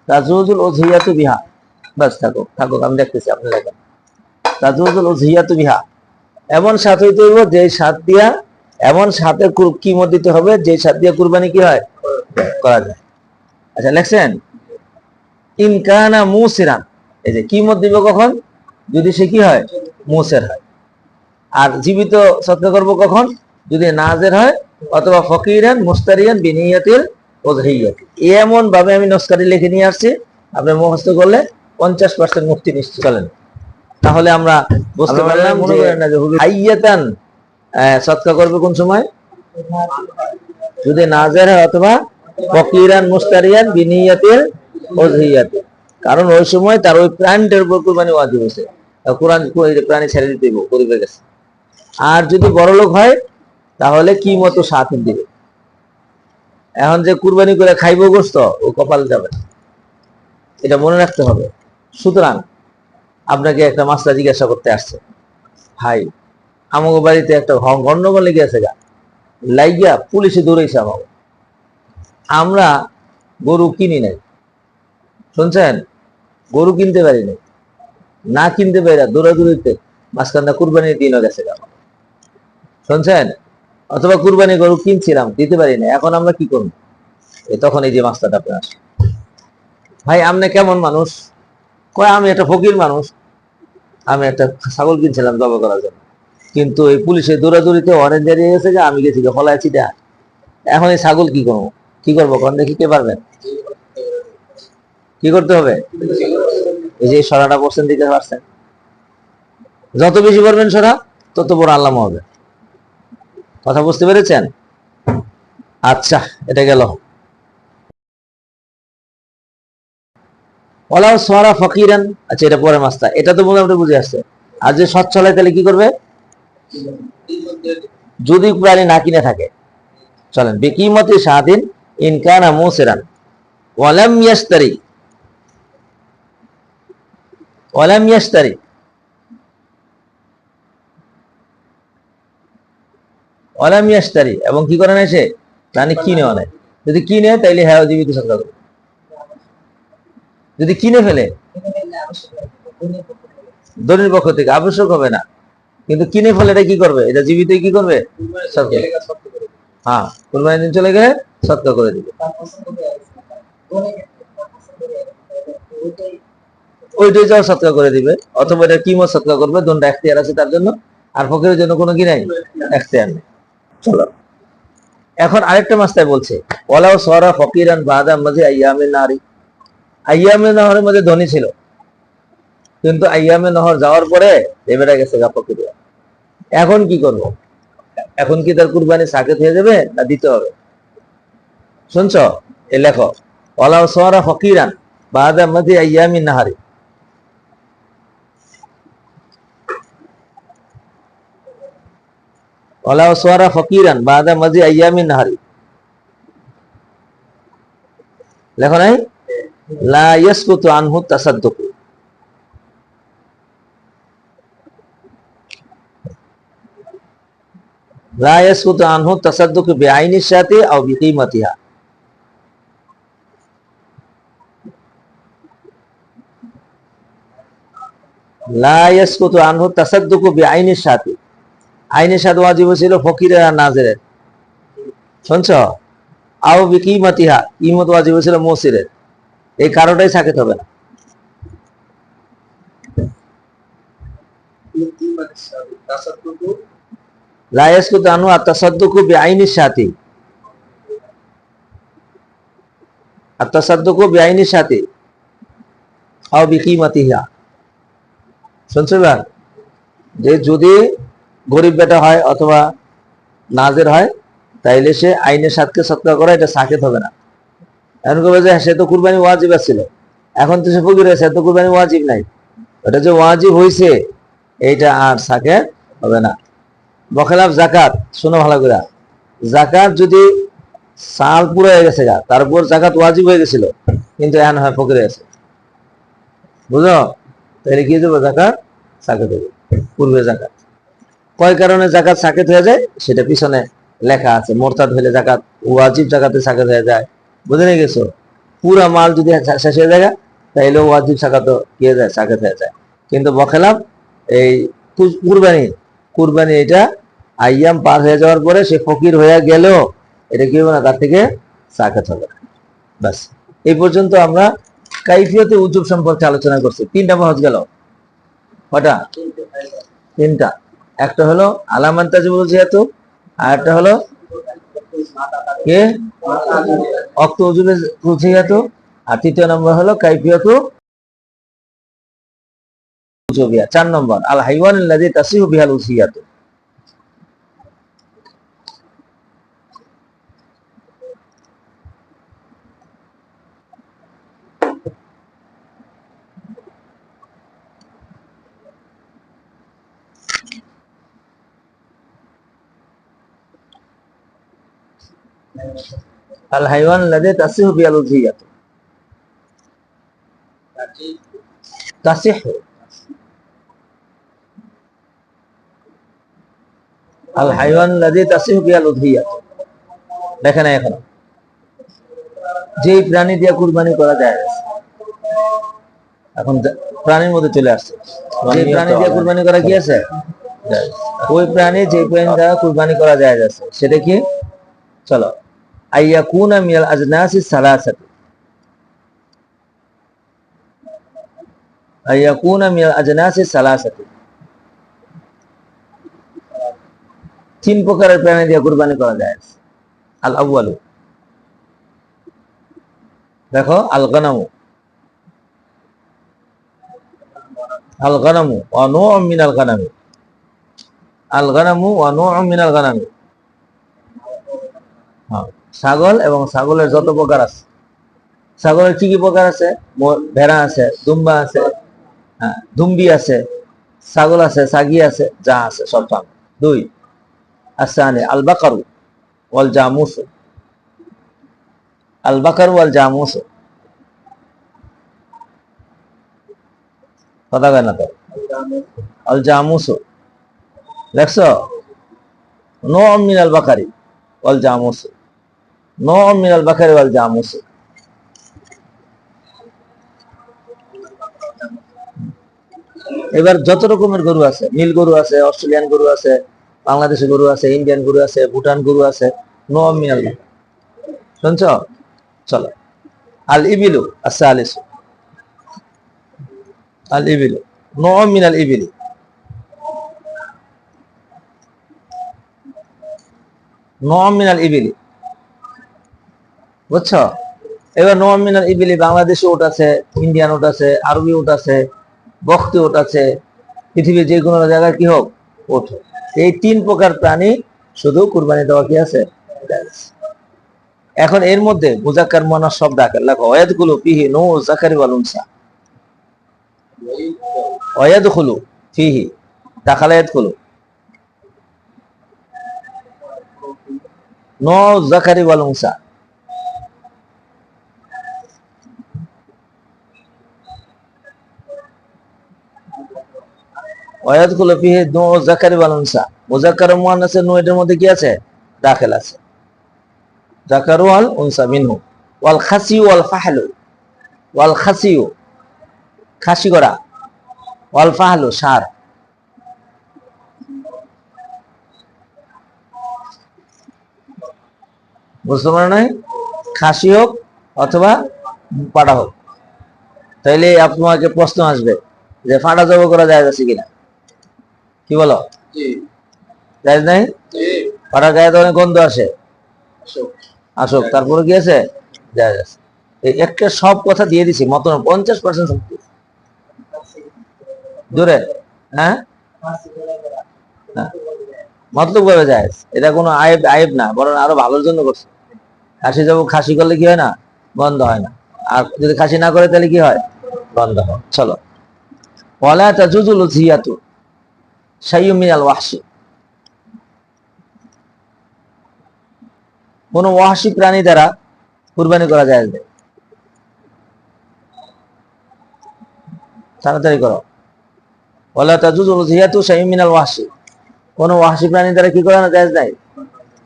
[SPEAKER 2] তাজুজুল উযহিয়াতু বিহা। বাস থাকুক থাকুক, আমি দেখতেছি, আপনি দেখেন। তাজুজুল উযহিয়াতু বিহা, এমন শাত হইতে হইব যে শাত দিয়া, এমন শাতের কিমত দিতে হবে যে শাত দিয়া কুরবানি কি হয়? করা যায়। আচ্ছা লেখছেন ইনকানা মুসিরান, এই যে কিমত দিব কখন? যদি সে কি হয়? মুসের হয়। আর জীবিত সদকা করব কখন? যদি নাজের হয়, অথবা ফকিরান মুস্তারিয়ান বিনিয়াতিল উযহিয়াতি। এমন ভাবে আমি নস্কারি লিখে নিয়ে আসছি, আপনি মুখস্থ করলে 50% মুক্তি নিশ্চিত। চলেন, তাহলে আমরা বুঝতে পারলাম যে আইয়াতান সদকা করবে কোন সময়? যদি নাজের হয় অথবা ফকিরান মুস্তারিয়ান বিনিয়াতিল উযহিয়াতি। কারণ ওই সময় তার ওই প্রাণীটার উপর কুরবানি ওয়াজিব হয়েছে, কোরআন প্রাণী ছেড়ে দিতে গরিবের কাছে। আর যদি বড়লোক হয় তাহলে কি মতো সাথে দিবে। এখন যে কুরবানি করে খাইবো গোস্ত, ও কপাল যাবে না, এটা মনে রাখতে হবে। সুতরাং আপনাকে একটা মাসলা জিজ্ঞাসা করতে আসছে, ভাই আমাকে বাড়িতে একটা গন্ডগোল লেগে আছে, গা লাইগা পুলিশে দৌড়াইছে আমাকে, আমরা গরু কিনি নাই, শুনছেন? গরু কিনতে পারি নাই, না কিনতে পারি দৌড়াদৌড়িতে মাঝখানটা কুরবানির দিনও গেছে গা, শুনছেন? অথবা কুরবানি গরু কিনছিলাম, দিতে পারি না, এখন আমরা কি করবো? তখন এই যে মাস্টারটা আপনি আসে, ভাই আপনি কেমন মানুষ? কয় আমি একটা ফকির মানুষ, আমি একটা ছাগল কিনছিলাম জবাই করার জন্য, কিন্তু এই পুলিশের দৌড়াদৌড়িতে অরেঞ্জ হারিয়ে গেছে, যে আমি গেছি হলায় চিটা, এখন এই ছাগল কি করবো? কি করবো কোন দেখি, কে পারবেন? কি করতে হবে? এই যে সরাটা পড়ছেন, দিতে পারছেন, যত বেশি পারবেন সরা, তত বড় আল্লাহ হবে। কথা বুঝতে পেরেছেন? আচ্ছা, এটা গেল। ওলাও সোয়ারা ফকিরান, আচ্ছা এটা পরে মাস্তা, এটা তো মোটামুটি বুঝে আসছে। আর যে সচ্ছলায় তাহলে কি করবে? যদি প্রাণী না কিনে থাকে, চলেন বিকিমতি শাদিন ইনকানা মুসিরান ওয়ালাম ইয়াশতারি, ওয়ালাম ইয়াশতারি, ওয়ালাম ইয়াশতারি, এবং কি করে না, সে প্রাণী কিনেও নেয়। যদি কিনে তাইলে হ্যাঁ জীবিত সদকা করবে। যদি কিনে ফেলে দলিল পক্ষ থেকে আবশ্যক হবে না, কিন্তু কিনে ফেলে এটা কি করবে? এটা জীবিত কি করবে? সদকা। হ্যাঁ, কুরবানির দিন চলে গেলে সদকা করে দিবে, ওইটাই যাও সদকা করে দিবে, অথবা এটা কিমত সদকা করবে, দোনটা এখতিয়ার আছে তার জন্য। আর ফকিরের জন্য কোনো কি নাই, এখতিয়ার নেই। চলো এখন আরেকটা মাসলায় বলছে, ওয়ালাউ সারা ফকিরান বাদা মাঝে আইয়ামে নারী, আইয়ামে নহরের মধ্যে ধনী ছিল, কিন্তু আইয়ামে নহর যাওয়ার পরে এবারে গেছে গা ফকির। এখন কি করব? এখন কি তার কুরবানি সাকেত হয়ে যাবে না দিতে হবে? শুনছ? এই লেখো ওয়ালাউ সারা ফকিরান বাদা মাঝে আইয়ামে নাহারি, ওয়ালাউ সারা ফকিরান বাদা মাজি আইয়ামিন নাহারি, লেখো নাই? লা ইয়াসকুতু আনহু তাসাদ্দুক, লা ইয়াসকুতু আনহু তাসাদ্দুক বিআইনি শাতি আও বিকিমাতিহা। লা ইয়াসকুতু আনহু তাসাদ্দুক বিআইনি শাতি, আইনি শাত ওয়াজিব ছিল ফকিরের আর নাজেরের, শুনছো? আও বিকিমাতিহা, কিমত ওয়াজিব ছিল মুসিরের। এই কারোটাই সাকিত হবে না। লা ইয়াসকুতু আনহু আত-তাসাদ্দুকু বিআইনি শাতি, আত-তাসাদ্দুকু বিআইনি শাতি আও বিকিমাতিহা। শুনছো এবার? যে যদি গরিব বেটা হয় অথবা নাজের হয়, তাইলে সে আইনের সাথে সৎকার করা, এটা সাকিত হবে না। এখন কবে যে সে তো কুরবানি ওয়াজিব ছিল, এখন তো সে ফকির হয়েছে, তো কুরবানি ওয়াজিব নাই, ওটা যে ওয়াজিব হয়েছে এইটা আর সাকিত হবে না। বখেলাফ জাকাত, শোনো ভালো করে, জাকাত যদি সাল পুরো হয়ে গেছে গা, তারপর জাকাত ওয়াজিব হয়ে গেছিল, কিন্তু এখন হয় ফকির হয়েছে, বুঝো? তাহলে কি দেবো? জাকাত সাকিত হবে, পূর্বে জাকাত। কয় কারণে জাকাত সাকিত হয়ে যায় সেটা পিছনে লেখা আছে। মোরতাদ হলে জাকাত ওয়াজিব জাকাতে সাকিত হয়ে যায়, বুঝে নিয়ে গেছো? পুরা মাল যদি শেষ হয়ে যায় তাইলে ওয়াজিব জাকাত কি হয়ে যায়? সাকিত হয়ে যায়। কিন্তু বখেলাফ এই কুরবানি, কুরবানি এটা আইয়াম পার হয়ে যাওয়ার পরে সে ফকির হয়ে গেলেও এটা কি হবে না, তার থেকে সাকিত হবে না। বাস, এই পর্যন্ত আমরা কাইফিয়তে উজুব সম্পর্কে আলোচনা করছি। 3টা মহজ গেল, কটা? 3টা। একটা হলো আলামান তাজিবুল জিয়াতু, আর একটা হলো কে অক্ত উজুবে জিয়াতু, আর 3য় নম্বর হলো কাইফিয়তু উজুবিয়া। 4 নম্বর আল হাইওয়ান আল্লাযী তাসিহু বিহাল উসিয়াতু। আল হাইওয়ান আল্লাযী তাসিহু বিহাল উসিয়াতু, তাসিহু আল হাইওয়ান আল্লাযী তাসিহু বিহাল উযহিয়াতু। দেখেন এখন যেই প্রাণী দিয়ে কুরবানি করা যায়, এখন প্রাণীর মধ্যে চলে আসছে, যে প্রাণী দিয়ে কুরবানি করা কি আছে? ওই প্রাণী যে প্রাণী দ্বারা কুরবানি করা যায় আছে সেটা কি? চলো, আইয়াকুনা মিনাল আজনাসি সালাসাতি, আইয়াকুনা মিনাল আজনাসি সালাসাতি। 3 প্রকারের প্রাণী দিয়ে কুরবানি করা যায়। আল আউয়ালু, দেখো, আল গনামু, আল গনামু ওয়া নু'উম মিনাল গনামি, আল গনামু ওয়া নু'উম মিনাল গনামি। ছাগল এবং ছাগলের যত প্রকার আছে। ছাগলের কি কি প্রকার আছে? ভেড়া আছে, দুম্বা আছে, দুম্বি আছে, ছাগল আছে, ছাগি আছে, যা আছে সব পান। 2 আসানে আল বাকারু ওয়াল জামুস, আল বাকারু ওয়াল জামুস। কথা কয় না তো? আল জামুস দেখছো? নু'উম মিনাল বাকারি ওয়াল জামুস, নু'উম মিনাল বাকারি ওয়াল জামুস। এবার যত রকমের গরু আছে, নীল গরু আছে, অস্ট্রেলিয়ান গরু আছে, বাংলাদেশি গরু আছে, ইন্ডিয়ান গরু আছে, ভুটান গরু আছে, নু'উম মিনাল বাকারি। শুনছো? চলো, আল ইবিলু আস-সালিসু, আল ইবিলু নু'উম মিনাল ইবিলি, নু'উম মিনাল ইবিলি। বুঝছো? এবার নু'উম মিনাল ইবিলি, বাংলাদেশি উট আছে, ইন্ডিয়ান উট আছে, আরবি উট আছে, বকতি উট আছে, পৃথিবীর যে কোনো জায়গায় কি হোক উট। এই 3 প্রকার প্রাণী শুধু কুরবানি দেওয়া কি আছে? এখন এর মধ্যে মুযাক্কার মুআন্নাস শব্দ আছে, লেখো ওয়ায়াদখুলু ফিহি নূ যাকারি ওয়াল উনসা, ওয়ায়াদখুলু ফিহি, দাখালা ইয়াদখুলু, নো জাকারি ওয়াল উনসা। ওয়ায়াদখুলু ফিহি নো জাকারি ওয়াল উনসা। মুযাক্কার ও মুআন্নাসের নো এটার মধ্যে কি আছে? দাখিল আছে। জাকারু ওয়াল উনসা মিনহু। ওয়াল খাসি ওয়াল ফাহলু। ওয়াল খাসিউ খাসি করা, ওয়াল ফাহলু সার। বুঝতে পারো নাই? খাসি হোক অথবা পাড়া হোক, তাইলে আপনাকে প্রশ্ন আসবে যে ফাটা জব করা যায় আছে কিনা। কি বলো? যায় নাই? ফাটা গায়ে তো অনেক গন্ধ আসে, আসুক, তারপরে কি আছে? যায় আছে। এই একটা সব কথা দিয়ে দিছি, মত 50% জোরে। হ্যাঁ, মতলব ভাবে যায়, এটা কোনো আয়েব আয়েব না, বরং আরো ভালোর জন্য করছে। খাসি যাবো, খাসি করলে কি হয় না? গন্ধ হয় না। আর যদি খাসি না করে তাহলে কি হয়? গন্ধ হয়। চলো, ওয়ালা তাজুজুল উযহিয়াতু শাইয়্যুম মিনাল ওয়াহশি। কোন ওয়াহশি প্রাণী দ্বারা কুরবানি করা যায় না। তাড়াতাড়ি করো। ওয়ালা তাজুজুল উযহিয়াতু শাইয়্যুম মিনাল ওয়াহশি। কোন ওয়াহশি প্রাণী দ্বারা কি করা যায় নাই?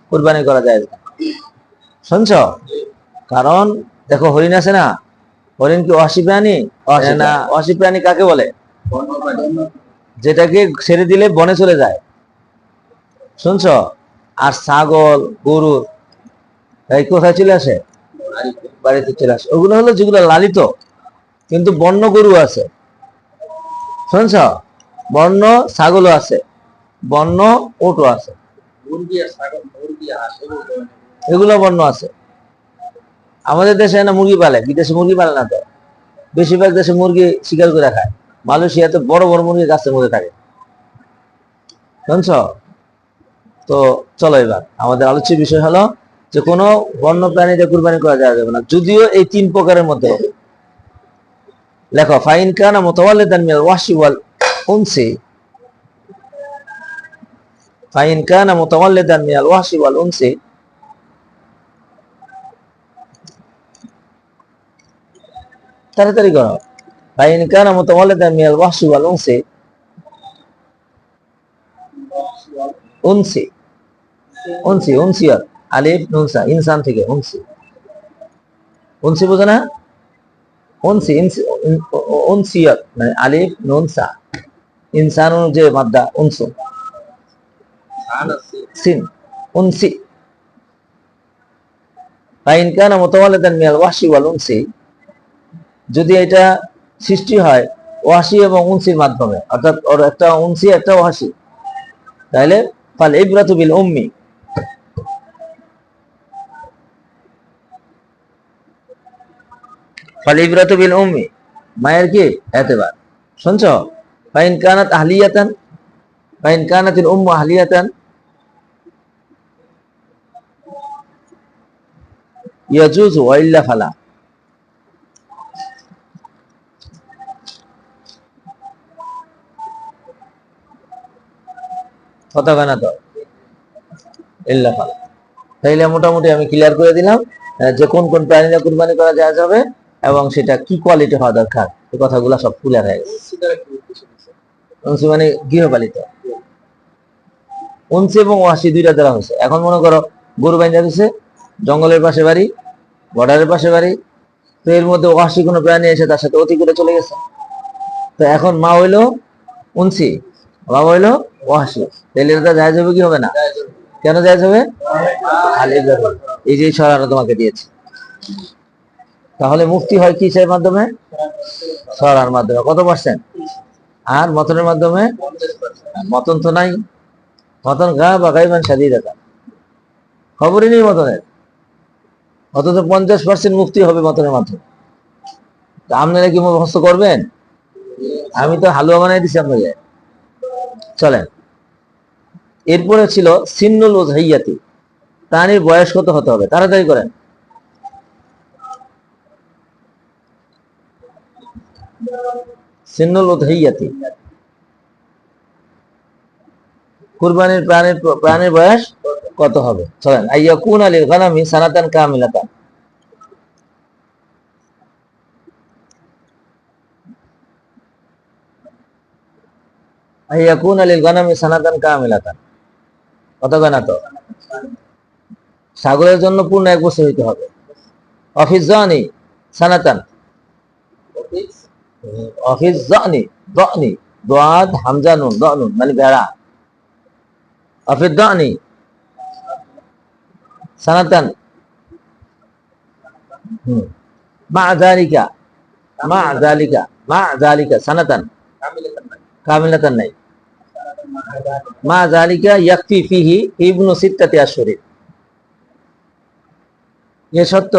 [SPEAKER 2] কুরবানি করা যায় না। শুনছ? কারণ দেখো, হরিণ আছে না, হরিণ কি ওয়াহশি প্রাণী? না। ওয়াহশি প্রাণী কাকে বলে? যেটাকে ছেড়ে দিলে বনে চলে যায়। শুনছ? আর ছাগল, গরু এই কোথায় চলে আসে? বাড়িতে চলে আসে। ওগুলো হলো যেগুলো লালিত, কিন্তু বন্য গরু আছে। শুনছ? বন্য ছাগলও আছে, বন্য ওটও আছে, এগুলো বন্য আছে। আমাদের দেশে না মুরগি পালে, বিদেশে মুরগি পালে না তো। বেশিরভাগ দেশে মুরগি শিকার করে খায়। মালয়েশিয়াতে বড় বড় মুরগি গাছের মধ্যে থাকে। শুনছ? তো চলো, এবার আমাদের আলোচ্য বিষয় হলো যে কোনো বন্য প্রাণীতে কুরবানি করা যাবে না, যদিও এই 3 প্রকারের মধ্যে। লেখো, ফাইন কানা মুতাওয়াল্লিদান মিনাল ওয়াহশি ওয়াল উনসি। ফাইন কানা মুতাওয়াল্লিদান মিনাল ওয়াহশি ওয়াল উনসি। তাড়াতাড়ি করো। ফাইন কানা মুতাওয়াল্লিদান মিনাল ওয়াহশি ওয়াল উনসি। উনসি, উনসি, উনসিয়ত, আলিফ নুনসা, ইনসান থেকে উনসি। উনসি বোঝো না? উনসি, উনসিয়ত মানে আলিফ নুনসা, ইনসান যে মাদ্দা উনসু, সিন, উনসি। ফাইন কানা মুতাওয়াল্লিদান মিনাল ওয়াহশি ওয়াল উনসি, যদি এটা সৃষ্টি হয় ওয়াহশি এবং উনসির মাধ্যমে, অর্থাৎ ওর একটা উনসি একটা ওয়াহশি, তাহলে ফাল ইবরাতু বিল উম্মি। ফাল ইবরাতু বিল উম্মি, মায়ের কি এতেবার। শুনছো? ফাইন কানাত আহলিয়াতান, ফাইন কানাতিল উম্মু আহলিয়াতান ইয়াজুজু ওয়া ইল্লা ফালা। কথা কেনা তো ইল্লা ফালা। তাইলে মোটামুটি আমি ক্লিয়ার করে দিলাম যে কোন কোন প্রাণীরা কুরবানি করা যায় যাবে এবং সেটা কি কোয়ালিটি হওয়া দরকার। এই কথাগুলো সব ক্লিয়ার হয়ে গেছে। উনসি মানে গৃহপালিত। উনসি এবং ওয়াহশি দুইটা দেওয়া হয়েছে। এখন মনে করো গরু বাইন্দা দিছে, জঙ্গলের পাশে বাড়ি, বর্ডারের পাশে বাড়ি, তো এর মধ্যে ওয়াহশি কোনো প্রাণী এসে তার সাথে অতি করে চলে গেছে। তো এখন মা হইলো উনসি, বাবা হইলো ওয়াহশি, তাহলে এটা জায়েজ হবে কি হবে না? কেন জায়েজ হবে? এই যে সরানো তোমাকে দিয়েছে। তাহলে মুক্তি হয় কিসের মাধ্যমে? সরার মাধ্যমে। কত পার্সেন্ট? আর মতনের মাধ্যমে? মতন তো নাই। মতন গা বা গাইবান শাদীদাতা, খবরই নেই মতনের, অথচ 50% মুক্তি হবে মতনের মাধ্যমে। আপনারা কি মুখস্থ করবেন? আমি তো হালুয়া বানাই দিছি আপনাকে। চলেন, এরপরে ছিল সিন্নুল উযহিয়াতি, প্রাণীর বয়স কত হতে হবে? তাড়াতাড়ি করেন। সিন্নুল উযহিয়াতি, কুরবানির প্রাণীর বয়স কত হবে? চলেন, আইয়াকুনা লিল গানামি সানাতান কামিলাতান। আইয়াকুনা লিল গানামি সানাতান কামিলাতান, কত গানা? তো ছাগলের জন্য পূর্ণ 1 বছর হইতে হবে। অফিস জানি সানাতান, অফিস জানি, দানি, দাদ হামজা নুন, দানুন মানে ভেড়া। অফিস দানি সানাতান, মা যালিকা, মা যালিকা, মা যালিকা সানাতান কামিলাতান নাই। মা যালিকা ইয়াকফি ফিহি ইবনু সিত্তাতি আশহুরিন, এ সত্য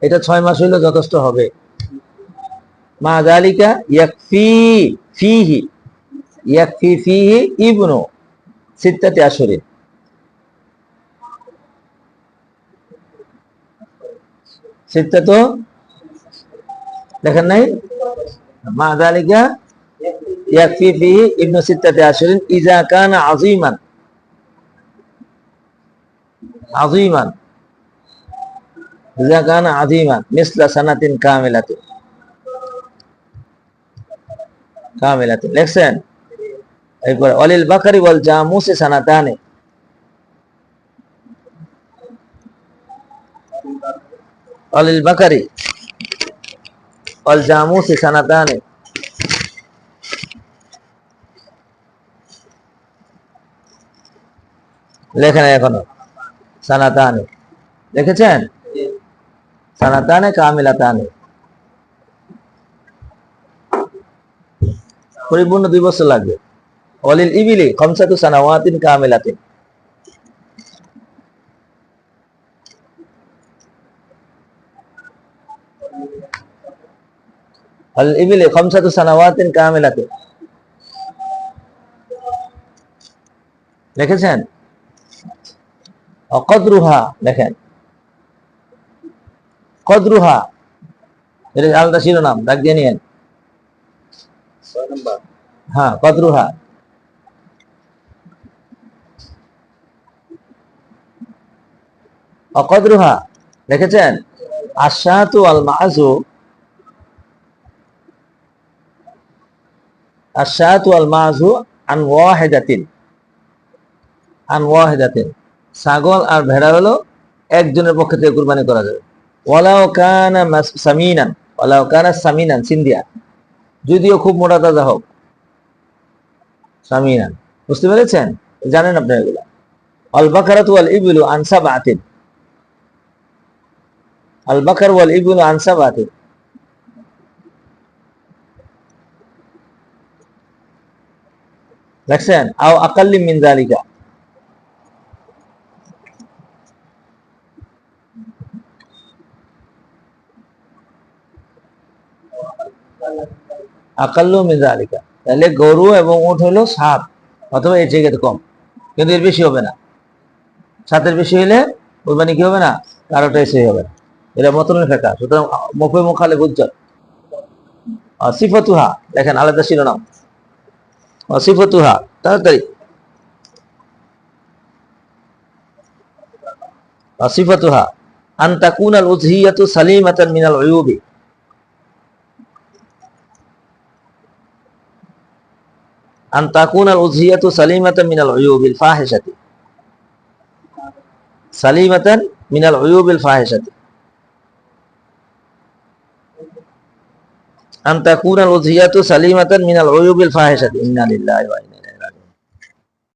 [SPEAKER 2] এটা 6 মাস হইলে যথেষ্ট হবে। মা যালিকা ইয়াকফি ফিহি, ইয়াকফি ফিহি ইবনু সিত্তাতি আশহুরিন। সিত্তাতু দেখেন নাই? মা যালিকা ইয়াকফি ফিহি ইবনু সিত্তাতি আশহুরিন ইজা কানা আযীমান, আযীমান, ইজা কানা আযীমান মিসলা সানাতিন কামিলাতিন, কামিলাতিন লিখছেন। এরপর ওয়ালিল বাকারি ওয়াল জামুসি সানাতানি, ওয়ালিল বাকারি ওয়াল জামুসি সানাতানি, লেখেন এখনো সানাতানি, দেখেছেন? সানাতানে কামিলাতানে, পরিপূর্ণ 2 বছর লাগবে। ওয়ালিল ইবিলি খামসাতু সানাওয়াতিন কামিলাতিন, ওয়ালিল ইবিলি খামসাতু সানাওয়াতিন কামিলাতিন, লিখেছেন? কদরুহা দেখেন, কদরুহা এটা আলাদা শিরোনাম, দাগ দিয়ে নিয়েন। হ্যাঁ, কদরুহা, অকদরুহা দেখেছেন? আশাতু আল মাযু, আশাতু আল মাযু আন ওয়াহিদাতিন, আন ওয়াহিদাতিন, ছাগল আর ভেড়া হলো একজনের পক্ষ থেকে কুরবানি করা যাবে। ওয়ালাউ কানা সামিনান, ওয়ালাউ কানা সামিনান সিন্দিয়া, যদিও খুব মোটা তাজা হোক, সামিনান, বুঝতে পেরেছেন? জানেন আপনারা এগুলা। আল বাকারাতু ওয়াল ইবলু আন সাবআতিন, আল বাকার ওয়াল ইবলু আন সাবআতিন, দেখছেন? আও আকাল্লি মিন যালিকা, আকাল্লু মিন যালিকা, তাহলে গরু এবং উট হলো 7 অথবা এর থেকে কম, কিন্তু এর বেশি হবে না। 7-এর বেশি হলে কুরবানি কি হবে না? কারোটাই সহি হবে না। এটা মতনের ফেকা, সুতরাং মুফে মুখালে হুজ্জত। সিফাতুহা দেখেন, আলাদা শিরোনাম, সিফাতুহা, তাড়াতাড়ি। সিফাতুহা আন তাকুনাল উযহিয়াতু সালিমাতান মিনাল উয়ুবি, আন তাকুনাল উযহিয়াতু সালিমাতান মিনাল উয়ুবিল ফাহিশাতি, সালিমাতান মিনাল উয়ুবিল ফাহিশাতি, আন তাকুনাল উযহিয়াতু সালিমাতান মিনাল উয়ুবিল ফাহিশাতি। ইন্না লিল্লাহি ওয়া